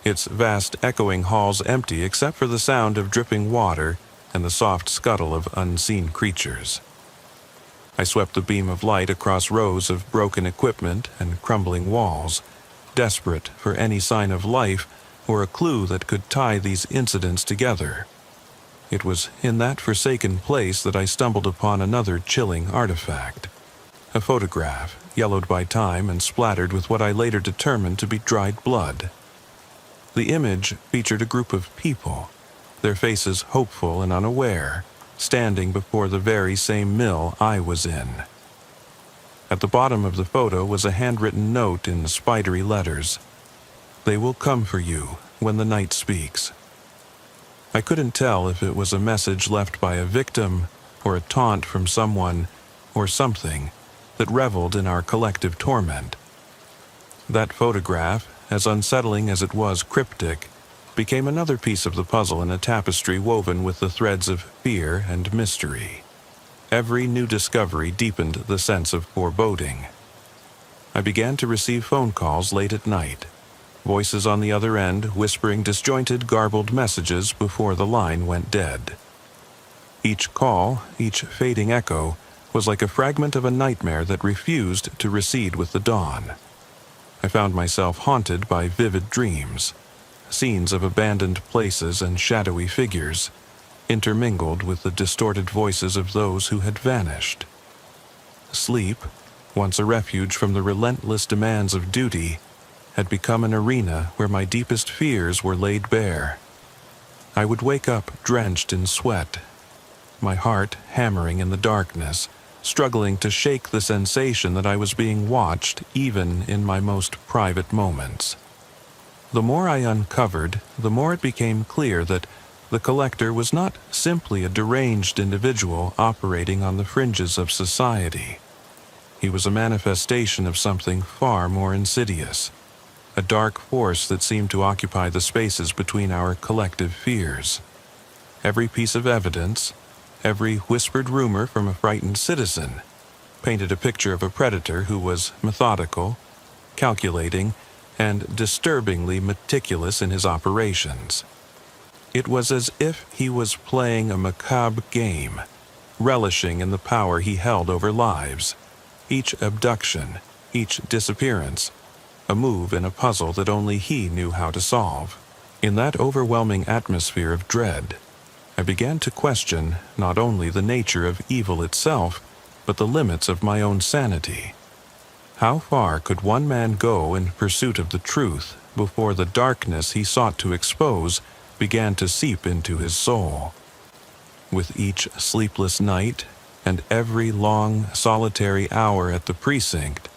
its vast echoing halls empty except for the sound of dripping water and the soft scuttle of unseen creatures. I swept the beam of light across rows of broken equipment and crumbling walls, desperate for any sign of life or a clue that could tie these incidents together. It was in that forsaken place that I stumbled upon another chilling artifact, a photograph, yellowed by time and splattered with what I later determined to be dried blood. The image featured a group of people, their faces hopeful and unaware, standing before the very same mill I was in. At the bottom of the photo was a handwritten note in spidery letters. "They will come for you when the night speaks." I couldn't tell if it was a message left by a victim or a taunt from someone or something that reveled in our collective torment. That photograph, as unsettling as it was cryptic, became another piece of the puzzle in a tapestry woven with the threads of fear and mystery. Every new discovery deepened the sense of foreboding. I began to receive phone calls late at night, voices on the other end whispering disjointed, garbled messages before the line went dead. Each call, each fading echo, was like a fragment of a nightmare that refused to recede with the dawn. I found myself haunted by vivid dreams, scenes of abandoned places and shadowy figures, intermingled with the distorted voices of those who had vanished. Sleep, once a refuge from the relentless demands of duty, had become an arena where my deepest fears were laid bare. I would wake up drenched in sweat, my heart hammering in the darkness, struggling to shake the sensation that I was being watched even in my most private moments. The more I uncovered, the more it became clear that the collector was not simply a deranged individual operating on the fringes of society. He was a manifestation of something far more insidious, a dark force that seemed to occupy the spaces between our collective fears. Every piece of evidence, every whispered rumor from a frightened citizen, painted a picture of a predator who was methodical, calculating, and disturbingly meticulous in his operations. It was as if he was playing a macabre game, relishing in the power he held over lives. Each abduction, each disappearance, a move in a puzzle that only he knew how to solve. In that overwhelming atmosphere of dread, I began to question not only the nature of evil itself, but the limits of my own sanity. How far could one man go in pursuit of the truth before the darkness he sought to expose began to seep into his soul? With each sleepless night and every long, solitary hour at the precinct,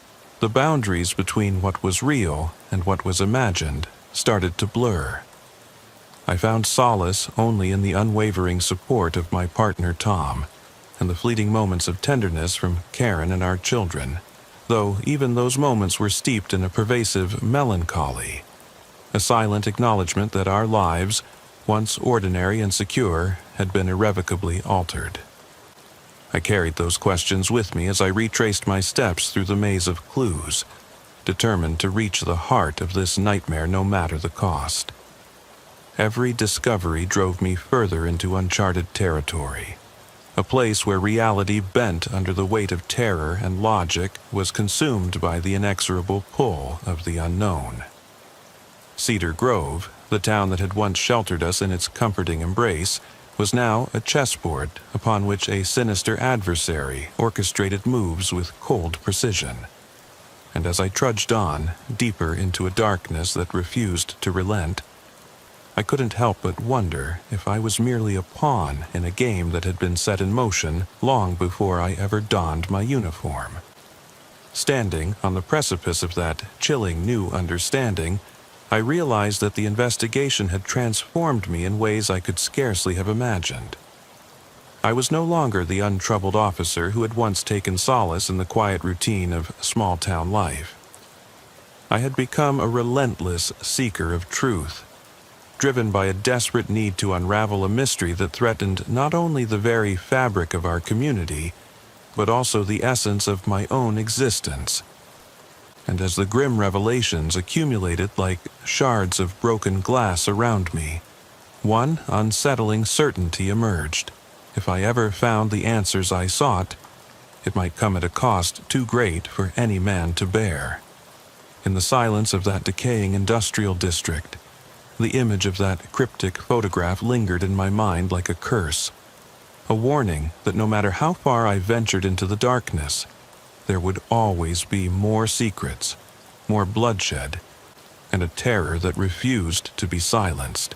the boundaries between what was real and what was imagined started to blur. I found solace only in the unwavering support of my partner Tom, and the fleeting moments of tenderness from Karen and our children, though even those moments were steeped in a pervasive melancholy, a silent acknowledgement that our lives, once ordinary and secure, had been irrevocably altered. I carried those questions with me as I retraced my steps through the maze of clues, determined to reach the heart of this nightmare no matter the cost. Every discovery drove me further into uncharted territory, a place where reality bent under the weight of terror and logic was consumed by the inexorable pull of the unknown. Cedar Grove, the town that had once sheltered us in its comforting embrace, was now a chessboard upon which a sinister adversary orchestrated moves with cold precision. And as I trudged on, deeper into a darkness that refused to relent, I couldn't help but wonder if I was merely a pawn in a game that had been set in motion long before I ever donned my uniform. Standing on the precipice of that chilling new understanding, I realized that the investigation had transformed me in ways I could scarcely have imagined. I was no longer the untroubled officer who had once taken solace in the quiet routine of small-town life. I had become a relentless seeker of truth, driven by a desperate need to unravel a mystery that threatened not only the very fabric of our community, but also the essence of my own existence. And as the grim revelations accumulated like shards of broken glass around me, one unsettling certainty emerged. If I ever found the answers I sought, it might come at a cost too great for any man to bear. In the silence of that decaying industrial district, the image of that cryptic photograph lingered in my mind like a curse, a warning that no matter how far I ventured into the darkness, there would always be more secrets, more bloodshed, and a terror that refused to be silenced.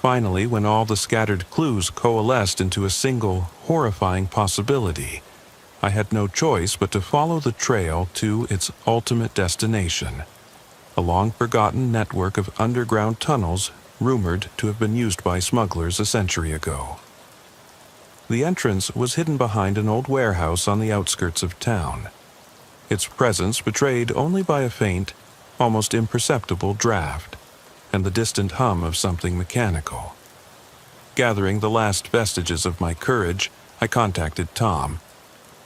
Finally, when all the scattered clues coalesced into a single, horrifying possibility, I had no choice but to follow the trail to its ultimate destination, a long-forgotten network of underground tunnels rumored to have been used by smugglers a century ago. The entrance was hidden behind an old warehouse on the outskirts of town, its presence betrayed only by a faint, almost imperceptible draft, and the distant hum of something mechanical. Gathering the last vestiges of my courage, I contacted Tom,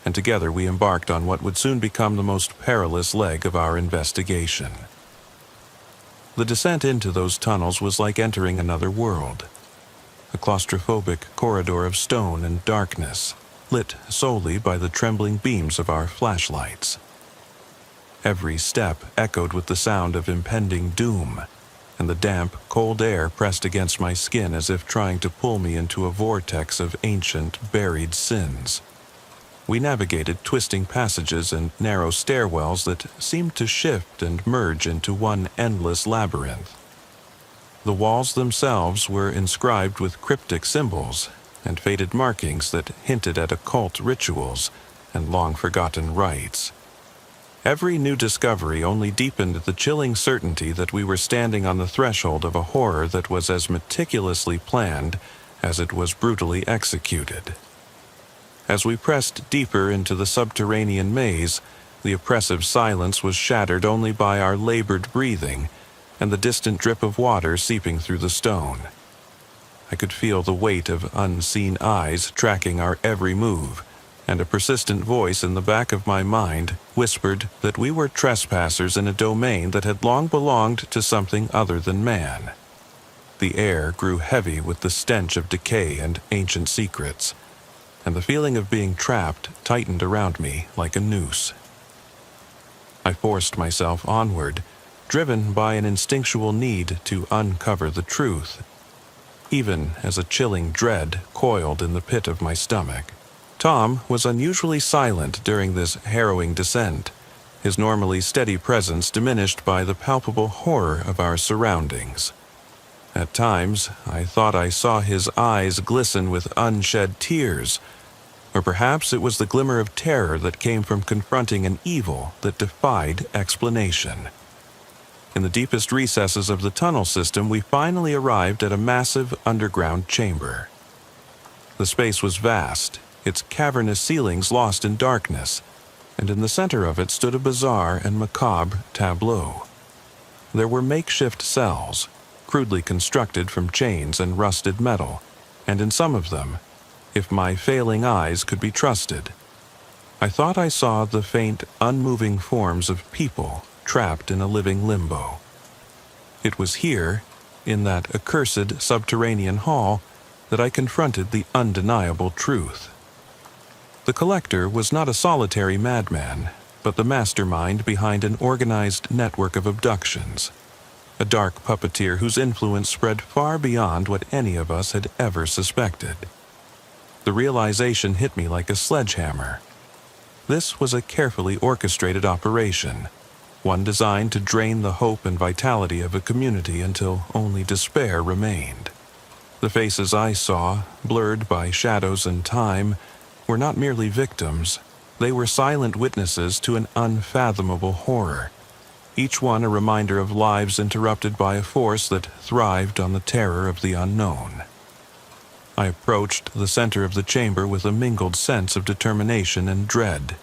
and together we embarked on what would soon become the most perilous leg of our investigation. The descent into those tunnels was like entering another world, a claustrophobic corridor of stone and darkness, lit solely by the trembling beams of our flashlights. Every step echoed with the sound of impending doom, and the damp, cold air pressed against my skin as if trying to pull me into a vortex of ancient, buried sins. We navigated twisting passages and narrow stairwells that seemed to shift and merge into one endless labyrinth. The walls themselves were inscribed with cryptic symbols and faded markings that hinted at occult rituals and long-forgotten rites. Every new discovery only deepened the chilling certainty that we were standing on the threshold of a horror that was as meticulously planned as it was brutally executed. As we pressed deeper into the subterranean maze, the oppressive silence was shattered only by our labored breathing and the distant drip of water seeping through the stone. I could feel the weight of unseen eyes tracking our every move, and a persistent voice in the back of my mind whispered that we were trespassers in a domain that had long belonged to something other than man. The air grew heavy with the stench of decay and ancient secrets, and the feeling of being trapped tightened around me like a noose. I forced myself onward, driven by an instinctual need to uncover the truth, even as a chilling dread coiled in the pit of my stomach. Tom was unusually silent during this harrowing descent, his normally steady presence diminished by the palpable horror of our surroundings. At times, I thought I saw his eyes glisten with unshed tears, or perhaps it was the glimmer of terror that came from confronting an evil that defied explanation. In the deepest recesses of the tunnel system, we finally arrived at a massive underground chamber. The space was vast, its cavernous ceilings lost in darkness, and in the center of it stood a bizarre and macabre tableau. There were makeshift cells, crudely constructed from chains and rusted metal, and in some of them, if my failing eyes could be trusted, I thought I saw the faint, unmoving forms of people trapped in a living limbo. It was here, in that accursed subterranean hall, that I confronted the undeniable truth. The collector was not a solitary madman, but the mastermind behind an organized network of abductions, a dark puppeteer whose influence spread far beyond what any of us had ever suspected. The realization hit me like a sledgehammer. This was a carefully orchestrated operation, one designed to drain the hope and vitality of a community until only despair remained. The faces I saw, blurred by shadows and time, were not merely victims. They were silent witnesses to an unfathomable horror, each one a reminder of lives interrupted by a force that thrived on the terror of the unknown. I approached the center of the chamber with a mingled sense of determination and dread,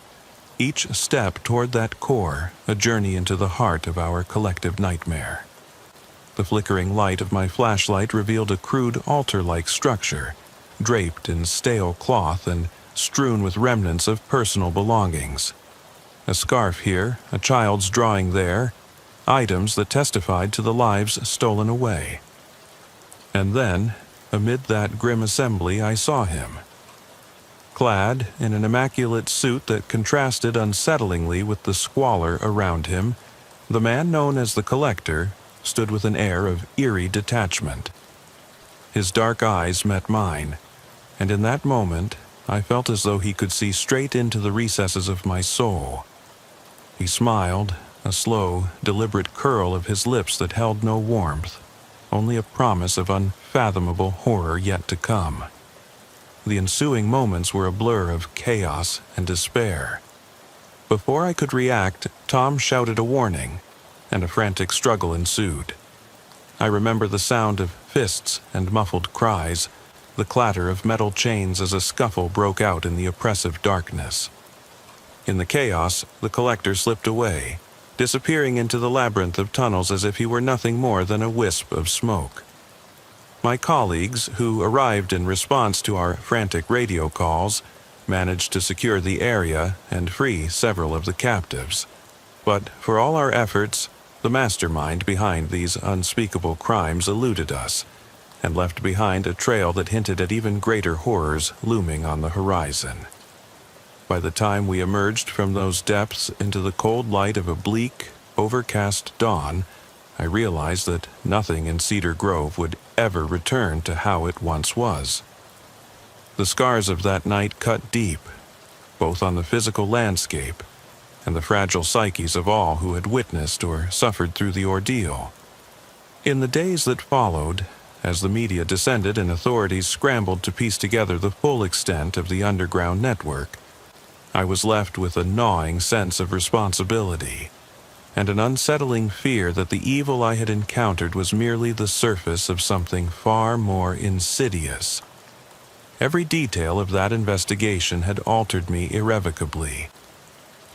each step toward that core a journey into the heart of our collective nightmare. The flickering light of my flashlight revealed a crude altar-like structure, draped in stale cloth and strewn with remnants of personal belongings. A scarf here, a child's drawing there, items that testified to the lives stolen away. And then, amid that grim assembly, I saw him. Clad in an immaculate suit that contrasted unsettlingly with the squalor around him, the man known as the Collector stood with an air of eerie detachment. His dark eyes met mine, and in that moment, I felt as though he could see straight into the recesses of my soul. He smiled, a slow, deliberate curl of his lips that held no warmth, only a promise of unfathomable horror yet to come. The ensuing moments were a blur of chaos and despair. Before I could react, Tom shouted a warning, and a frantic struggle ensued. I remember the sound of fists and muffled cries, the clatter of metal chains as a scuffle broke out in the oppressive darkness. In the chaos, the Collector slipped away, disappearing into the labyrinth of tunnels as if he were nothing more than a wisp of smoke. My colleagues, who arrived in response to our frantic radio calls, managed to secure the area and free several of the captives. But for all our efforts, the mastermind behind these unspeakable crimes eluded us, and left behind a trail that hinted at even greater horrors looming on the horizon. By the time we emerged from those depths into the cold light of a bleak, overcast dawn, I realized that nothing in Cedar Grove would ever return to how it once was. The scars of that night cut deep, both on the physical landscape and the fragile psyches of all who had witnessed or suffered through the ordeal. In the days that followed, as the media descended and authorities scrambled to piece together the full extent of the underground network, I was left with a gnawing sense of responsibility and an unsettling fear that the evil I had encountered was merely the surface of something far more insidious. Every detail of that investigation had altered me irrevocably.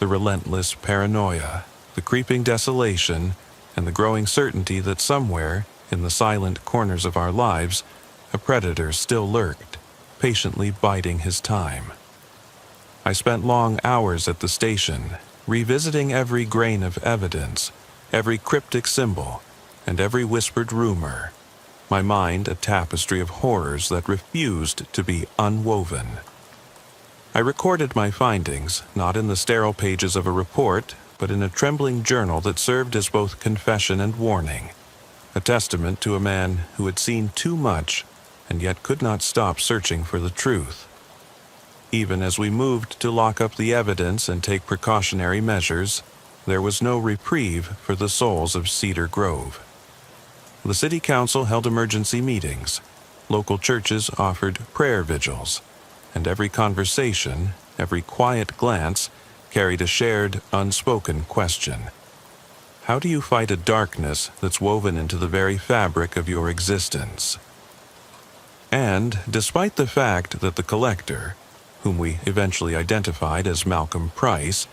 The relentless paranoia, the creeping desolation, and the growing certainty that somewhere, in the silent corners of our lives, a predator still lurked, patiently biding his time. I spent long hours at the station, revisiting every grain of evidence, every cryptic symbol, and every whispered rumor, my mind a tapestry of horrors that refused to be unwoven. I recorded my findings, not in the sterile pages of a report, but in a trembling journal that served as both confession and warning, a testament to a man who had seen too much and yet could not stop searching for the truth. Even as we moved to lock up the evidence and take precautionary measures, there was no reprieve for the souls of Cedar Grove. The city council held emergency meetings, local churches offered prayer vigils, and every conversation, every quiet glance, carried a shared, unspoken question. How do you fight a darkness that's woven into the very fabric of your existence? And, despite the fact that the collector, whom we eventually identified as Malcolm Price,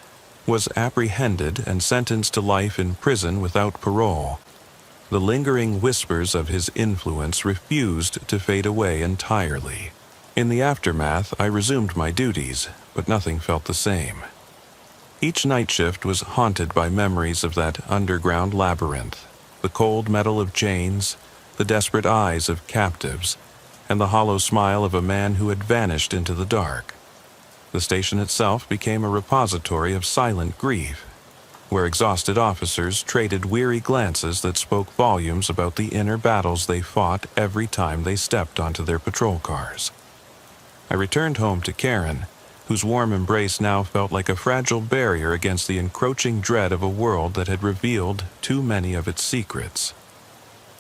was apprehended and sentenced to life in prison without parole, the lingering whispers of his influence refused to fade away entirely. In the aftermath, I resumed my duties, but nothing felt the same. Each night shift was haunted by memories of that underground labyrinth, the cold metal of chains, the desperate eyes of captives, and the hollow smile of a man who had vanished into the dark. The station itself became a repository of silent grief, where exhausted officers traded weary glances that spoke volumes about the inner battles they fought every time they stepped onto their patrol cars. I returned home to Karen, whose warm embrace now felt like a fragile barrier against the encroaching dread of a world that had revealed too many of its secrets.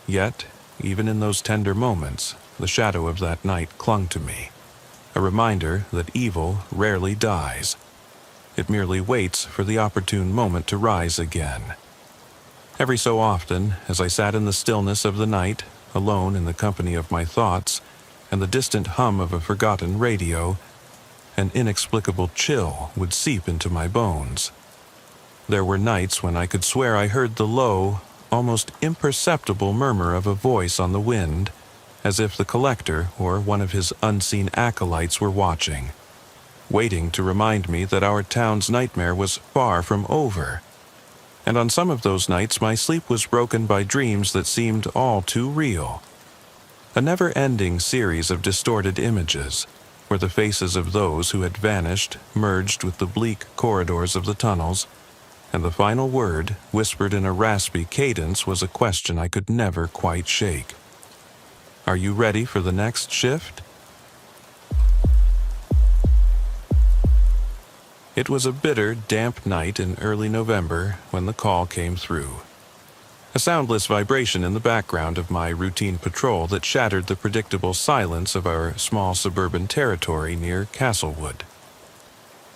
Yet, even in those tender moments, the shadow of that night clung to me, a reminder that evil rarely dies. It merely waits for the opportune moment to rise again. Every so often, as I sat in the stillness of the night, alone in the company of my thoughts, and the distant hum of a forgotten radio, an inexplicable chill would seep into my bones. There were nights when I could swear I heard the low, almost imperceptible murmur of a voice on the wind, as if the collector or one of his unseen acolytes were watching, waiting to remind me that our town's nightmare was far from over. And on some of those nights my sleep was broken by dreams that seemed all too real. A never-ending series of distorted images, where the faces of those who had vanished merged with the bleak corridors of the tunnels, and the final word, whispered in a raspy cadence, was a question I could never quite shake. Are you ready for the next shift? It was a bitter, damp night in early November when the call came through. A soundless vibration in the background of my routine patrol that shattered the predictable silence of our small suburban territory near Castlewood.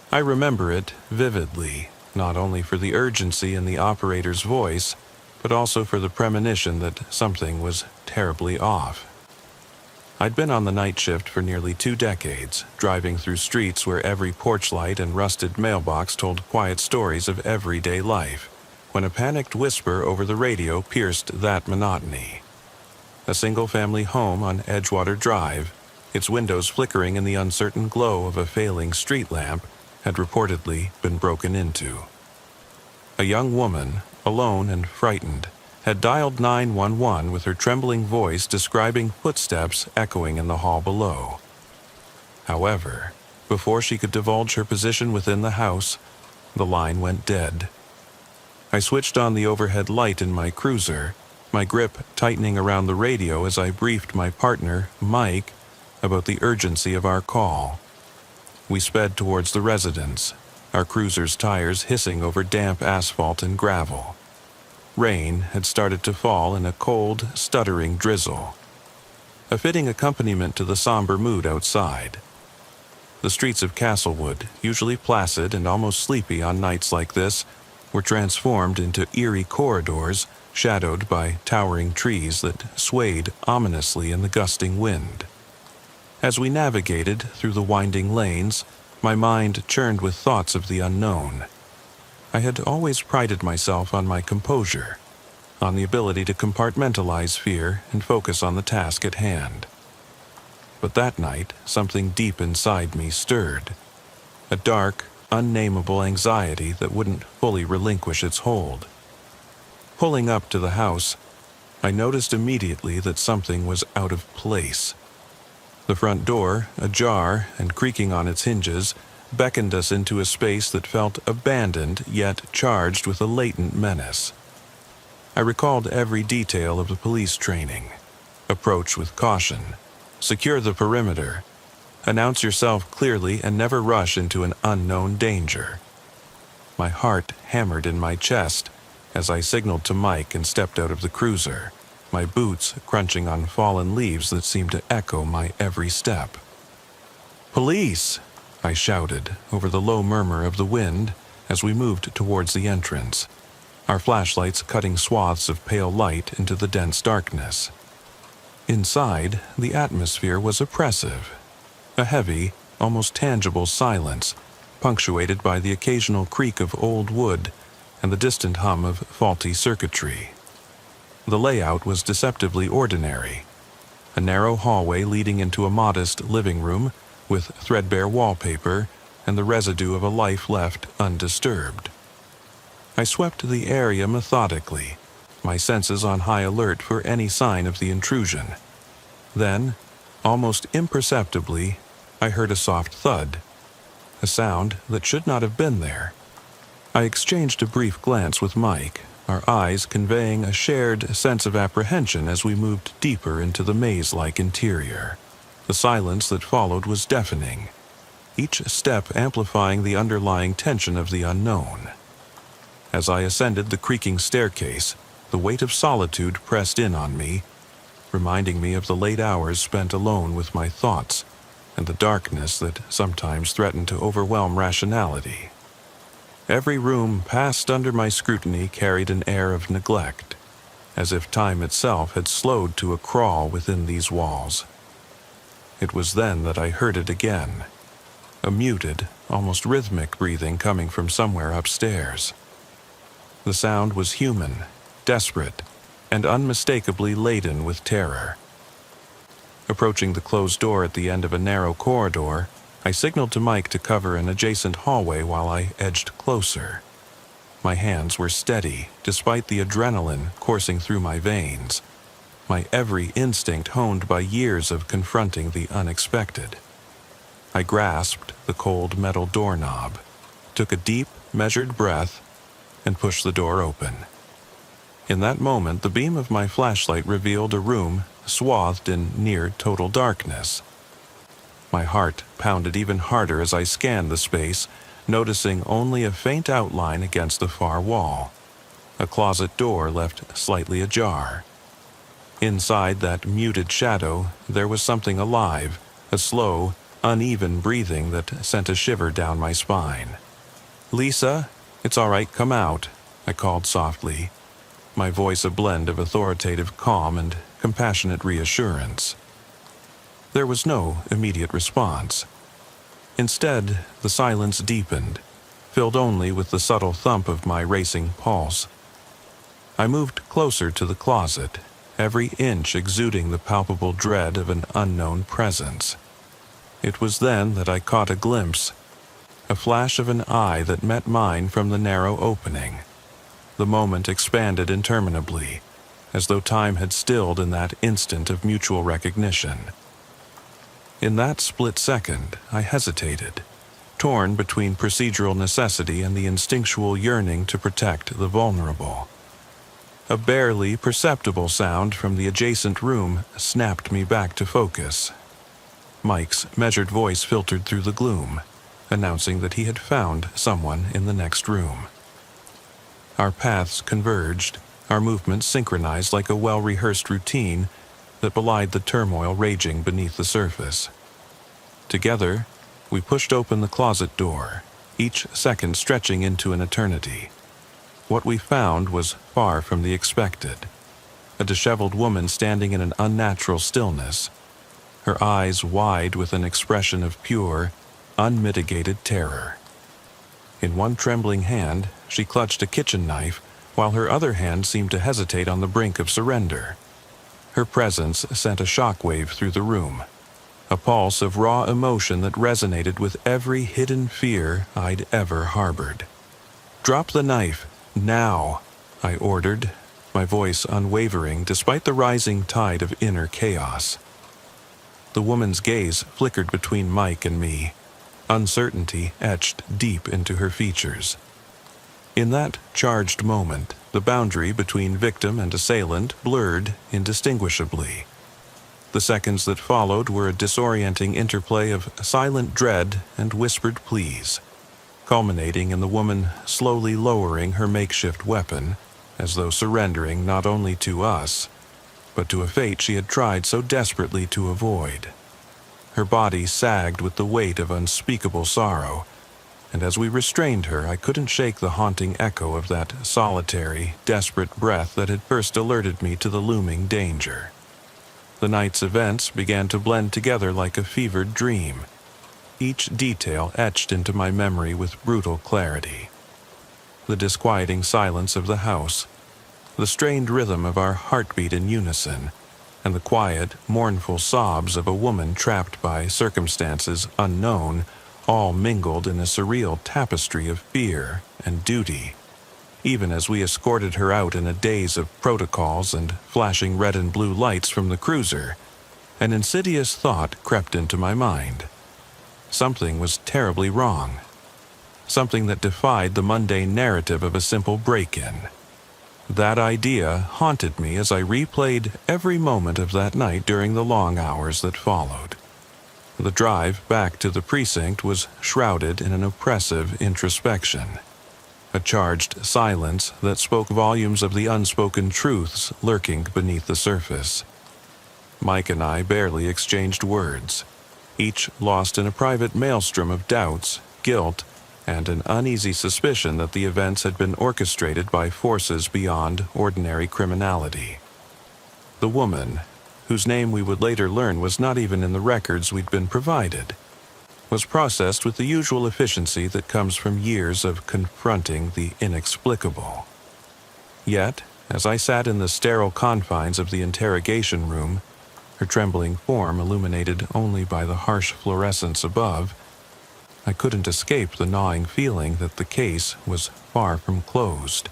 I remember it vividly, not only for the urgency in the operator's voice, but also for the premonition that something was terribly off. I'd been on the night shift for nearly 2 decades, driving through streets where every porch light and rusted mailbox told quiet stories of everyday life, when a panicked whisper over the radio pierced that monotony. A single-family home on Edgewater Drive, its windows flickering in the uncertain glow of a failing street lamp, had reportedly been broken into. A young woman, alone and frightened, had dialed 911 with her trembling voice describing footsteps echoing in the hall below. However, Before she could divulge her position within the house, the line went dead. I switched on the overhead light in my cruiser, my grip tightening around the radio as I briefed my partner, Mike, about the urgency of our call. We sped towards the residence, our cruiser's tires hissing over damp asphalt and gravel. Rain had started to fall in a cold, stuttering drizzle, a fitting accompaniment to the somber mood outside. The streets of Castlewood, usually placid and almost sleepy on nights like this, were transformed into eerie corridors shadowed by towering trees that swayed ominously in the gusting wind. As we navigated through the winding lanes, my mind churned with thoughts of the unknown. I had always prided myself on my composure, on the ability to compartmentalize fear and focus on the task at hand. But that night, something deep inside me stirred, a dark, unnameable anxiety that wouldn't fully relinquish its hold. Pulling up to the house, I noticed immediately that something was out of place. The front door, ajar and creaking on its hinges, beckoned us into a space that felt abandoned yet charged with a latent menace. I recalled every detail of the police training. Approach with caution. Secure the perimeter. Announce yourself clearly and never rush into an unknown danger. My heart hammered in my chest as I signaled to Mike and stepped out of the cruiser, my boots crunching on fallen leaves that seemed to echo my every step. "Police!" I shouted over the low murmur of the wind as we moved towards the entrance, our flashlights cutting swaths of pale light into the dense darkness. Inside, the atmosphere was oppressive, a heavy, almost tangible silence, punctuated by the occasional creak of old wood and the distant hum of faulty circuitry. The layout was deceptively ordinary, a narrow hallway leading into a modest living room with threadbare wallpaper and the residue of a life left undisturbed. I swept the area methodically, my senses on high alert for any sign of the intrusion. Then, almost imperceptibly, I heard a soft thud, a sound that should not have been there. I exchanged a brief glance with Mike, our eyes conveying a shared sense of apprehension as we moved deeper into the maze-like interior. The silence that followed was deafening, each step amplifying the underlying tension of the unknown. As I ascended the creaking staircase, the weight of solitude pressed in on me, reminding me of the late hours spent alone with my thoughts and the darkness that sometimes threatened to overwhelm rationality. Every room passed under my scrutiny carried an air of neglect, as if time itself had slowed to a crawl within these walls. It was then that I heard it again, a muted, almost rhythmic breathing coming from somewhere upstairs. The sound was human, desperate, and unmistakably laden with terror. Approaching the closed door at the end of a narrow corridor, I signaled to Mike to cover an adjacent hallway while I edged closer. My hands were steady, despite the adrenaline coursing through my veins, my every instinct honed by years of confronting the unexpected. I grasped the cold metal doorknob, took a deep, measured breath, and pushed the door open. In that moment, the beam of my flashlight revealed a room swathed in near total darkness. My heart pounded even harder as I scanned the space, noticing only a faint outline against the far wall, a closet door left slightly ajar. Inside that muted shadow, there was something alive, a slow, uneven breathing that sent a shiver down my spine. "Lisa, it's all right, come out," I called softly, my voice a blend of authoritative calm and compassionate reassurance. There was no immediate response. Instead, the silence deepened, filled only with the subtle thump of my racing pulse. I moved closer to the closet, every inch exuding the palpable dread of an unknown presence. It was then that I caught a glimpse, a flash of an eye that met mine from the narrow opening. The moment expanded interminably, as though time had stilled in that instant of mutual recognition. In that split second, I hesitated, torn between procedural necessity and the instinctual yearning to protect the vulnerable. A barely perceptible sound from the adjacent room snapped me back to focus. Mike's measured voice filtered through the gloom, announcing that he had found someone in the next room. Our paths converged, our movements synchronized like a well-rehearsed routine that belied the turmoil raging beneath the surface. Together, we pushed open the closet door, each second stretching into an eternity. What we found was far from the expected. A disheveled woman standing in an unnatural stillness, her eyes wide with an expression of pure, unmitigated terror. In one trembling hand, she clutched a kitchen knife, while her other hand seemed to hesitate on the brink of surrender. Her presence sent a shockwave through the room, a pulse of raw emotion that resonated with every hidden fear I'd ever harbored. "Drop the knife, now," I ordered, my voice unwavering despite the rising tide of inner chaos. The woman's gaze flickered between Mike and me, uncertainty etched deep into her features. In that charged moment, the boundary between victim and assailant blurred indistinguishably. The seconds that followed were a disorienting interplay of silent dread and whispered pleas, culminating in the woman slowly lowering her makeshift weapon, as though surrendering not only to us, but to a fate she had tried so desperately to avoid. Her body sagged with the weight of unspeakable sorrow, and as we restrained her, I couldn't shake the haunting echo of that solitary, desperate breath that had first alerted me to the looming danger. The night's events began to blend together like a fevered dream, each detail etched into my memory with brutal clarity. The disquieting silence of the house, the strained rhythm of our heartbeat in unison, and the quiet, mournful sobs of a woman trapped by circumstances unknown, all mingled in a surreal tapestry of fear and duty. Even as we escorted her out in a daze of protocols and flashing red and blue lights from the cruiser, an insidious thought crept into my mind. Something was terribly wrong. Something that defied the mundane narrative of a simple break-in. That idea haunted me as I replayed every moment of that night during the long hours that followed. The drive back to the precinct was shrouded in an oppressive introspection, a charged silence that spoke volumes of the unspoken truths lurking beneath the surface. Mike and I barely exchanged words, each lost in a private maelstrom of doubts, guilt, and an uneasy suspicion that the events had been orchestrated by forces beyond ordinary criminality. The woman, whose name we would later learn was not even in the records we'd been provided, was processed with the usual efficiency that comes from years of confronting the inexplicable. Yet, as I sat in the sterile confines of the interrogation room, her trembling form illuminated only by the harsh fluorescence above, I couldn't escape the gnawing feeling that the case was far from closed.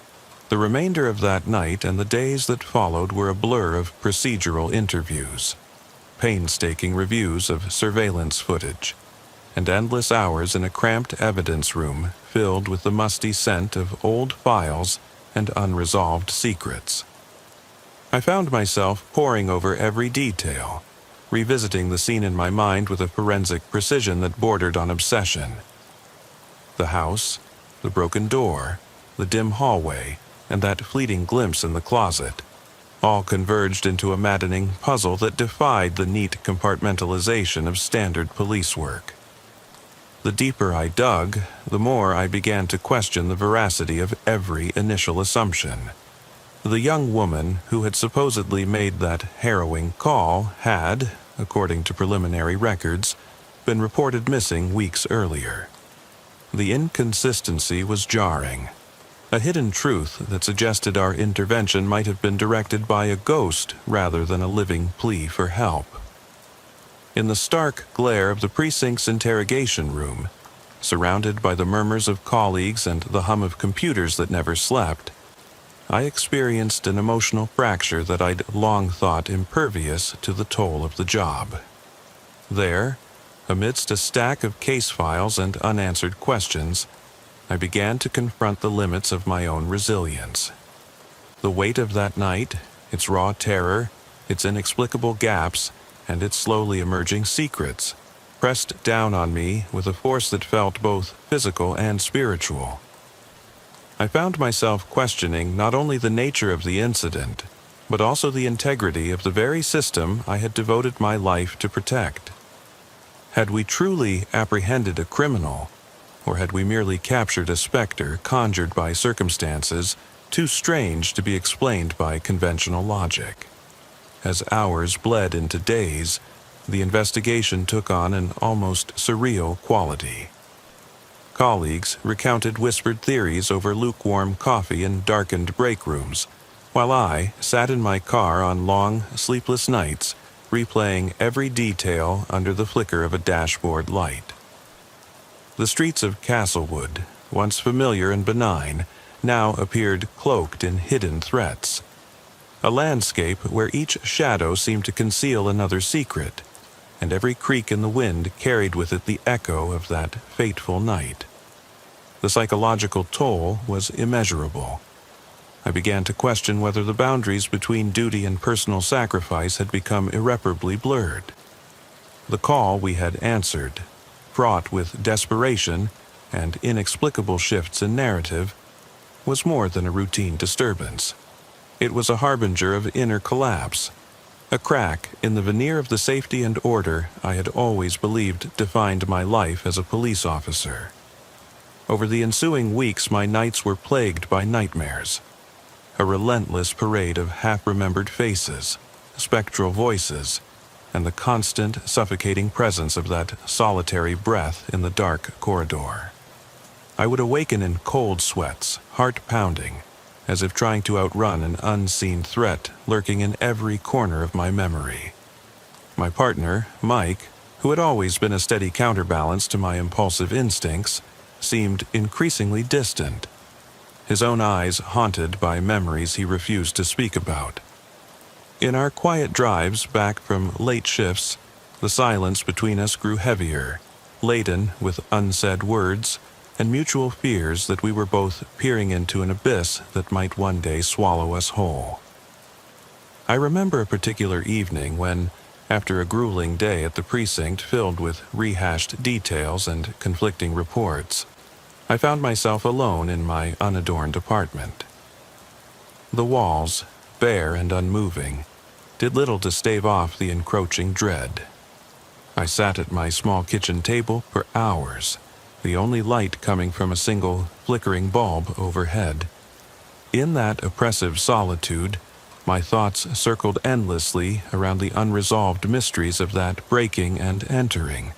The remainder of that night and the days that followed were a blur of procedural interviews, painstaking reviews of surveillance footage, and endless hours in a cramped evidence room filled with the musty scent of old files and unresolved secrets. I found myself poring over every detail, revisiting the scene in my mind with a forensic precision that bordered on obsession. The house, the broken door, the dim hallway, and that fleeting glimpse in the closet, all converged into a maddening puzzle that defied the neat compartmentalization of standard police work. The deeper I dug, the more I began to question the veracity of every initial assumption. The young woman who had supposedly made that harrowing call had, according to preliminary records, been reported missing weeks earlier. The inconsistency was jarring, a hidden truth that suggested our intervention might have been directed by a ghost rather than a living plea for help. In the stark glare of the precinct's interrogation room, surrounded by the murmurs of colleagues and the hum of computers that never slept, I experienced an emotional fracture that I'd long thought impervious to the toll of the job. There, amidst a stack of case files and unanswered questions, I began to confront the limits of my own resilience. The weight of that night, its raw terror, its inexplicable gaps, and its slowly emerging secrets, pressed down on me with a force that felt both physical and spiritual. I found myself questioning not only the nature of the incident, but also the integrity of the very system I had devoted my life to protect. Had we truly apprehended a criminal, or had we merely captured a specter conjured by circumstances too strange to be explained by conventional logic? As hours bled into days, the investigation took on an almost surreal quality. Colleagues recounted whispered theories over lukewarm coffee in darkened break rooms, while I sat in my car on long, sleepless nights, replaying every detail under the flicker of a dashboard light. The streets of Castlewood, once familiar and benign, now appeared cloaked in hidden threats. A landscape where each shadow seemed to conceal another secret, and every creak in the wind carried with it the echo of that fateful night. The psychological toll was immeasurable. I began to question whether the boundaries between duty and personal sacrifice had become irreparably blurred. The call we had answered, fraught with desperation and inexplicable shifts in narrative, was more than a routine disturbance. It was a harbinger of inner collapse, a crack in the veneer of the safety and order I had always believed defined my life as a police officer. Over the ensuing weeks, my nights were plagued by nightmares. A relentless parade of half-remembered faces, spectral voices, and the constant, suffocating presence of that solitary breath in the dark corridor. I would awaken in cold sweats, heart pounding, as if trying to outrun an unseen threat lurking in every corner of my memory. My partner, Mike, who had always been a steady counterbalance to my impulsive instincts, seemed increasingly distant, his own eyes haunted by memories he refused to speak about. In our quiet drives back from late shifts, the silence between us grew heavier, laden with unsaid words and mutual fears that we were both peering into an abyss that might one day swallow us whole. I remember a particular evening when, after a grueling day at the precinct filled with rehashed details and conflicting reports, I found myself alone in my unadorned apartment. The walls, bare and unmoving, did little to stave off the encroaching dread. I sat at my small kitchen table for hours, the only light coming from a single flickering bulb overhead. In that oppressive solitude, my thoughts circled endlessly around the unresolved mysteries of that breaking and entering,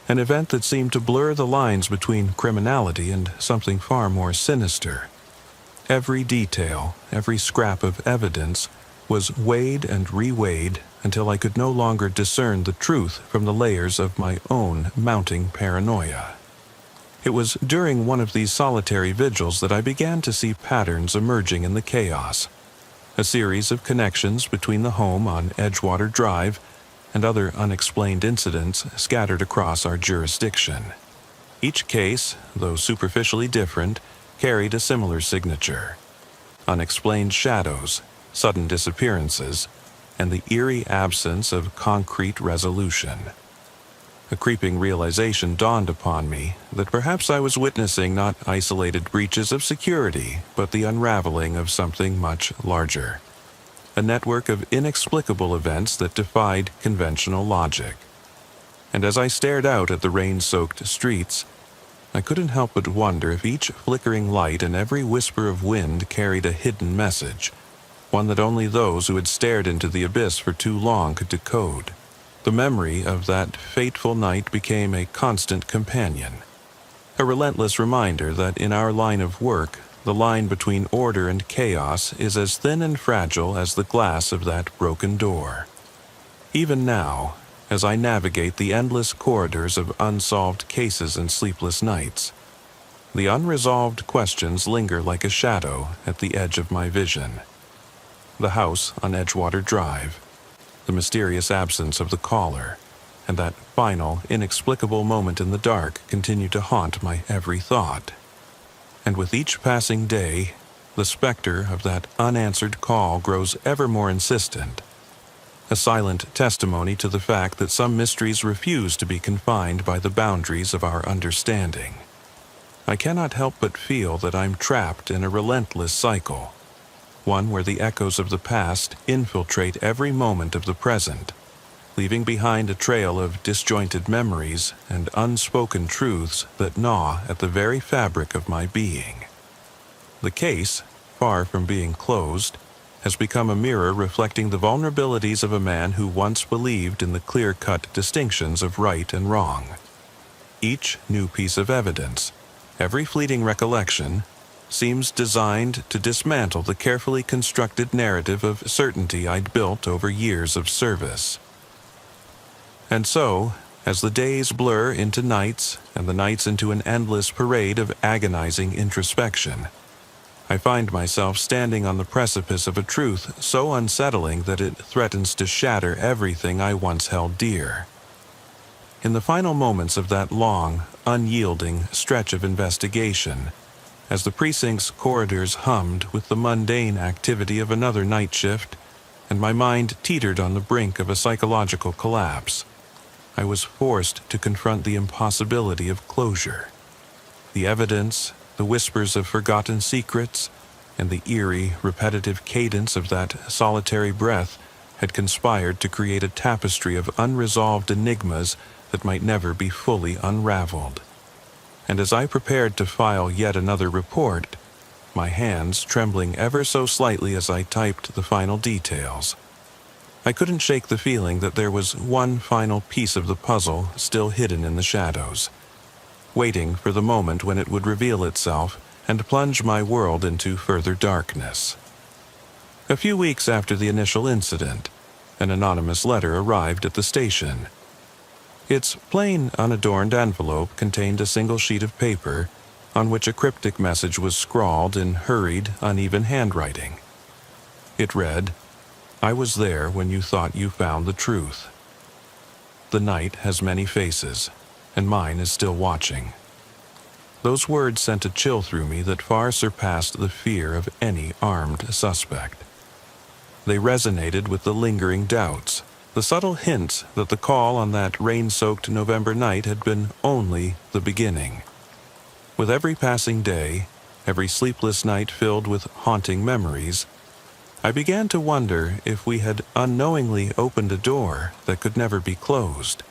an event that seemed to blur the lines between criminality and something far more sinister. Every detail, every scrap of evidence was weighed and reweighed until I could no longer discern the truth from the layers of my own mounting paranoia. It was during one of these solitary vigils that I began to see patterns emerging in the chaos, a series of connections between the home on Edgewater Drive and other unexplained incidents scattered across our jurisdiction. Each case, though superficially different, carried a similar signature: unexplained shadows, sudden disappearances, and the eerie absence of concrete resolution. A creeping realization dawned upon me that perhaps I was witnessing not isolated breaches of security, but the unraveling of something much larger. A network of inexplicable events that defied conventional logic. And as I stared out at the rain-soaked streets, I couldn't help but wonder if each flickering light and every whisper of wind carried a hidden message, one that only those who had stared into the abyss for too long could decode. The memory of that fateful night became a constant companion, a relentless reminder that in our line of work, the line between order and chaos is as thin and fragile as the glass of that broken door. Even now, as I navigate the endless corridors of unsolved cases and sleepless nights, the unresolved questions linger like a shadow at the edge of my vision. The house on Edgewater Drive, the mysterious absence of the caller, and that final, inexplicable moment in the dark continued to haunt my every thought. And with each passing day, the specter of that unanswered call grows ever more insistent, a silent testimony to the fact that some mysteries refuse to be confined by the boundaries of our understanding. I cannot help but feel that I'm trapped in a relentless cycle, one where the echoes of the past infiltrate every moment of the present, leaving behind a trail of disjointed memories and unspoken truths that gnaw at the very fabric of my being. The case, far from being closed, has become a mirror reflecting the vulnerabilities of a man who once believed in the clear-cut distinctions of right and wrong. Each new piece of evidence, every fleeting recollection, seems designed to dismantle the carefully constructed narrative of certainty I'd built over years of service. And so, as the days blur into nights and the nights into an endless parade of agonizing introspection, I find myself standing on the precipice of a truth so unsettling that it threatens to shatter everything I once held dear. In the final moments of that long, unyielding stretch of investigation, as the precinct's corridors hummed with the mundane activity of another night shift, and my mind teetered on the brink of a psychological collapse, I was forced to confront the impossibility of closure. The evidence, the whispers of forgotten secrets, and the eerie, repetitive cadence of that solitary breath had conspired to create a tapestry of unresolved enigmas that might never be fully unraveled. And as I prepared to file yet another report, my hands trembling ever so slightly as I typed the final details, I couldn't shake the feeling that there was one final piece of the puzzle still hidden in the shadows, waiting for the moment when it would reveal itself and plunge my world into further darkness. A few weeks after the initial incident, an anonymous letter arrived at the station. Its plain, unadorned envelope contained a single sheet of paper on which a cryptic message was scrawled in hurried, uneven handwriting. It read, "I was there when you thought you found the truth. The night has many faces, and mine is still watching." Those words sent a chill through me that far surpassed the fear of any armed suspect. They resonated with the lingering doubts, the subtle hints that the call on that rain-soaked November night had been only the beginning. With every passing day, every sleepless night filled with haunting memories, I began to wonder if we had unknowingly opened a door that could never be closed,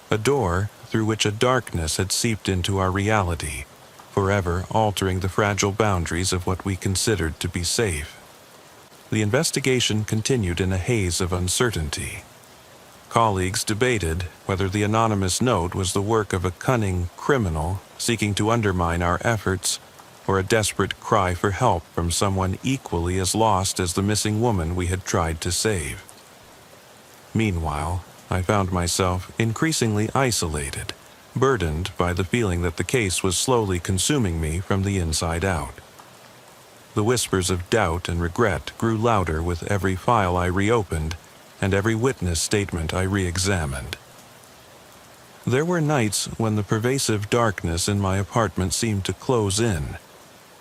a door through which a darkness had seeped into our reality, forever altering the fragile boundaries of what we considered to be safe. The investigation continued in a haze of uncertainty. Colleagues debated whether the anonymous note was the work of a cunning criminal seeking to undermine our efforts, or a desperate cry for help from someone equally as lost as the missing woman we had tried to save. Meanwhile, I found myself increasingly isolated, burdened by the feeling that the case was slowly consuming me from the inside out. The whispers of doubt and regret grew louder with every file I reopened and every witness statement I re-examined. There were nights when the pervasive darkness in my apartment seemed to close in,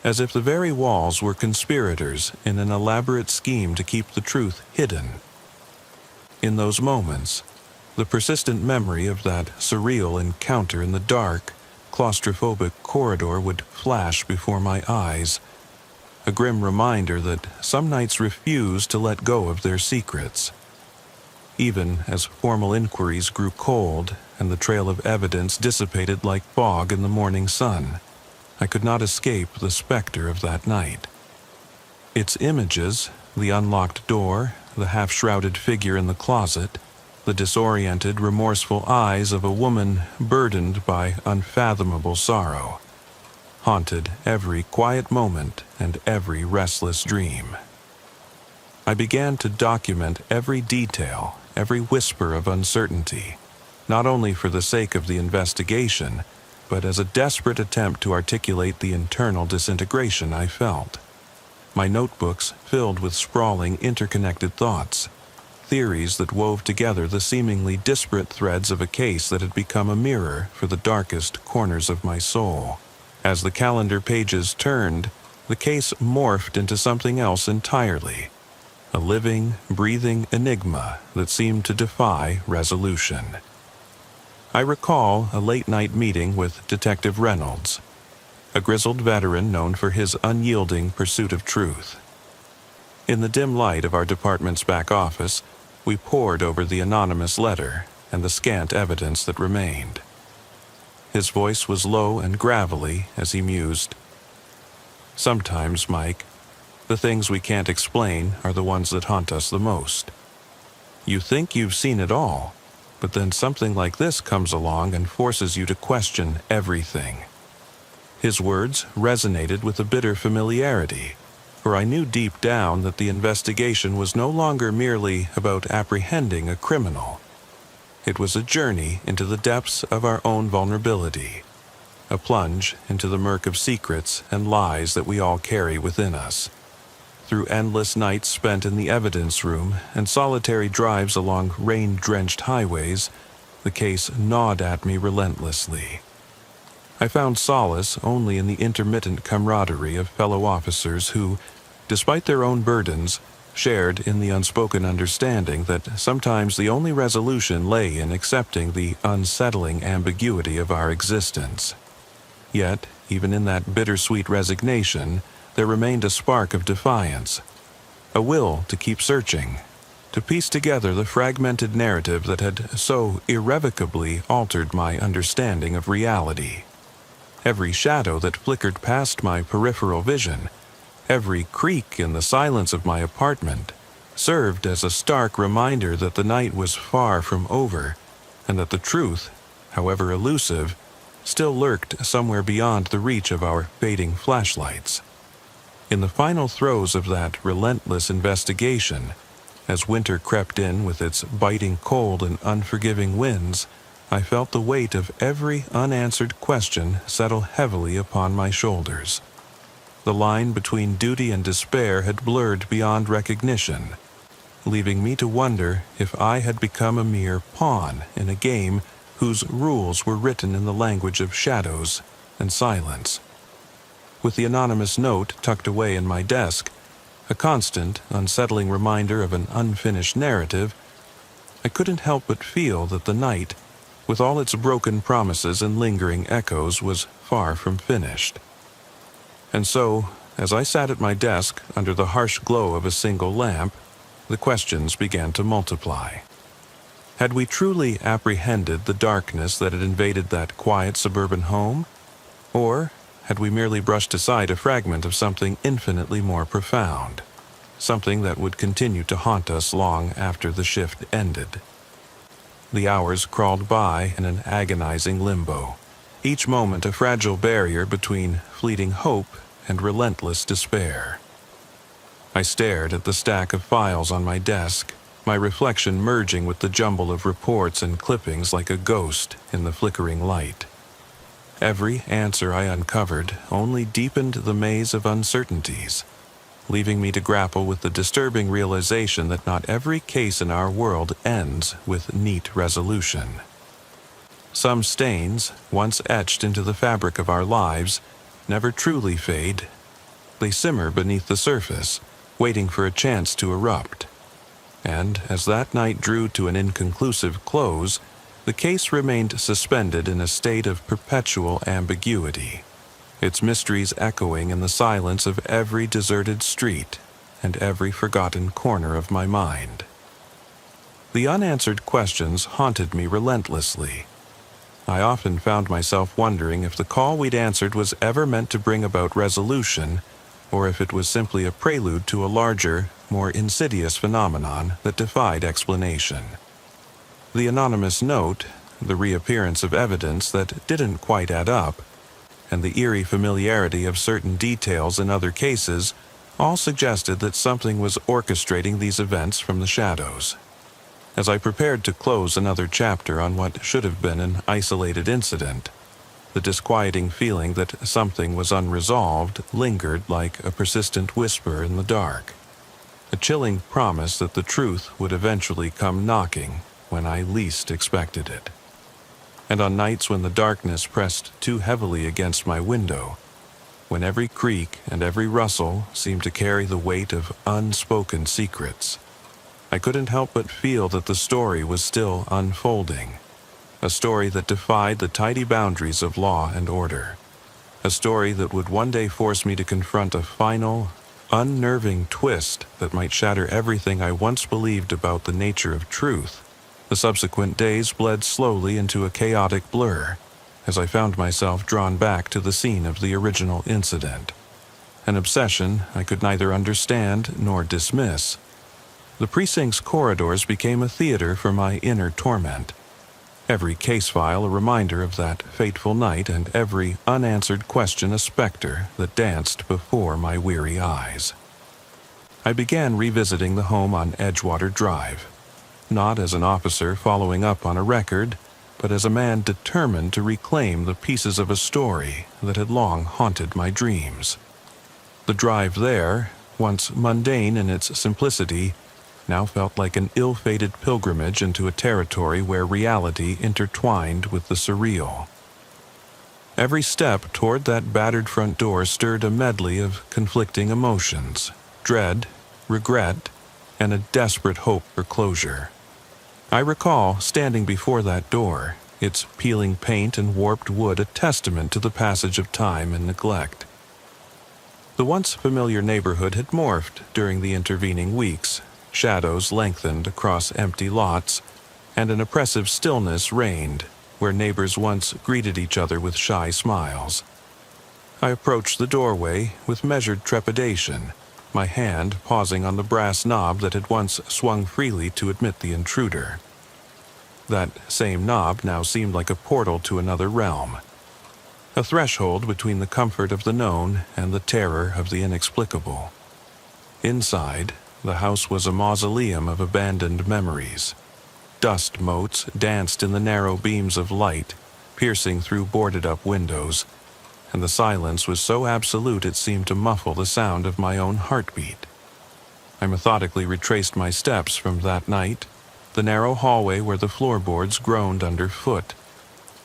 as if the very walls were conspirators in an elaborate scheme to keep the truth hidden. In those moments, the persistent memory of that surreal encounter in the dark, claustrophobic corridor would flash before my eyes, a grim reminder that some nights refuse to let go of their secrets. Even as formal inquiries grew cold and the trail of evidence dissipated like fog in the morning sun, I could not escape the specter of that night. Its images, the unlocked door, the half-shrouded figure in the closet, the disoriented, remorseful eyes of a woman burdened by unfathomable sorrow, haunted every quiet moment and every restless dream. I began to document every detail, every whisper of uncertainty, not only for the sake of the investigation, but as a desperate attempt to articulate the internal disintegration I felt. My notebooks filled with sprawling, interconnected thoughts, theories that wove together the seemingly disparate threads of a case that had become a mirror for the darkest corners of my soul. As the calendar pages turned, the case morphed into something else entirely, a living, breathing enigma that seemed to defy resolution. I recall a late-night meeting with Detective Reynolds, a grizzled veteran known for his unyielding pursuit of truth. In the dim light of our department's back office, we pored over the anonymous letter and the scant evidence that remained. His voice was low and gravelly as he mused, "Sometimes, Mike, the things we can't explain are the ones that haunt us the most. You think you've seen it all, but then something like this comes along and forces you to question everything." His words resonated with a bitter familiarity, for I knew deep down that the investigation was no longer merely about apprehending a criminal. It was a journey into the depths of our own vulnerability, a plunge into the murk of secrets and lies that we all carry within us. Through endless nights spent in the evidence room and solitary drives along rain-drenched highways, the case gnawed at me relentlessly. I found solace only in the intermittent camaraderie of fellow officers who, despite their own burdens, shared in the unspoken understanding that sometimes the only resolution lay in accepting the unsettling ambiguity of our existence. Yet, even in that bittersweet resignation, there remained a spark of defiance, a will to keep searching, to piece together the fragmented narrative that had so irrevocably altered my understanding of reality. Every shadow that flickered past my peripheral vision, every creak in the silence of my apartment, served as a stark reminder that the night was far from over, and that the truth, however elusive, still lurked somewhere beyond the reach of our fading flashlights. In the final throes of that relentless investigation, as winter crept in with its biting cold and unforgiving winds, I felt the weight of every unanswered question settle heavily upon my shoulders. The line between duty and despair had blurred beyond recognition, leaving me to wonder if I had become a mere pawn in a game whose rules were written in the language of shadows and silence. With the anonymous note tucked away in my desk, a constant, unsettling reminder of an unfinished narrative, I couldn't help but feel that the night, with all its broken promises and lingering echoes, was far from finished. And so, as I sat at my desk under the harsh glow of a single lamp, the questions began to multiply. Had we truly apprehended the darkness that had invaded that quiet suburban home? Or had we merely brushed aside a fragment of something infinitely more profound, something that would continue to haunt us long after the shift ended? The hours crawled by in an agonizing limbo, each moment a fragile barrier between fleeting hope and relentless despair. I stared at the stack of files on my desk, my reflection merging with the jumble of reports and clippings like a ghost in the flickering light. Every answer I uncovered only deepened the maze of uncertainties, leaving me to grapple with the disturbing realization that not every case in our world ends with neat resolution. Some stains, once etched into the fabric of our lives, never truly fade. They simmer beneath the surface, waiting for a chance to erupt. And as that night drew to an inconclusive close, the case remained suspended in a state of perpetual ambiguity, its mysteries echoing in the silence of every deserted street and every forgotten corner of my mind. The unanswered questions haunted me relentlessly. I often found myself wondering if the call we'd answered was ever meant to bring about resolution, or if it was simply a prelude to a larger, more insidious phenomenon that defied explanation. The anonymous note, the reappearance of evidence that didn't quite add up, and the eerie familiarity of certain details in other cases all suggested that something was orchestrating these events from the shadows. As I prepared to close another chapter on what should have been an isolated incident, the disquieting feeling that something was unresolved lingered like a persistent whisper in the dark. a chilling promise that the truth would eventually come knocking when I least expected it. And on nights when the darkness pressed too heavily against my window, when every creak and every rustle seemed to carry the weight of unspoken secrets, I couldn't help but feel that the story was still unfolding, a story that defied the tidy boundaries of law and order, a story that would one day force me to confront a final, unnerving twist that might shatter everything I once believed about the nature of truth. The subsequent days bled slowly into a chaotic blur as I found myself drawn back to the scene of the original incident, an obsession I could neither understand nor dismiss. The precinct's corridors became a theater for my inner torment, every case file a reminder of that fateful night, and every unanswered question a specter that danced before my weary eyes. I began revisiting the home on Edgewater Drive, not as an officer following up on a record, but as a man determined to reclaim the pieces of a story that had long haunted my dreams. The drive there, once mundane in its simplicity, now felt like an ill-fated pilgrimage into a territory where reality intertwined with the surreal. Every step toward that battered front door stirred a medley of conflicting emotions, dread, regret, and a desperate hope for closure. I recall standing before that door, its peeling paint and warped wood a testament to the passage of time and neglect. The once familiar neighborhood had morphed during the intervening weeks. Shadows lengthened across empty lots, and an oppressive stillness reigned where neighbors once greeted each other with shy smiles. I approached the doorway with measured trepidation, my hand pausing on the brass knob that had once swung freely to admit the intruder. That same knob now seemed like a portal to another realm, a threshold between the comfort of the known and the terror of the inexplicable. Inside, the house was a mausoleum of abandoned memories. Dust motes danced in the narrow beams of light, piercing through boarded-up windows, and the silence was so absolute it seemed to muffle the sound of my own heartbeat. I methodically retraced my steps from that night, the narrow hallway where the floorboards groaned underfoot,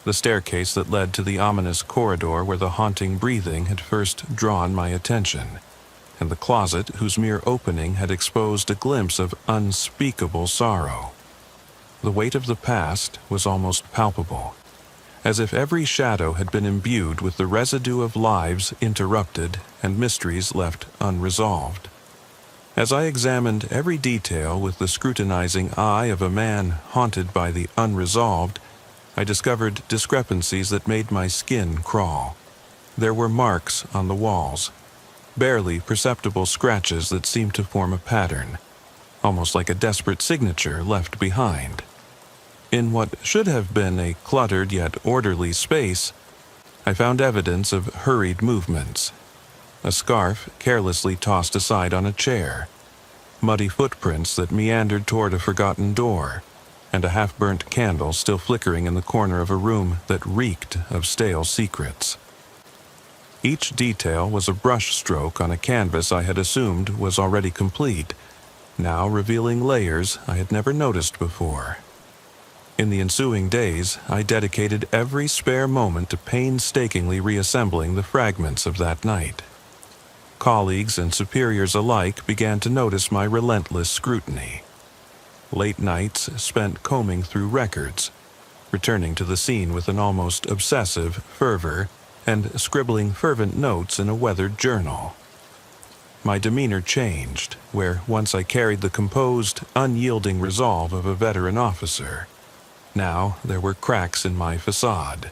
the staircase that led to the ominous corridor where the haunting breathing had first drawn my attention, and the closet whose mere opening had exposed a glimpse of unspeakable sorrow. The weight of the past was almost palpable, as if every shadow had been imbued with the residue of lives interrupted and mysteries left unresolved. As I examined every detail with the scrutinizing eye of a man haunted by the unresolved, I discovered discrepancies that made my skin crawl. There were marks on the walls, barely perceptible scratches that seemed to form a pattern, almost like a desperate signature left behind. In what should have been a cluttered yet orderly space, I found evidence of hurried movements. A scarf carelessly tossed aside on a chair, muddy footprints that meandered toward a forgotten door, and a half-burnt candle still flickering in the corner of a room that reeked of stale secrets. Each detail was a brushstroke on a canvas I had assumed was already complete, now revealing layers I had never noticed before. In the ensuing days, I dedicated every spare moment to painstakingly reassembling the fragments of that night. Colleagues and superiors alike began to notice my relentless scrutiny. Late nights spent combing through records, returning to the scene with an almost obsessive fervor, and scribbling fervent notes in a weathered journal. My demeanor changed, where once I carried the composed, unyielding resolve of a veteran officer. Now there were cracks in my facade,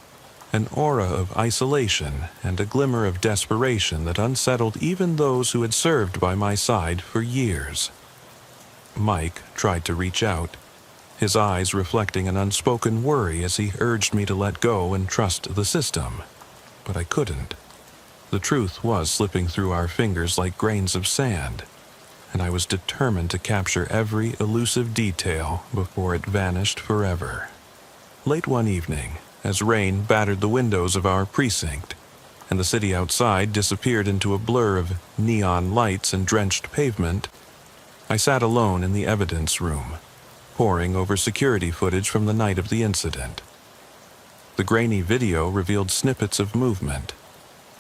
an aura of isolation and a glimmer of desperation that unsettled even those who had served by my side for years. Mike tried to reach out, his eyes reflecting an unspoken worry as he urged me to let go and trust the system. But I couldn't. The truth was slipping through our fingers like grains of sand, and I was determined to capture every elusive detail before it vanished forever. Late one evening, as rain battered the windows of our precinct, and the city outside disappeared into a blur of neon lights and drenched pavement, I sat alone in the evidence room, poring over security footage from the night of the incident. The grainy video revealed snippets of movement,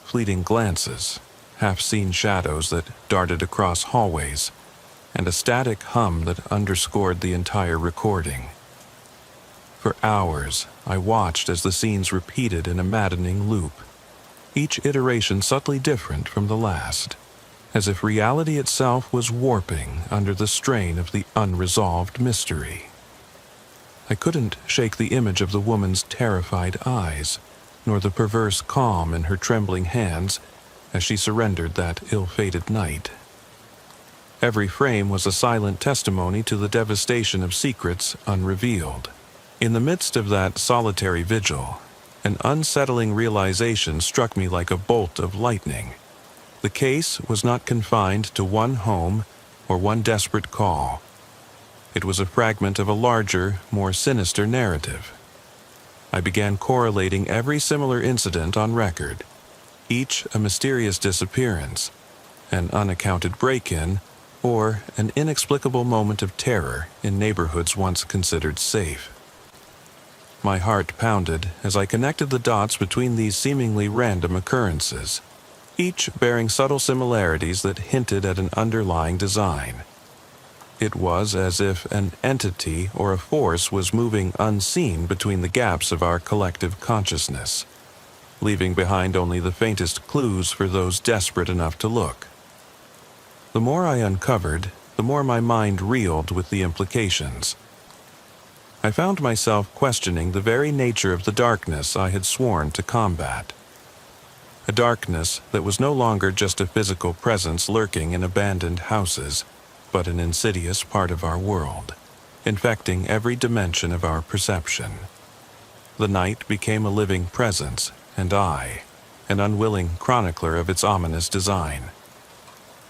fleeting glances, half-seen shadows that darted across hallways, and a static hum that underscored the entire recording. For hours, I watched as the scenes repeated in a maddening loop, each iteration subtly different from the last, as if reality itself was warping under the strain of the unresolved mystery. I couldn't shake the image of the woman's terrified eyes, nor the perverse calm in her trembling hands as she surrendered that ill-fated night. Every frame was a silent testimony to the devastation of secrets unrevealed. In the midst of that solitary vigil, an unsettling realization struck me like a bolt of lightning. The case was not confined to one home or one desperate call. It was a fragment of a larger, more sinister narrative. I began correlating every similar incident on record, each a mysterious disappearance, an unaccounted break-in, or an inexplicable moment of terror in neighborhoods once considered safe. My heart pounded as I connected the dots between these seemingly random occurrences, each bearing subtle similarities that hinted at an underlying design. It was as if an entity or a force was moving unseen between the gaps of our collective consciousness, leaving behind only the faintest clues for those desperate enough to look. The more I uncovered, the more my mind reeled with the implications. I found myself questioning the very nature of the darkness I had sworn to combat. A darkness that was no longer just a physical presence lurking in abandoned houses, but an insidious part of our world, infecting every dimension of our perception. The night became a living presence, and I, an unwilling chronicler of its ominous design.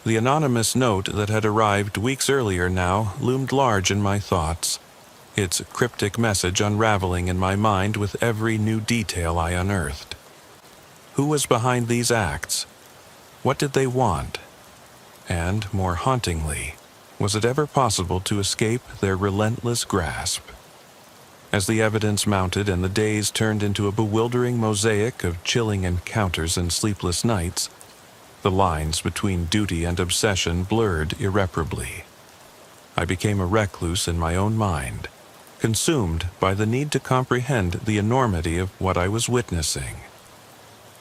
The anonymous note that had arrived weeks earlier now loomed large in my thoughts, its cryptic message unraveling in my mind with every new detail I unearthed. Who was behind these acts? What did they want? And, more hauntingly, was it ever possible to escape their relentless grasp? As the evidence mounted and the days turned into a bewildering mosaic of chilling encounters and sleepless nights, the lines between duty and obsession blurred irreparably. I became a recluse in my own mind, consumed by the need to comprehend the enormity of what I was witnessing.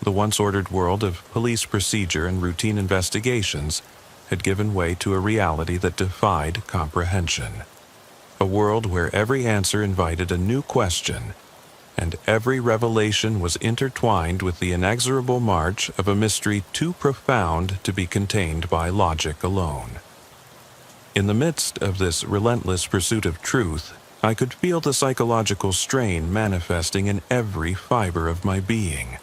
The once ordered world of police procedure and routine investigations had given way to a reality that defied comprehension. A world where every answer invited a new question, and every revelation was intertwined with the inexorable march of a mystery too profound to be contained by logic alone. In the midst of this relentless pursuit of truth, I could feel the psychological strain manifesting in every fiber of my being,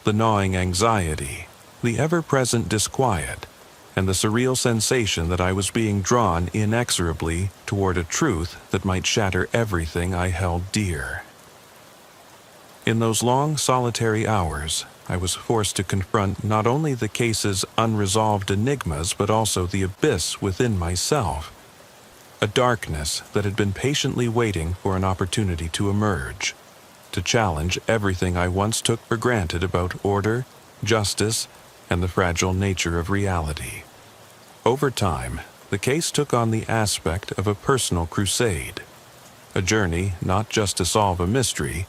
the gnawing anxiety, the ever-present disquiet, and the surreal sensation that I was being drawn inexorably toward a truth that might shatter everything I held dear. In those long, solitary hours, I was forced to confront not only the case's unresolved enigmas but also the abyss within myself, a darkness that had been patiently waiting for an opportunity to emerge, to challenge everything I once took for granted about order, justice, and the fragile nature of reality. Over time, the case took on the aspect of a personal crusade, a journey not just to solve a mystery,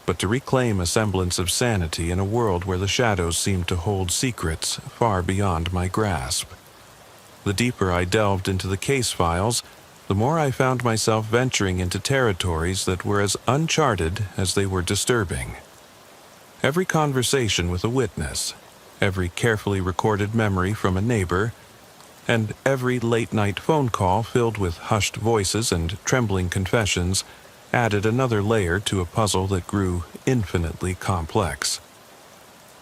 but to reclaim a semblance of sanity in a world where the shadows seemed to hold secrets far beyond my grasp. The deeper I delved into the case files, the more I found myself venturing into territories that were as uncharted as they were disturbing. Every conversation with a witness, every carefully recorded memory from a neighbor, and every late-night phone call filled with hushed voices and trembling confessions added another layer to a puzzle that grew infinitely complex.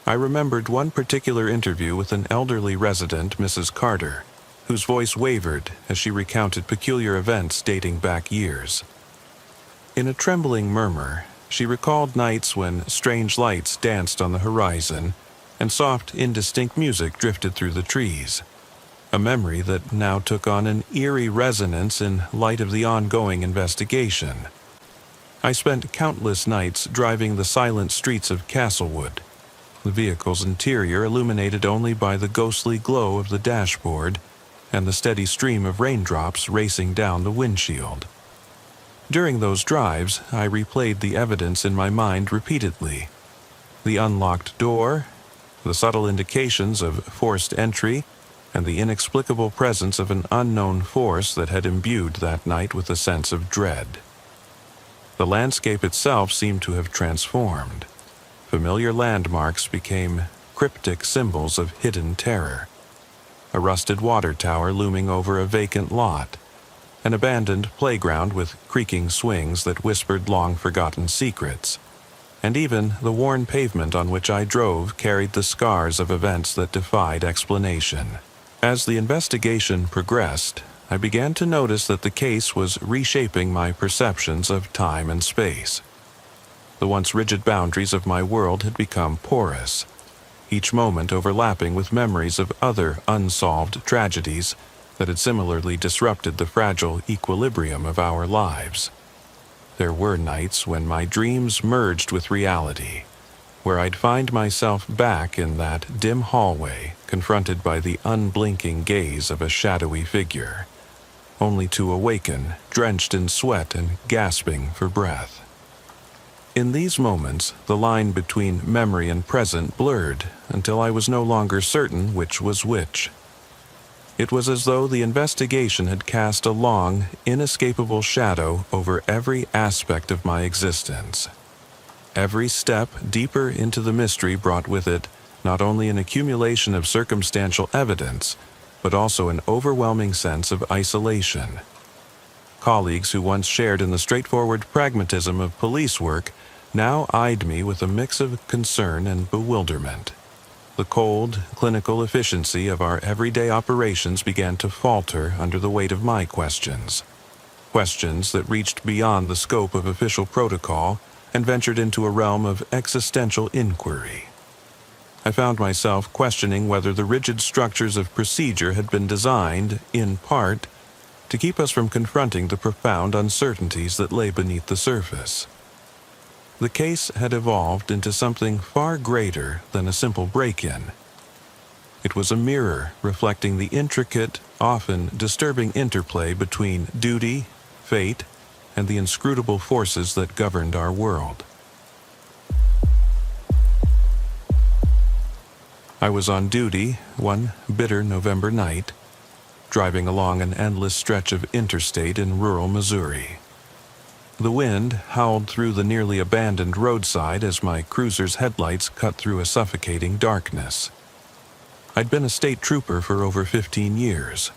I remembered one particular interview with an elderly resident, Mrs. Carter, whose voice wavered as she recounted peculiar events dating back years. In a trembling murmur, she recalled nights when strange lights danced on the horizon and soft, indistinct music drifted through the trees. a memory that now took on an eerie resonance in light of the ongoing investigation. I spent countless nights driving the silent streets of Castlewood, the vehicle's interior illuminated only by the ghostly glow of the dashboard and the steady stream of raindrops racing down the windshield. During those drives, I replayed the evidence in my mind repeatedly. The unlocked door, the subtle indications of forced entry, and the inexplicable presence of an unknown force that had imbued that night with a sense of dread. The landscape itself seemed to have transformed. Familiar landmarks became cryptic symbols of hidden terror. A rusted water tower looming over a vacant lot, an abandoned playground with creaking swings that whispered long-forgotten secrets, and even the worn pavement on which I drove carried the scars of events that defied explanation. As the investigation progressed, I began to notice that the case was reshaping my perceptions of time and space. The once rigid boundaries of my world had become porous, each moment overlapping with memories of other unsolved tragedies that had similarly disrupted the fragile equilibrium of our lives. There were nights when my dreams merged with reality, where I'd find myself back in that dim hallway, confronted by the unblinking gaze of a shadowy figure, only to awaken, drenched in sweat and gasping for breath. In these moments, the line between memory and present blurred until I was no longer certain which was which. It was as though the investigation had cast a long, inescapable shadow over every aspect of my existence. Every step deeper into the mystery brought with it not only an accumulation of circumstantial evidence, but also an overwhelming sense of isolation. Colleagues who once shared in the straightforward pragmatism of police work now eyed me with a mix of concern and bewilderment. The cold, clinical efficiency of our everyday operations began to falter under the weight of my questions. Questions that reached beyond the scope of official protocol and ventured into a realm of existential inquiry. I found myself questioning whether the rigid structures of procedure had been designed, in part, to keep us from confronting the profound uncertainties that lay beneath the surface. The case had evolved into something far greater than a simple break-in. It was a mirror reflecting the intricate, often disturbing interplay between duty, fate, and the inscrutable forces that governed our world. I was on duty one bitter November night, driving along an endless stretch of interstate in rural Missouri. The wind howled through the nearly abandoned roadside as my cruiser's headlights cut through a suffocating darkness. I'd been a state trooper for over 15 years,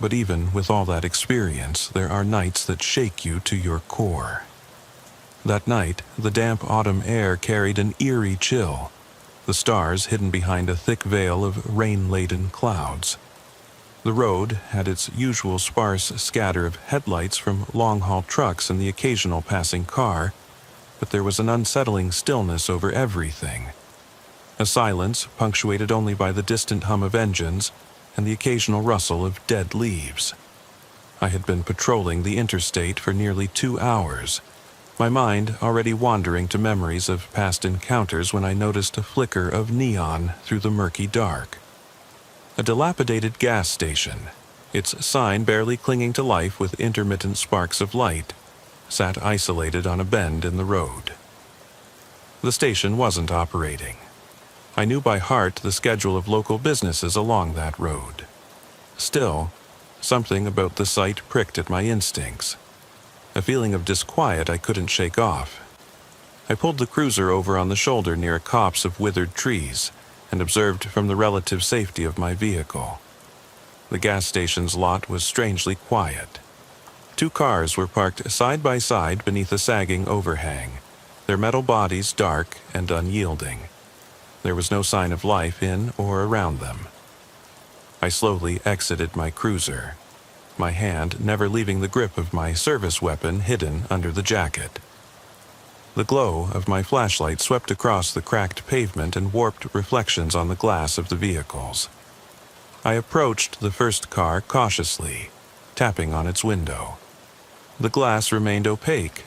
but even with all that experience, there are nights that shake you to your core. That night, the damp autumn air carried an eerie chill, the stars hidden behind a thick veil of rain-laden clouds. The road had its usual sparse scatter of headlights from long-haul trucks and the occasional passing car, but there was an unsettling stillness over everything. A silence punctuated only by the distant hum of engines and the occasional rustle of dead leaves. I had been patrolling the interstate for nearly 2 hours, my mind already wandering to memories of past encounters when I noticed a flicker of neon through the murky dark. A dilapidated gas station, its sign barely clinging to life with intermittent sparks of light, sat isolated on a bend in the road. The station wasn't operating. I knew by heart the schedule of local businesses along that road. Still, something about the site pricked at my instincts. A feeling of disquiet I couldn't shake off. I pulled the cruiser over on the shoulder near a copse of withered trees and observed from the relative safety of my vehicle. The gas station's lot was strangely quiet. 2 cars were parked side by side beneath a sagging overhang, their metal bodies dark and unyielding. There was no sign of life in or around them. I slowly exited my cruiser, my hand never leaving the grip of my service weapon hidden under the jacket. The glow of my flashlight swept across the cracked pavement and warped reflections on the glass of the vehicles. I approached the first car cautiously, tapping on its window. The glass remained opaque,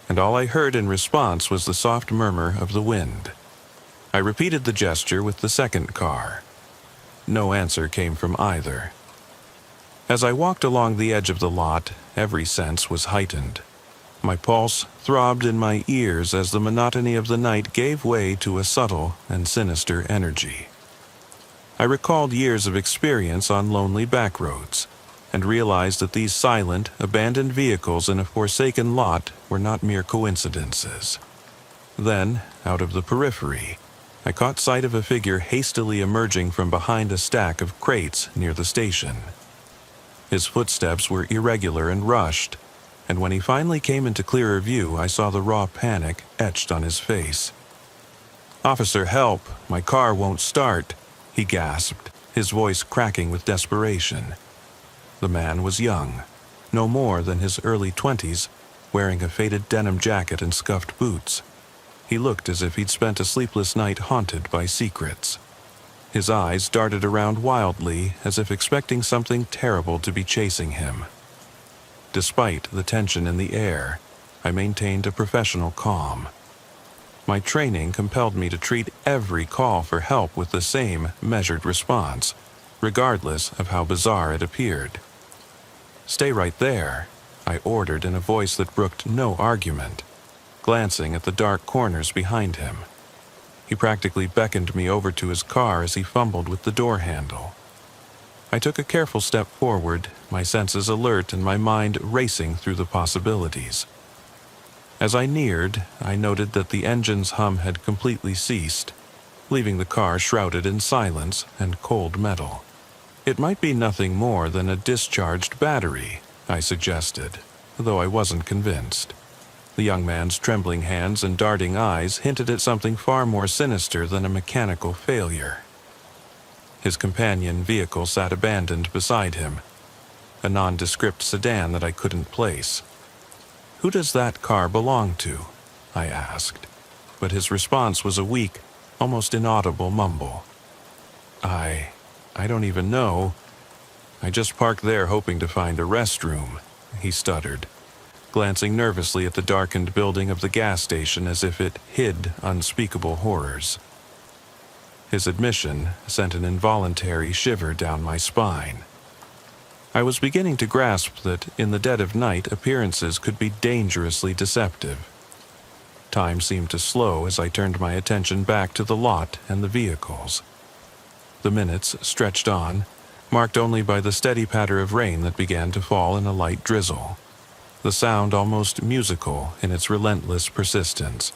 and all I heard in response was the soft murmur of the wind. I repeated the gesture with the second car. No answer came from either. As I walked along the edge of the lot, every sense was heightened. My pulse throbbed in my ears as the monotony of the night gave way to a subtle and sinister energy. I recalled years of experience on lonely backroads, and realized that these silent, abandoned vehicles in a forsaken lot were not mere coincidences. Then, out of the periphery, I caught sight of a figure hastily emerging from behind a stack of crates near the station. His footsteps were irregular and rushed, and when he finally came into clearer view, I saw the raw panic etched on his face. "Officer, help! My car won't start," he gasped, his voice cracking with desperation. The man was young, no more than his early 20s, wearing a faded denim jacket and scuffed boots. He looked as if he'd spent a sleepless night haunted by secrets. His eyes darted around wildly, as if expecting something terrible to be chasing him. Despite the tension in the air, I maintained a professional calm. My training compelled me to treat every call for help with the same measured response, regardless of how bizarre it appeared. "Stay right there," I ordered in a voice that brooked no argument, glancing at the dark corners behind him. He practically beckoned me over to his car as he fumbled with the door handle. I took a careful step forward, my senses alert and my mind racing through the possibilities. As I neared, I noted that the engine's hum had completely ceased, leaving the car shrouded in silence and cold metal. "It might be nothing more than a discharged battery," I suggested, though I wasn't convinced. The young man's trembling hands and darting eyes hinted at something far more sinister than a mechanical failure. His companion vehicle sat abandoned beside him, a nondescript sedan that I couldn't place. "Who does that car belong to?" I asked, but his response was a weak, almost inaudible mumble. I don't even know. I just parked there hoping to find a restroom," he stuttered, glancing nervously at the darkened building of the gas station as if it hid unspeakable horrors. His admission sent an involuntary shiver down my spine. I was beginning to grasp that in the dead of night appearances could be dangerously deceptive. Time seemed to slow as I turned my attention back to the lot and the vehicles. The minutes stretched on, marked only by the steady patter of rain that began to fall in a light drizzle, the sound almost musical in its relentless persistence.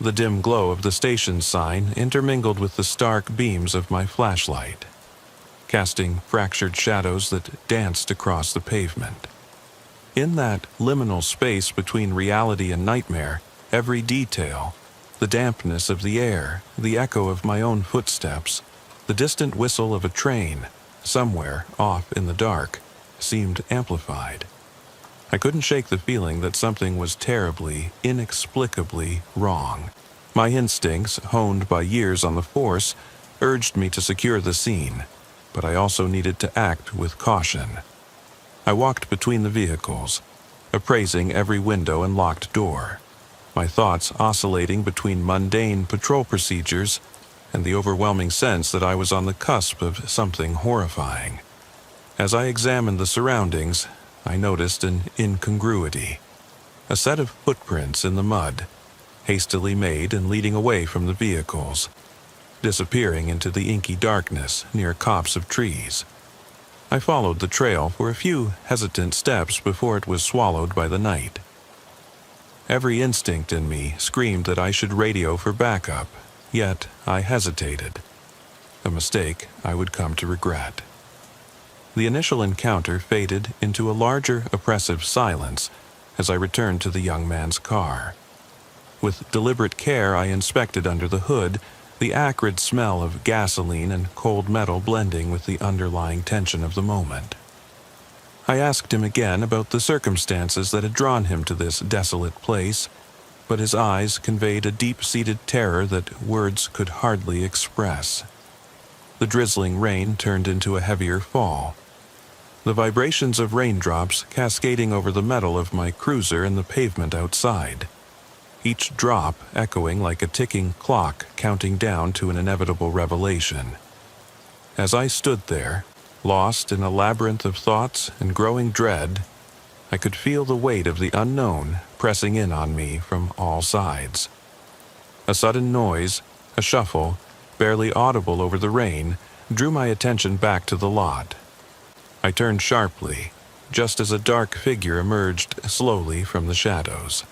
The dim glow of the station sign intermingled with the stark beams of my flashlight, casting fractured shadows that danced across the pavement. In that liminal space between reality and nightmare, every detail, the dampness of the air, the echo of my own footsteps, the distant whistle of a train, somewhere off in the dark, seemed amplified. I couldn't shake the feeling that something was terribly, inexplicably wrong. My instincts, honed by years on the force, urged me to secure the scene, but I also needed to act with caution. I walked between the vehicles, appraising every window and locked door, my thoughts oscillating between mundane patrol procedures and the overwhelming sense that I was on the cusp of something horrifying. As I examined the surroundings, I noticed an incongruity. A set of footprints in the mud, hastily made and leading away from the vehicles, disappearing into the inky darkness near a copse of trees. I followed the trail for a few hesitant steps before it was swallowed by the night. Every instinct in me screamed that I should radio for backup, yet I hesitated, a mistake I would come to regret. The initial encounter faded into a larger, oppressive silence as I returned to the young man's car. With deliberate care, I inspected under the hood, the acrid smell of gasoline and cold metal blending with the underlying tension of the moment. I asked him again about the circumstances that had drawn him to this desolate place, but his eyes conveyed a deep-seated terror that words could hardly express. The drizzling rain turned into a heavier fall, the vibrations of raindrops cascading over the metal of my cruiser and the pavement outside, each drop echoing like a ticking clock counting down to an inevitable revelation. As I stood there, lost in a labyrinth of thoughts and growing dread, I could feel the weight of the unknown pressing in on me from all sides. A sudden noise, a shuffle, barely audible over the rain, drew my attention back to the lot. I turned sharply, just as a dark figure emerged slowly from the shadows.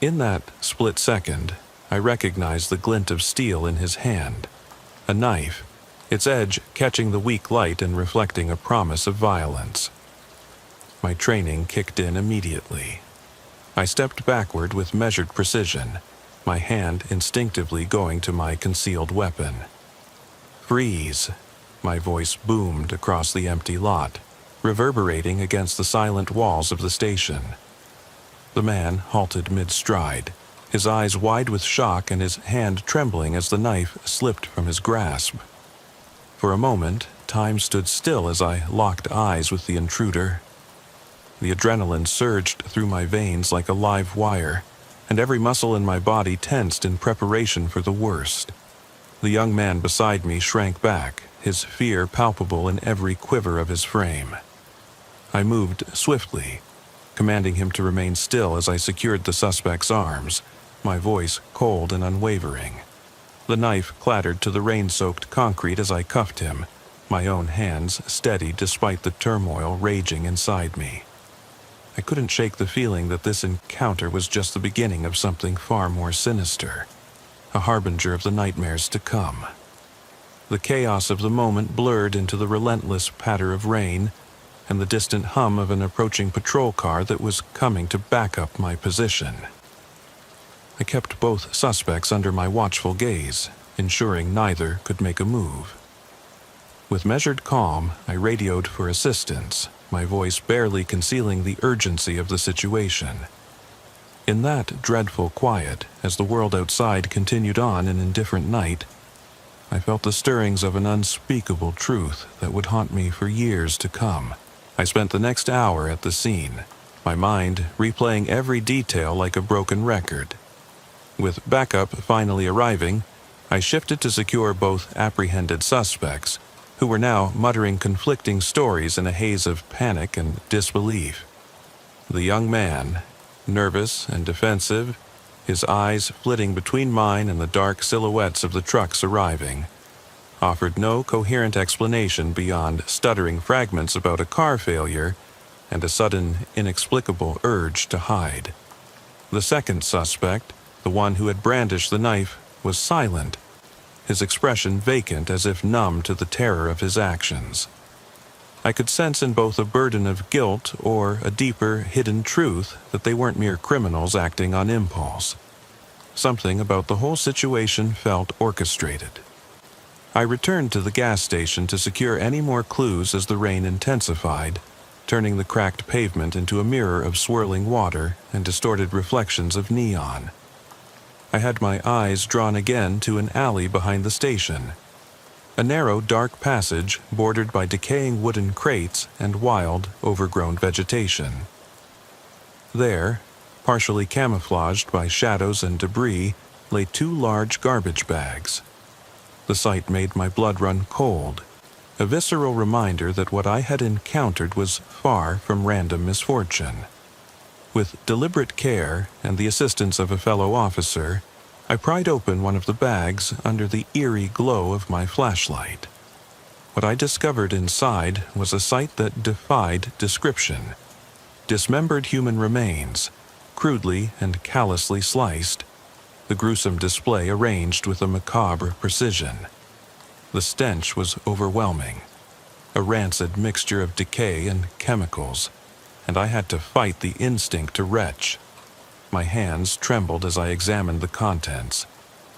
In that split second, I recognized the glint of steel in his hand, a knife, its edge catching the weak light and reflecting a promise of violence. My training kicked in immediately. I stepped backward with measured precision, my hand instinctively going to my concealed weapon. "Freeze!" My voice boomed across the empty lot, reverberating against the silent walls of the station. The man halted mid-stride, his eyes wide with shock and his hand trembling as the knife slipped from his grasp. For a moment, time stood still as I locked eyes with the intruder. The adrenaline surged through my veins like a live wire, and every muscle in my body tensed in preparation for the worst. The young man beside me shrank back, his fear palpable in every quiver of his frame. I moved swiftly, commanding him to remain still as I secured the suspect's arms, my voice cold and unwavering. The knife clattered to the rain-soaked concrete as I cuffed him, my own hands steady despite the turmoil raging inside me. I couldn't shake the feeling that this encounter was just the beginning of something far more sinister, a harbinger of the nightmares to come. The chaos of the moment blurred into the relentless patter of rain and the distant hum of an approaching patrol car that was coming to back up my position. I kept both suspects under my watchful gaze, ensuring neither could make a move. With measured calm, I radioed for assistance, my voice barely concealing the urgency of the situation. In that dreadful quiet, as the world outside continued on an indifferent night, I felt the stirrings of an unspeakable truth that would haunt me for years to come. I spent the next hour at the scene, my mind replaying every detail like a broken record. With backup finally arriving, I shifted to secure both apprehended suspects, who were now muttering conflicting stories in a haze of panic and disbelief. The young man, nervous and defensive, his eyes flitting between mine and the dark silhouettes of the trucks arriving, offered no coherent explanation beyond stuttering fragments about a car failure and a sudden, inexplicable urge to hide. The second suspect, the one who had brandished the knife, was silent, his expression vacant as if numb to the terror of his actions. I could sense in both a burden of guilt or a deeper, hidden truth that they weren't mere criminals acting on impulse. Something about the whole situation felt orchestrated. I returned to the gas station to secure any more clues as the rain intensified, turning the cracked pavement into a mirror of swirling water and distorted reflections of neon. I had my eyes drawn again to an alley behind the station, a narrow, dark passage bordered by decaying wooden crates and wild, overgrown vegetation. There, partially camouflaged by shadows and debris, lay two large garbage bags. The sight made my blood run cold, a visceral reminder that what I had encountered was far from random misfortune. With deliberate care and the assistance of a fellow officer, I pried open one of the bags under the eerie glow of my flashlight. What I discovered inside was a sight that defied description. Dismembered human remains, crudely and callously sliced, the gruesome display arranged with a macabre precision. The stench was overwhelming, a rancid mixture of decay and chemicals, and I had to fight the instinct to retch. My hands trembled as I examined the contents,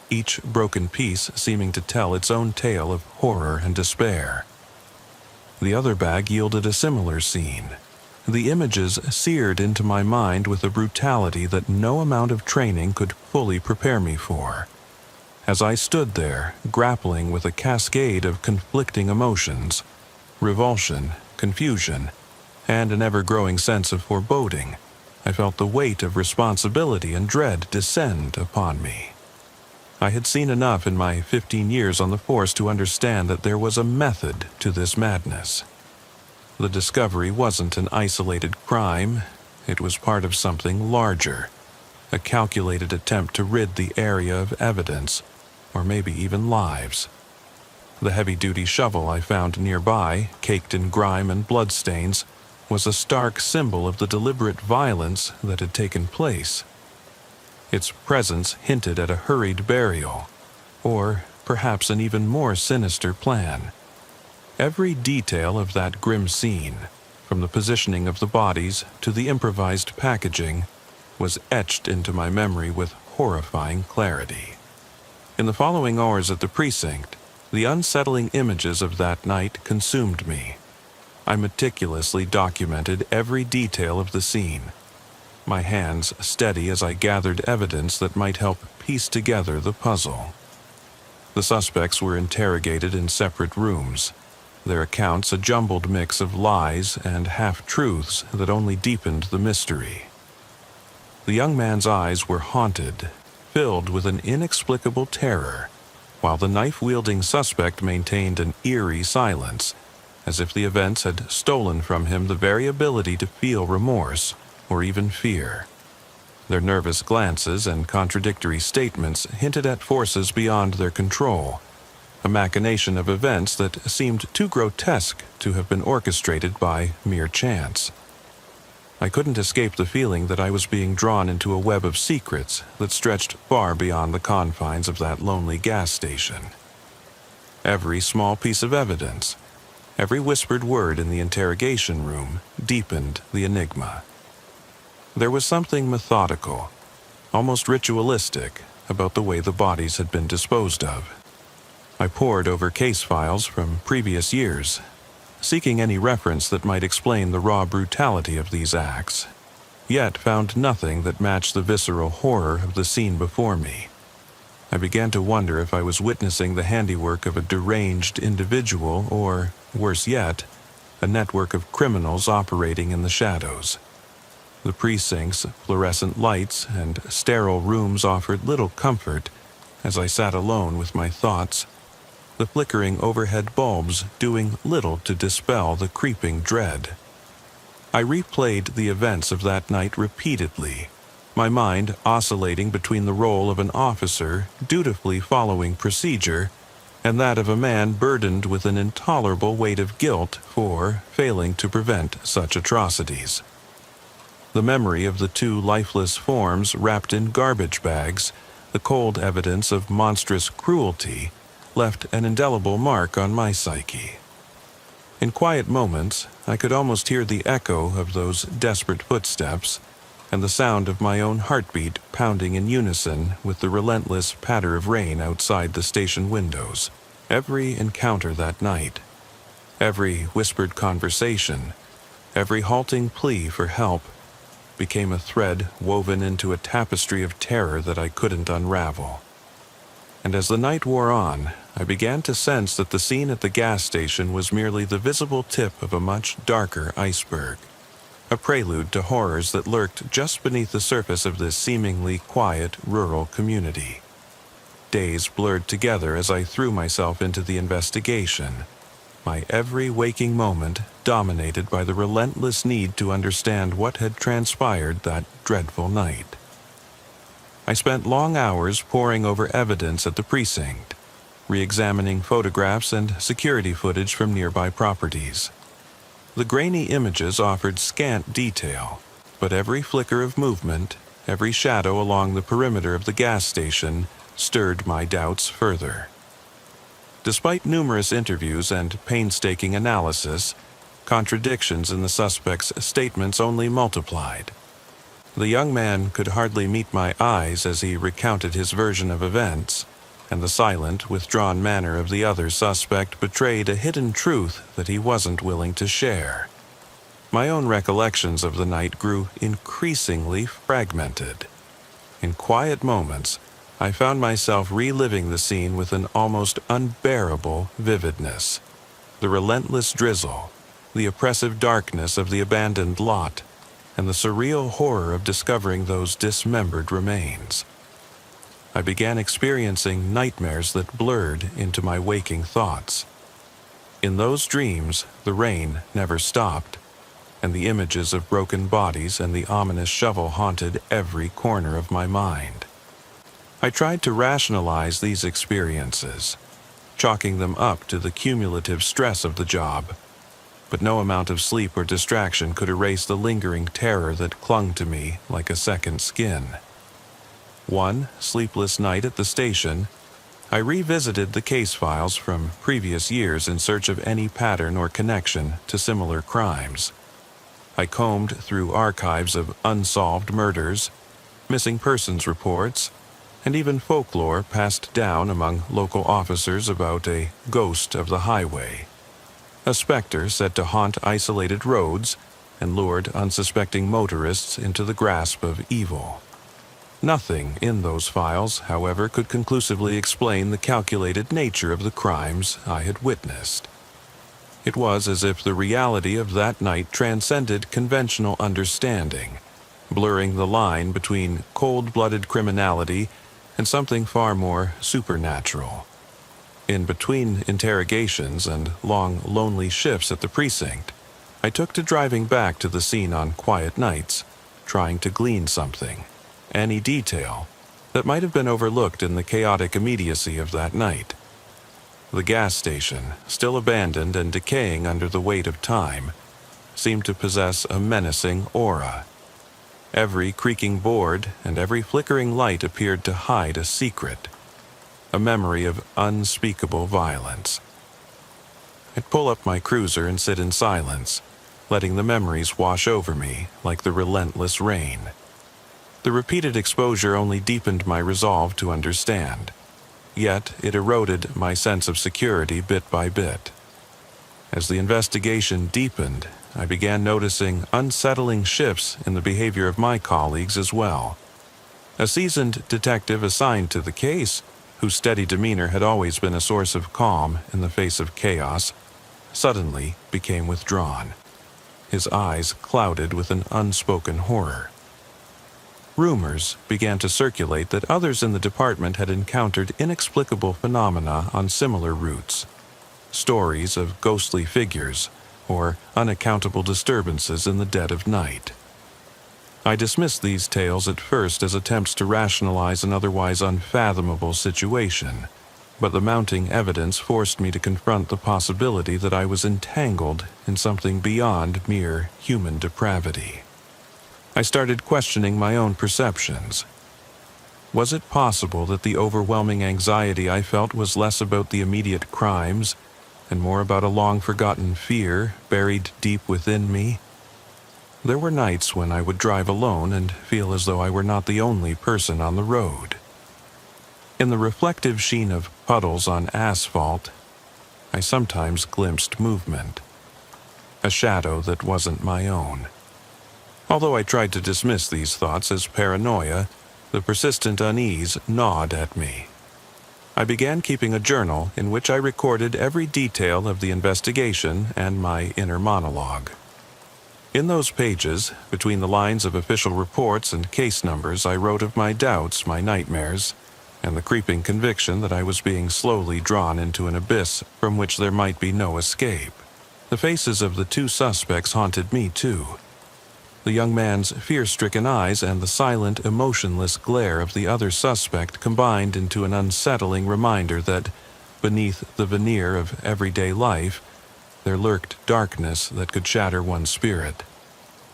each broken piece seeming to tell its own tale of horror and despair. The other bag yielded a similar scene, the images seared into my mind with a brutality that no amount of training could fully prepare me for. As I stood there, grappling with a cascade of conflicting emotions, revulsion, confusion, and an ever-growing sense of foreboding, I felt the weight of responsibility and dread descend upon me. I had seen enough in my 15 years on the force to understand that there was a method to this madness. The discovery wasn't an isolated crime, it was part of something larger, a calculated attempt to rid the area of evidence, or maybe even lives. The heavy-duty shovel I found nearby, caked in grime and bloodstains, was a stark symbol of the deliberate violence that had taken place. Its presence hinted at a hurried burial, or perhaps an even more sinister plan. Every detail of that grim scene, from the positioning of the bodies to the improvised packaging, was etched into my memory with horrifying clarity. In the following hours at the precinct, the unsettling images of that night consumed me. I meticulously documented every detail of the scene, my hands steady as I gathered evidence that might help piece together the puzzle. The suspects were interrogated in separate rooms, their accounts a jumbled mix of lies and half-truths that only deepened the mystery. The young man's eyes were haunted, filled with an inexplicable terror, while the knife-wielding suspect maintained an eerie silence, as if the events had stolen from him the very ability to feel remorse or even fear. Their nervous glances and contradictory statements hinted at forces beyond their control, a machination of events that seemed too grotesque to have been orchestrated by mere chance. I couldn't escape the feeling that I was being drawn into a web of secrets that stretched far beyond the confines of that lonely gas station. Every small piece of evidence, every whispered word in the interrogation room deepened the enigma. There was something methodical, almost ritualistic, about the way the bodies had been disposed of. I pored over case files from previous years, seeking any reference that might explain the raw brutality of these acts, yet found nothing that matched the visceral horror of the scene before me. I began to wonder if I was witnessing the handiwork of a deranged individual or, worse yet, a network of criminals operating in the shadows. The precinct's fluorescent lights and sterile rooms offered little comfort as I sat alone with my thoughts, the flickering overhead bulbs doing little to dispel the creeping dread. I replayed the events of that night repeatedly, my mind oscillating between the role of an officer dutifully following procedure and that of a man burdened with an intolerable weight of guilt for failing to prevent such atrocities. The memory of the two lifeless forms wrapped in garbage bags, the cold evidence of monstrous cruelty, left an indelible mark on my psyche. In quiet moments, I could almost hear the echo of those desperate footsteps and the sound of my own heartbeat pounding in unison with the relentless patter of rain outside the station windows. Every encounter that night, every whispered conversation, every halting plea for help, became a thread woven into a tapestry of terror that I couldn't unravel. And as the night wore on, I began to sense that the scene at the gas station was merely the visible tip of a much darker iceberg, a prelude to horrors that lurked just beneath the surface of this seemingly quiet rural community. Days blurred together as I threw myself into the investigation, my every waking moment dominated by the relentless need to understand what had transpired that dreadful night. I spent long hours poring over evidence at the precinct, re-examining photographs and security footage from nearby properties. The grainy images offered scant detail, but every flicker of movement, every shadow along the perimeter of the gas station stirred my doubts further. Despite numerous interviews and painstaking analysis, contradictions in the suspect's statements only multiplied. The young man could hardly meet my eyes as he recounted his version of events, and the silent, withdrawn manner of the other suspect betrayed a hidden truth that he wasn't willing to share. My own recollections of the night grew increasingly fragmented. In quiet moments, I found myself reliving the scene with an almost unbearable vividness. The relentless drizzle, the oppressive darkness of the abandoned lot, and the surreal horror of discovering those dismembered remains. I began experiencing nightmares that blurred into my waking thoughts. In those dreams, the rain never stopped, and the images of broken bodies and the ominous shovel haunted every corner of my mind. I tried to rationalize these experiences, chalking them up to the cumulative stress of the job, but no amount of sleep or distraction could erase the lingering terror that clung to me like a second skin. One sleepless night at the station, I revisited the case files from previous years in search of any pattern or connection to similar crimes. I combed through archives of unsolved murders, missing persons reports, and even folklore passed down among local officers about a ghost of the highway, a specter said to haunt isolated roads and lured unsuspecting motorists into the grasp of evil. Nothing in those files, however, could conclusively explain the calculated nature of the crimes I had witnessed. It was as if the reality of that night transcended conventional understanding, blurring the line between cold-blooded criminality and something far more supernatural. In between interrogations and long, lonely shifts at the precinct, I took to driving back to the scene on quiet nights, trying to glean something, any detail, that might have been overlooked in the chaotic immediacy of that night. The gas station, still abandoned and decaying under the weight of time, seemed to possess a menacing aura. Every creaking board and every flickering light appeared to hide a secret, a memory of unspeakable violence. I'd pull up my cruiser and sit in silence, letting the memories wash over me like the relentless rain. The repeated exposure only deepened my resolve to understand, yet it eroded my sense of security bit by bit. As the investigation deepened, I began noticing unsettling shifts in the behavior of my colleagues as well. A seasoned detective assigned to the case, whose steady demeanor had always been a source of calm in the face of chaos, suddenly became withdrawn, his eyes clouded with an unspoken horror. Rumors began to circulate that others in the department had encountered inexplicable phenomena on similar routes. Stories of ghostly figures or unaccountable disturbances in the dead of night. I dismissed these tales at first as attempts to rationalize an otherwise unfathomable situation, but the mounting evidence forced me to confront the possibility that I was entangled in something beyond mere human depravity. I started questioning my own perceptions. Was it possible that the overwhelming anxiety I felt was less about the immediate crimes and more about a long-forgotten fear buried deep within me? There were nights when I would drive alone and feel as though I were not the only person on the road. In the reflective sheen of puddles on asphalt, I sometimes glimpsed movement, a shadow that wasn't my own. Although I tried to dismiss these thoughts as paranoia, the persistent unease gnawed at me. I began keeping a journal in which I recorded every detail of the investigation and my inner monologue. In those pages, between the lines of official reports and case numbers, I wrote of my doubts, my nightmares, and the creeping conviction that I was being slowly drawn into an abyss from which there might be no escape. The faces of the two suspects haunted me too. The young man's fear-stricken eyes and the silent, emotionless glare of the other suspect combined into an unsettling reminder that, beneath the veneer of everyday life, there lurked darkness that could shatter one's spirit.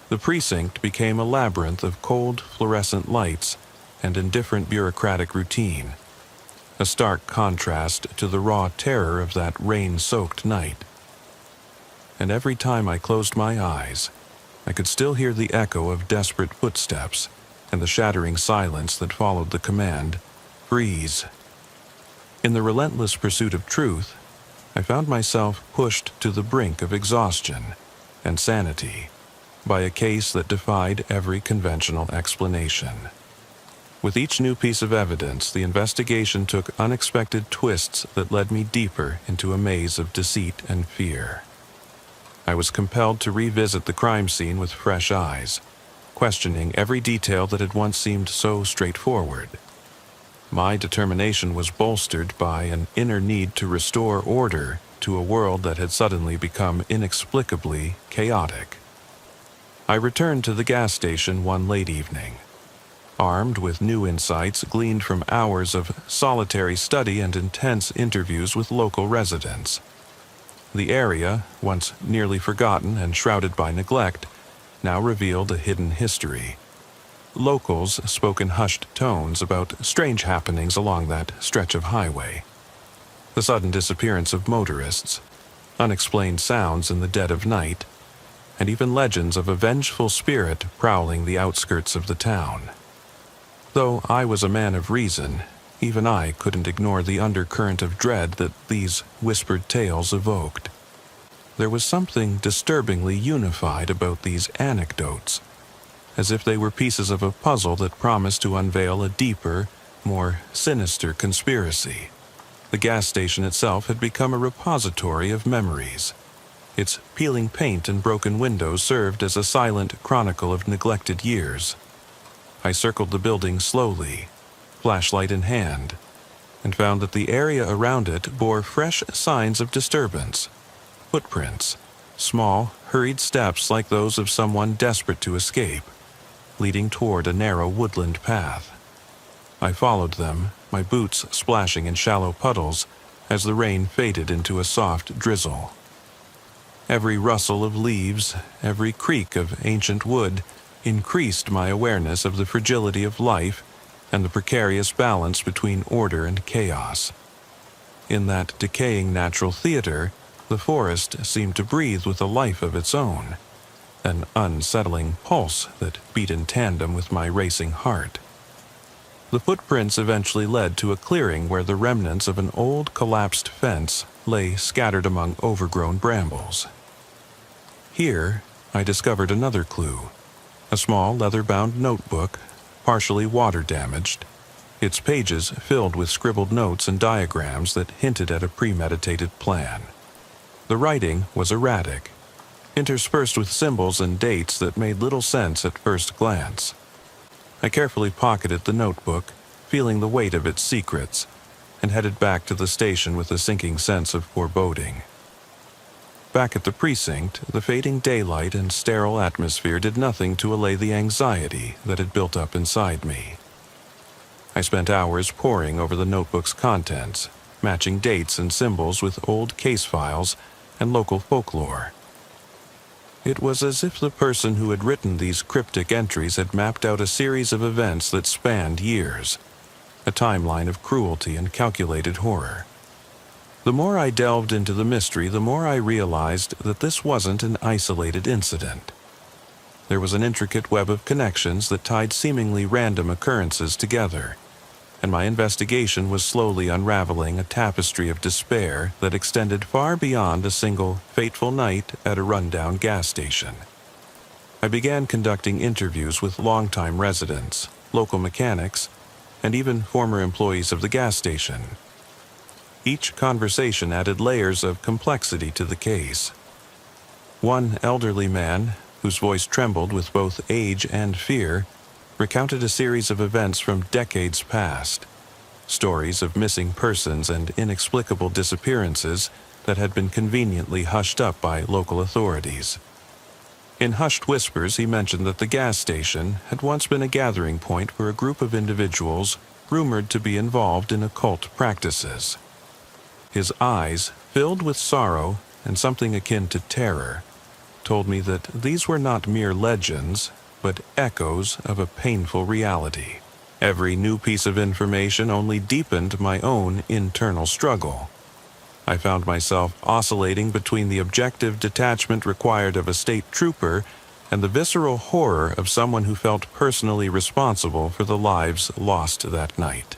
The precinct became a labyrinth of cold, fluorescent lights and indifferent bureaucratic routine, a stark contrast to the raw terror of that rain-soaked night. And every time I closed my eyes, I could still hear the echo of desperate footsteps and the shattering silence that followed the command, "Freeze." In the relentless pursuit of truth, I found myself pushed to the brink of exhaustion and sanity by a case that defied every conventional explanation. With each new piece of evidence, the investigation took unexpected twists that led me deeper into a maze of deceit and fear. I was compelled to revisit the crime scene with fresh eyes, questioning every detail that had once seemed so straightforward. My determination was bolstered by an inner need to restore order to a world that had suddenly become inexplicably chaotic. I returned to the gas station one late evening, armed with new insights gleaned from hours of solitary study and intense interviews with local residents. The area, once nearly forgotten and shrouded by neglect, now revealed a hidden history. Locals spoke in hushed tones about strange happenings along that stretch of highway. The sudden disappearance of motorists, unexplained sounds in the dead of night, and even legends of a vengeful spirit prowling the outskirts of the town. Though I was a man of reason, even I couldn't ignore the undercurrent of dread that these whispered tales evoked. There was something disturbingly unified about these anecdotes, as if they were pieces of a puzzle that promised to unveil a deeper, more sinister conspiracy. The gas station itself had become a repository of memories. Its peeling paint and broken windows served as a silent chronicle of neglected years. I circled the building slowly, flashlight in hand, and found that the area around it bore fresh signs of disturbance. Footprints, small, hurried steps like those of someone desperate to escape, leading toward a narrow woodland path. I followed them, my boots splashing in shallow puddles as the rain faded into a soft drizzle. Every rustle of leaves, every creak of ancient wood increased my awareness of the fragility of life and the precarious balance between order and chaos. In that decaying natural theater, the forest seemed to breathe with a life of its own, an unsettling pulse that beat in tandem with my racing heart. The footprints eventually led to a clearing where the remnants of an old collapsed fence lay scattered among overgrown brambles. Here, I discovered another clue. A small leather-bound notebook, partially water-damaged, its pages filled with scribbled notes and diagrams that hinted at a premeditated plan. The writing was erratic, interspersed with symbols and dates that made little sense at first glance. I carefully pocketed the notebook, feeling the weight of its secrets, and headed back to the station with a sinking sense of foreboding. Back at the precinct, the fading daylight and sterile atmosphere did nothing to allay the anxiety that had built up inside me. I spent hours poring over the notebook's contents, matching dates and symbols with old case files and local folklore. It was as if the person who had written these cryptic entries had mapped out a series of events that spanned years, a timeline of cruelty and calculated horror. The more I delved into the mystery, the more I realized that this wasn't an isolated incident. There was an intricate web of connections that tied seemingly random occurrences together, and my investigation was slowly unraveling a tapestry of despair that extended far beyond a single fateful night at a rundown gas station. I began conducting interviews with longtime residents, local mechanics, and even former employees of the gas station. Each conversation added layers of complexity to the case. One elderly man, whose voice trembled with both age and fear, recounted a series of events from decades past, stories of missing persons and inexplicable disappearances that had been conveniently hushed up by local authorities. In hushed whispers, he mentioned that the gas station had once been a gathering point for a group of individuals rumored to be involved in occult practices. His eyes, filled with sorrow and something akin to terror, told me that these were not mere legends, but echoes of a painful reality. Every new piece of information only deepened my own internal struggle. I found myself oscillating between the objective detachment required of a state trooper and the visceral horror of someone who felt personally responsible for the lives lost that night.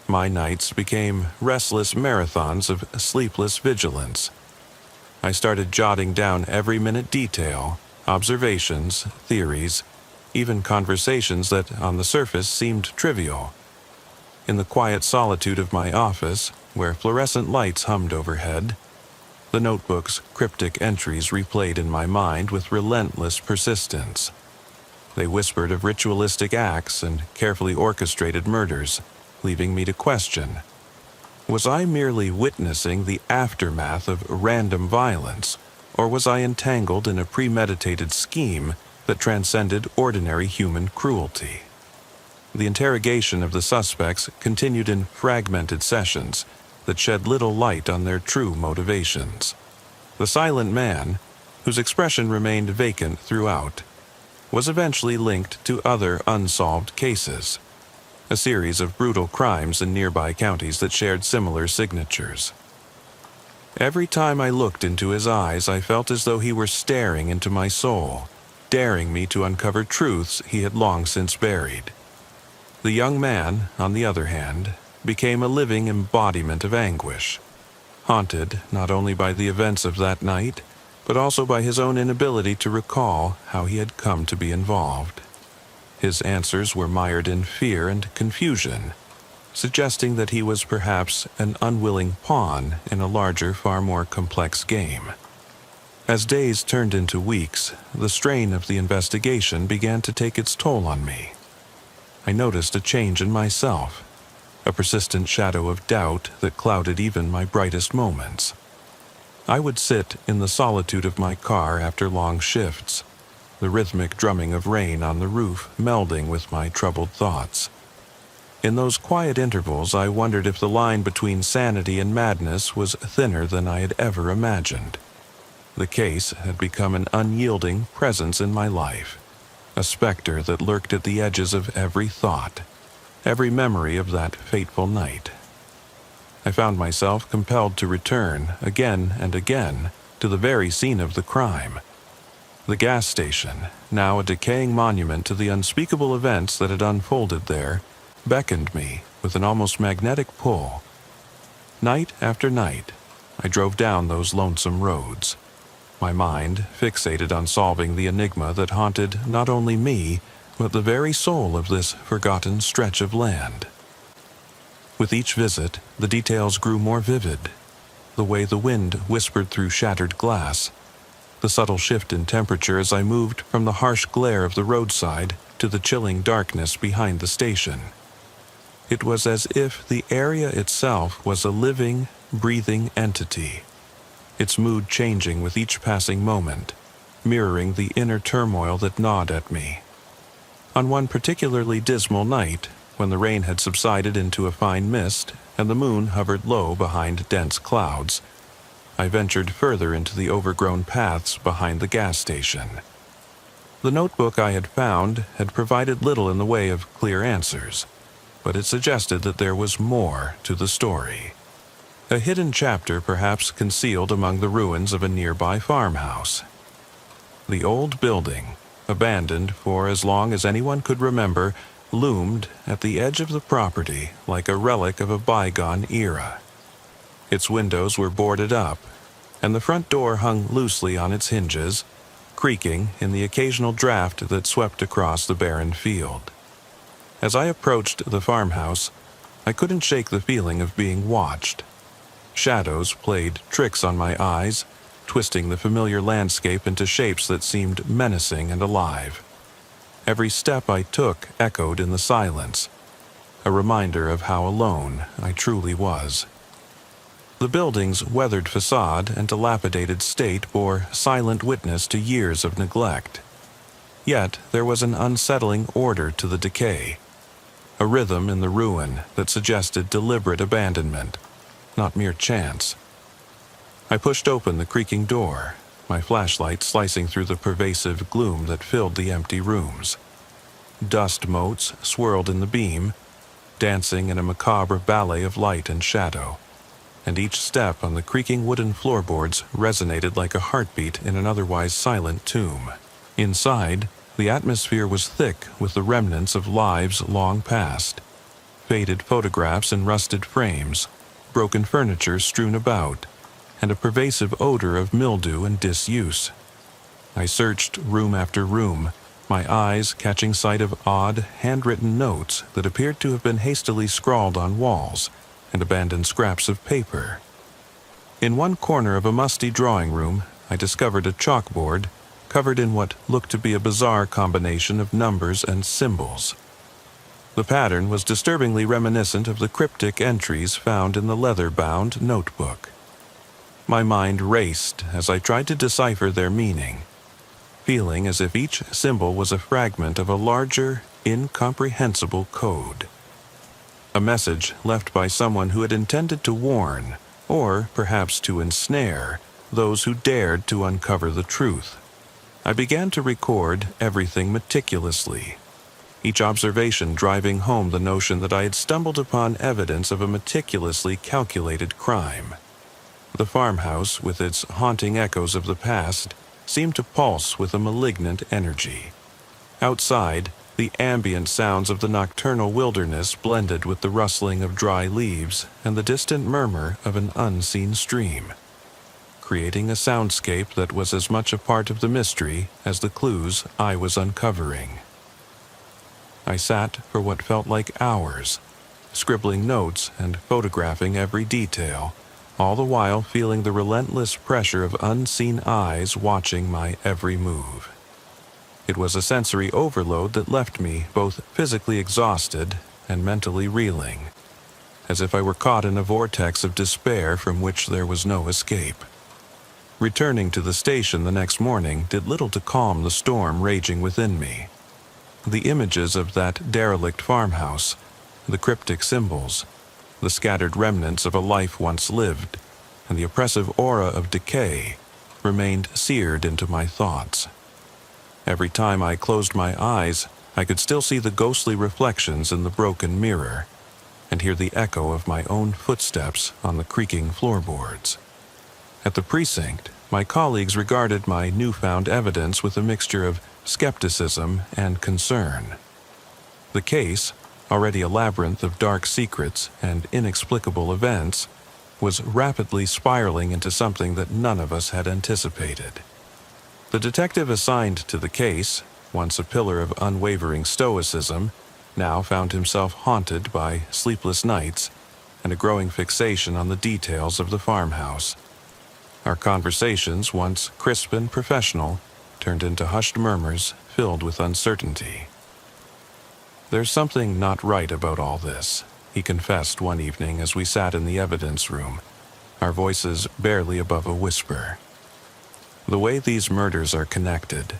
My nights became restless marathons of sleepless vigilance. I started jotting down every minute detail, observations, theories, even conversations that, on the surface, seemed trivial. In the quiet solitude of my office, where fluorescent lights hummed overhead, the notebook's cryptic entries replayed in my mind with relentless persistence. They whispered of ritualistic acts and carefully orchestrated murders, leaving me to question: was I merely witnessing the aftermath of random violence, or was I entangled in a premeditated scheme that transcended ordinary human cruelty? The interrogation of the suspects continued in fragmented sessions that shed little light on their true motivations. The silent man, whose expression remained vacant throughout, was eventually linked to other unsolved cases, a series of brutal crimes in nearby counties that shared similar signatures. Every time I looked into his eyes, I felt as though he were staring into my soul, daring me to uncover truths he had long since buried. The young man, on the other hand, became a living embodiment of anguish, haunted not only by the events of that night, but also by his own inability to recall how he had come to be involved. His answers were mired in fear and confusion, suggesting that he was perhaps an unwilling pawn in a larger, far more complex game. As days turned into weeks, the strain of the investigation began to take its toll on me. I noticed a change in myself, a persistent shadow of doubt that clouded even my brightest moments. I would sit in the solitude of my car after long shifts, the rhythmic drumming of rain on the roof melding with my troubled thoughts. In those quiet intervals, I wondered if the line between sanity and madness was thinner than I had ever imagined. The case had become an unyielding presence in my life, a specter that lurked at the edges of every thought, every memory of that fateful night. I found myself compelled to return, again and again, to the very scene of the crime. The gas station, now a decaying monument to the unspeakable events that had unfolded there, beckoned me with an almost magnetic pull. Night after night, I drove down those lonesome roads, my mind fixated on solving the enigma that haunted not only me, but the very soul of this forgotten stretch of land. With each visit, the details grew more vivid. The way the wind whispered through shattered glass, the subtle shift in temperature as I moved from the harsh glare of the roadside to the chilling darkness behind the station. It was as if the area itself was a living, breathing entity, its mood changing with each passing moment, mirroring the inner turmoil that gnawed at me. On one particularly dismal night, when the rain had subsided into a fine mist and the moon hovered low behind dense clouds, I ventured further into the overgrown paths behind the gas station. The notebook I had found had provided little in the way of clear answers, but it suggested that there was more to the story. A hidden chapter perhaps concealed among the ruins of a nearby farmhouse. The old building, abandoned for as long as anyone could remember, loomed at the edge of the property like a relic of a bygone era. Its windows were boarded up, and the front door hung loosely on its hinges, creaking in the occasional draft that swept across the barren field. As I approached the farmhouse, I couldn't shake the feeling of being watched. Shadows played tricks on my eyes, twisting the familiar landscape into shapes that seemed menacing and alive. Every step I took echoed in the silence, a reminder of how alone I truly was. The building's weathered facade and dilapidated state bore silent witness to years of neglect. Yet there was an unsettling order to the decay, a rhythm in the ruin that suggested deliberate abandonment, not mere chance. I pushed open the creaking door, my flashlight slicing through the pervasive gloom that filled the empty rooms. Dust motes swirled in the beam, dancing in a macabre ballet of light and shadow, and each step on the creaking wooden floorboards resonated like a heartbeat in an otherwise silent tomb. Inside, the atmosphere was thick with the remnants of lives long past, faded photographs in rusted frames, broken furniture strewn about, and a pervasive odor of mildew and disuse. I searched room after room, my eyes catching sight of odd, handwritten notes that appeared to have been hastily scrawled on walls and abandoned scraps of paper. In one corner of a musty drawing room, I discovered a chalkboard covered in what looked to be a bizarre combination of numbers and symbols. The pattern was disturbingly reminiscent of the cryptic entries found in the leather-bound notebook. My mind raced as I tried to decipher their meaning, feeling as if each symbol was a fragment of a larger, incomprehensible code. A message left by someone who had intended to warn, or perhaps to ensnare, those who dared to uncover the truth. I began to record everything meticulously, each observation driving home the notion that I had stumbled upon evidence of a meticulously calculated crime. The farmhouse, with its haunting echoes of the past, seemed to pulse with a malignant energy. Outside, the ambient sounds of the nocturnal wilderness blended with the rustling of dry leaves and the distant murmur of an unseen stream, creating a soundscape that was as much a part of the mystery as the clues I was uncovering. I sat for what felt like hours, scribbling notes and photographing every detail, all the while feeling the relentless pressure of unseen eyes watching my every move. It was a sensory overload that left me both physically exhausted and mentally reeling, as if I were caught in a vortex of despair from which there was no escape. Returning to the station the next morning did little to calm the storm raging within me. The images of that derelict farmhouse, the cryptic symbols, the scattered remnants of a life once lived, and the oppressive aura of decay remained seared into my thoughts. Every time I closed my eyes, I could still see the ghostly reflections in the broken mirror, and hear the echo of my own footsteps on the creaking floorboards. At the precinct, my colleagues regarded my newfound evidence with a mixture of skepticism and concern. The case, already a labyrinth of dark secrets and inexplicable events, was rapidly spiraling into something that none of us had anticipated. The detective assigned to the case, once a pillar of unwavering stoicism, now found himself haunted by sleepless nights and a growing fixation on the details of the farmhouse. Our conversations, once crisp and professional, turned into hushed murmurs filled with uncertainty. "There's something not right about all this," he confessed one evening as we sat in the evidence room, our voices barely above a whisper. "The way these murders are connected,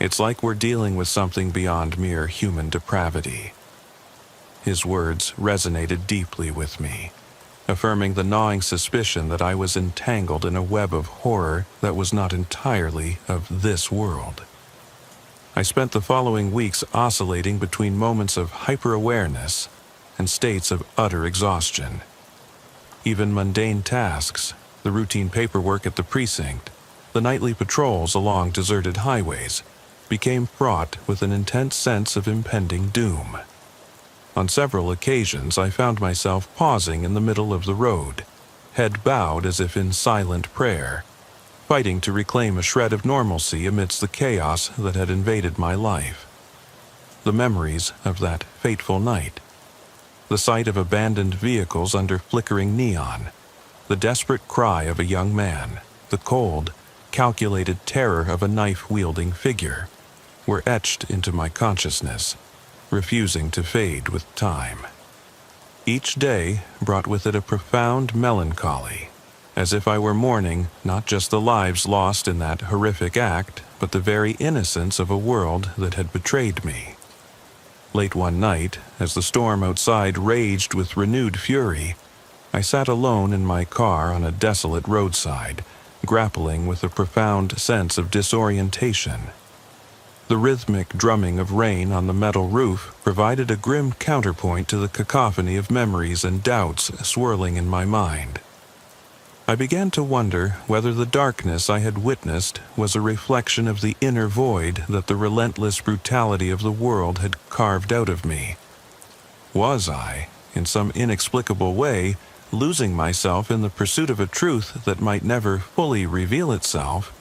it's like we're dealing with something beyond mere human depravity." His words resonated deeply with me, affirming the gnawing suspicion that I was entangled in a web of horror that was not entirely of this world. I spent the following weeks oscillating between moments of hyper-awareness and states of utter exhaustion. Even mundane tasks, the routine paperwork at the precinct, the nightly patrols along deserted highways, became fraught with an intense sense of impending doom. On several occasions, I found myself pausing in the middle of the road, head bowed as if in silent prayer, fighting to reclaim a shred of normalcy amidst the chaos that had invaded my life. The memories of that fateful night, the sight of abandoned vehicles under flickering neon, the desperate cry of a young man, the cold, calculated terror of a knife-wielding figure, were etched into my consciousness, refusing to fade with time. Each day brought with it a profound melancholy, as if I were mourning not just the lives lost in that horrific act, but the very innocence of a world that had betrayed me. Late one night, as the storm outside raged with renewed fury, I sat alone in my car on a desolate roadside, grappling with a profound sense of disorientation. The rhythmic drumming of rain on the metal roof provided a grim counterpoint to the cacophony of memories and doubts swirling in my mind. I began to wonder whether the darkness I had witnessed was a reflection of the inner void that the relentless brutality of the world had carved out of me. Was I, in some inexplicable way, losing myself in the pursuit of a truth that might never fully reveal itself?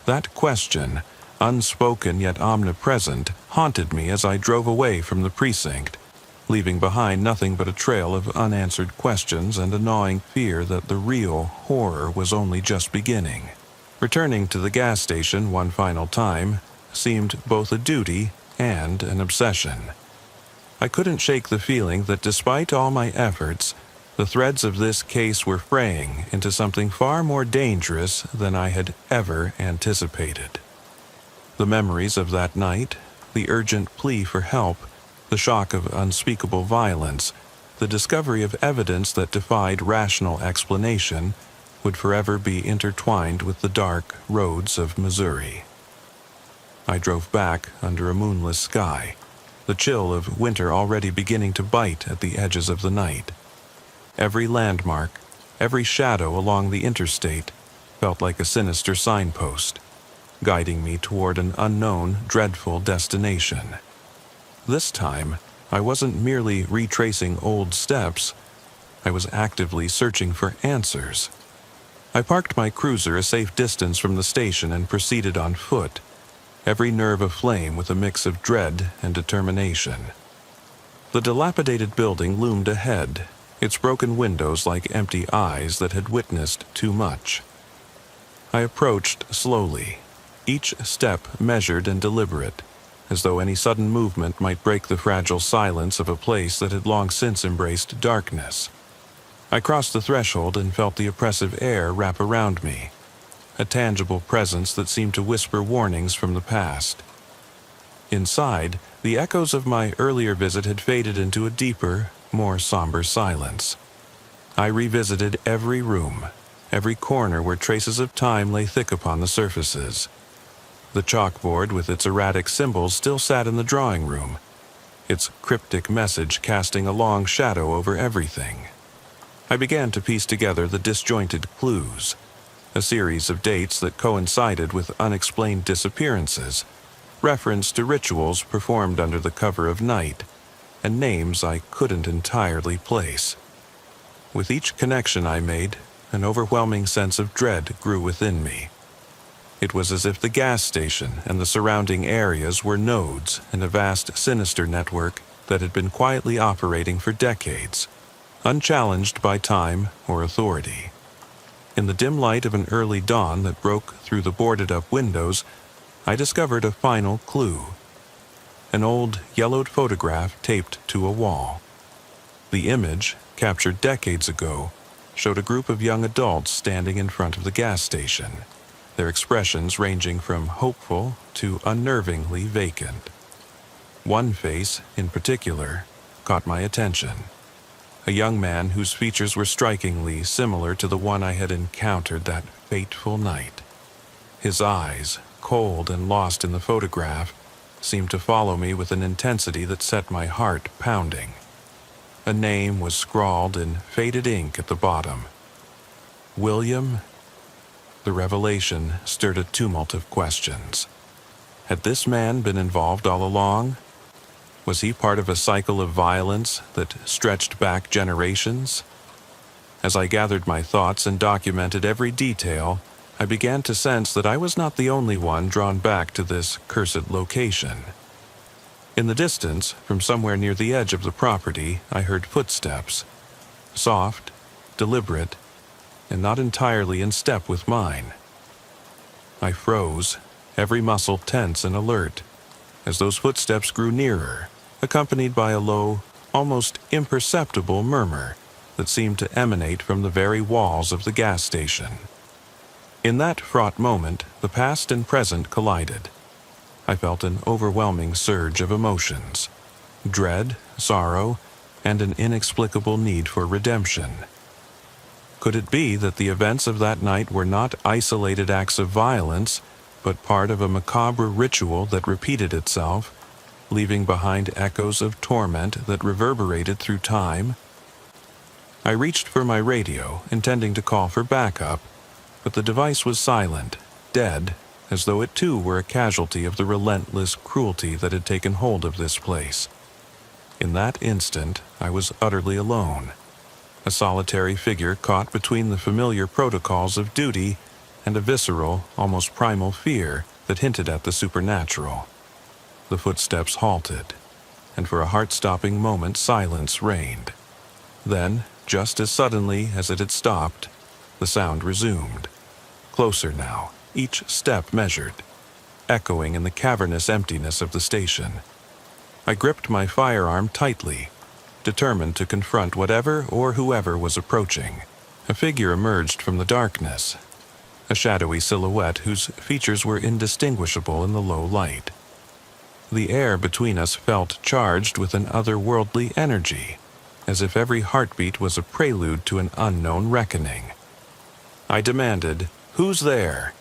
That question, unspoken yet omnipresent, haunted me as I drove away from the precinct, leaving behind nothing but a trail of unanswered questions and a gnawing fear that the real horror was only just beginning. Returning to the gas station one final time seemed both a duty and an obsession. I couldn't shake the feeling that despite all my efforts, the threads of this case were fraying into something far more dangerous than I had ever anticipated. The memories of that night, the urgent plea for help, the shock of unspeakable violence, the discovery of evidence that defied rational explanation, would forever be intertwined with the dark roads of Missouri. I drove back under a moonless sky, the chill of winter already beginning to bite at the edges of the night. Every landmark, every shadow along the interstate felt like a sinister signpost, guiding me toward an unknown, dreadful destination. This time, I wasn't merely retracing old steps, I was actively searching for answers. I parked my cruiser a safe distance from the station and proceeded on foot, every nerve aflame with a mix of dread and determination. The dilapidated building loomed ahead, its broken windows like empty eyes that had witnessed too much. I approached slowly, each step measured and deliberate, as though any sudden movement might break the fragile silence of a place that had long since embraced darkness. I crossed the threshold and felt the oppressive air wrap around me, a tangible presence that seemed to whisper warnings from the past. Inside, the echoes of my earlier visit had faded into a deeper, more somber silence. I revisited every room, every corner where traces of time lay thick upon the surfaces. The chalkboard with its erratic symbols still sat in the drawing room, its cryptic message casting a long shadow over everything. I began to piece together the disjointed clues, a series of dates that coincided with unexplained disappearances, reference to rituals performed under the cover of night, and names I couldn't entirely place. With each connection I made, an overwhelming sense of dread grew within me. It was as if the gas station and the surrounding areas were nodes in a vast sinister network that had been quietly operating for decades, unchallenged by time or authority. In the dim light of an early dawn that broke through the boarded-up windows, I discovered a final clue. An old, yellowed photograph taped to a wall. The image, captured decades ago, showed a group of young adults standing in front of the gas station, their expressions ranging from hopeful to unnervingly vacant. One face, in particular, caught my attention. A young man whose features were strikingly similar to the one I had encountered that fateful night. His eyes, cold and lost in the photograph, seemed to follow me with an intensity that set my heart pounding. A name was scrawled in faded ink at the bottom. William? The revelation stirred a tumult of questions. Had this man been involved all along? Was he part of a cycle of violence that stretched back generations? As I gathered my thoughts and documented every detail, I began to sense that I was not the only one drawn back to this cursed location. In the distance, from somewhere near the edge of the property, I heard footsteps, soft, deliberate, and not entirely in step with mine. I froze, every muscle tense and alert, as those footsteps grew nearer, accompanied by a low, almost imperceptible murmur that seemed to emanate from the very walls of the gas station. In that fraught moment, the past and present collided. I felt an overwhelming surge of emotions, dread, sorrow, and an inexplicable need for redemption. Could it be that the events of that night were not isolated acts of violence, but part of a macabre ritual that repeated itself, leaving behind echoes of torment that reverberated through time? I reached for my radio, intending to call for backup, but the device was silent, dead, as though it too were a casualty of the relentless cruelty that had taken hold of this place. In that instant, I was utterly alone, a solitary figure caught between the familiar protocols of duty and a visceral, almost primal fear that hinted at the supernatural. The footsteps halted, and for a heart-stopping moment silence reigned. Then, just as suddenly as it had stopped, the sound resumed. Closer now, each step measured, echoing in the cavernous emptiness of the station. I gripped my firearm tightly, determined to confront whatever or whoever was approaching. A figure emerged from the darkness, a shadowy silhouette whose features were indistinguishable in the low light. The air between us felt charged with an otherworldly energy, as if every heartbeat was a prelude to an unknown reckoning. I demanded, "Who's there?"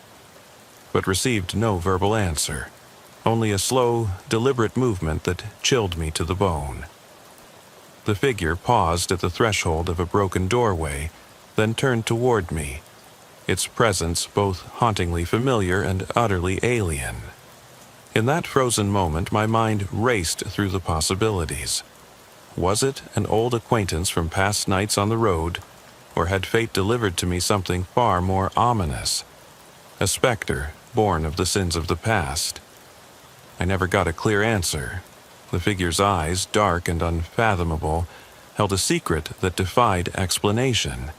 but received no verbal answer, only a slow, deliberate movement that chilled me to the bone. The figure paused at the threshold of a broken doorway, then turned toward me, its presence both hauntingly familiar and utterly alien. In that frozen moment, my mind raced through the possibilities. Was it an old acquaintance from past nights on the road, or had fate delivered to me something far more ominous? A specter born of the sins of the past? I never got a clear answer. The figure's eyes, dark and unfathomable, held a secret that defied explanation.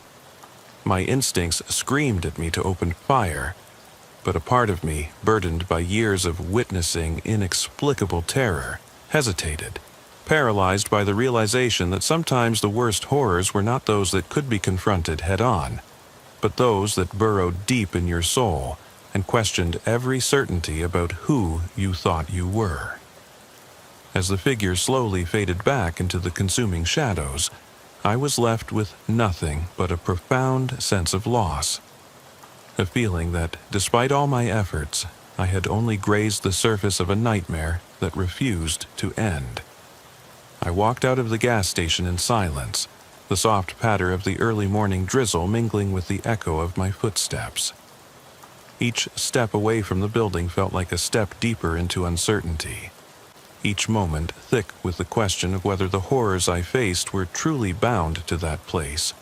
My instincts screamed at me to open fire, but a part of me, burdened by years of witnessing inexplicable terror, hesitated, paralyzed by the realization that sometimes the worst horrors were not those that could be confronted head-on, but those that burrowed deep in your soul and questioned every certainty about who you thought you were. As the figure slowly faded back into the consuming shadows, I was left with nothing but a profound sense of loss. A feeling that, despite all my efforts, I had only grazed the surface of a nightmare that refused to end. I walked out of the gas station in silence, the soft patter of the early morning drizzle mingling with the echo of my footsteps. Each step away from the building felt like a step deeper into uncertainty, each moment thick with the question of whether the horrors I faced were truly bound to that place,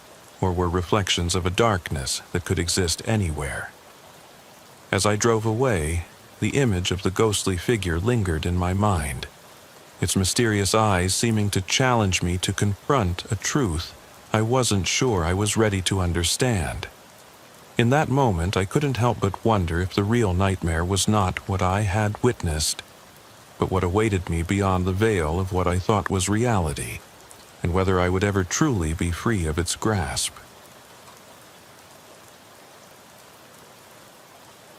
or were reflections of a darkness that could exist anywhere. As I drove away, the image of the ghostly figure lingered in my mind, its mysterious eyes seeming to challenge me to confront a truth I wasn't sure I was ready to understand. In that moment, I couldn't help but wonder if the real nightmare was not what I had witnessed, but what awaited me beyond the veil of what I thought was reality, and whether I would ever truly be free of its grasp.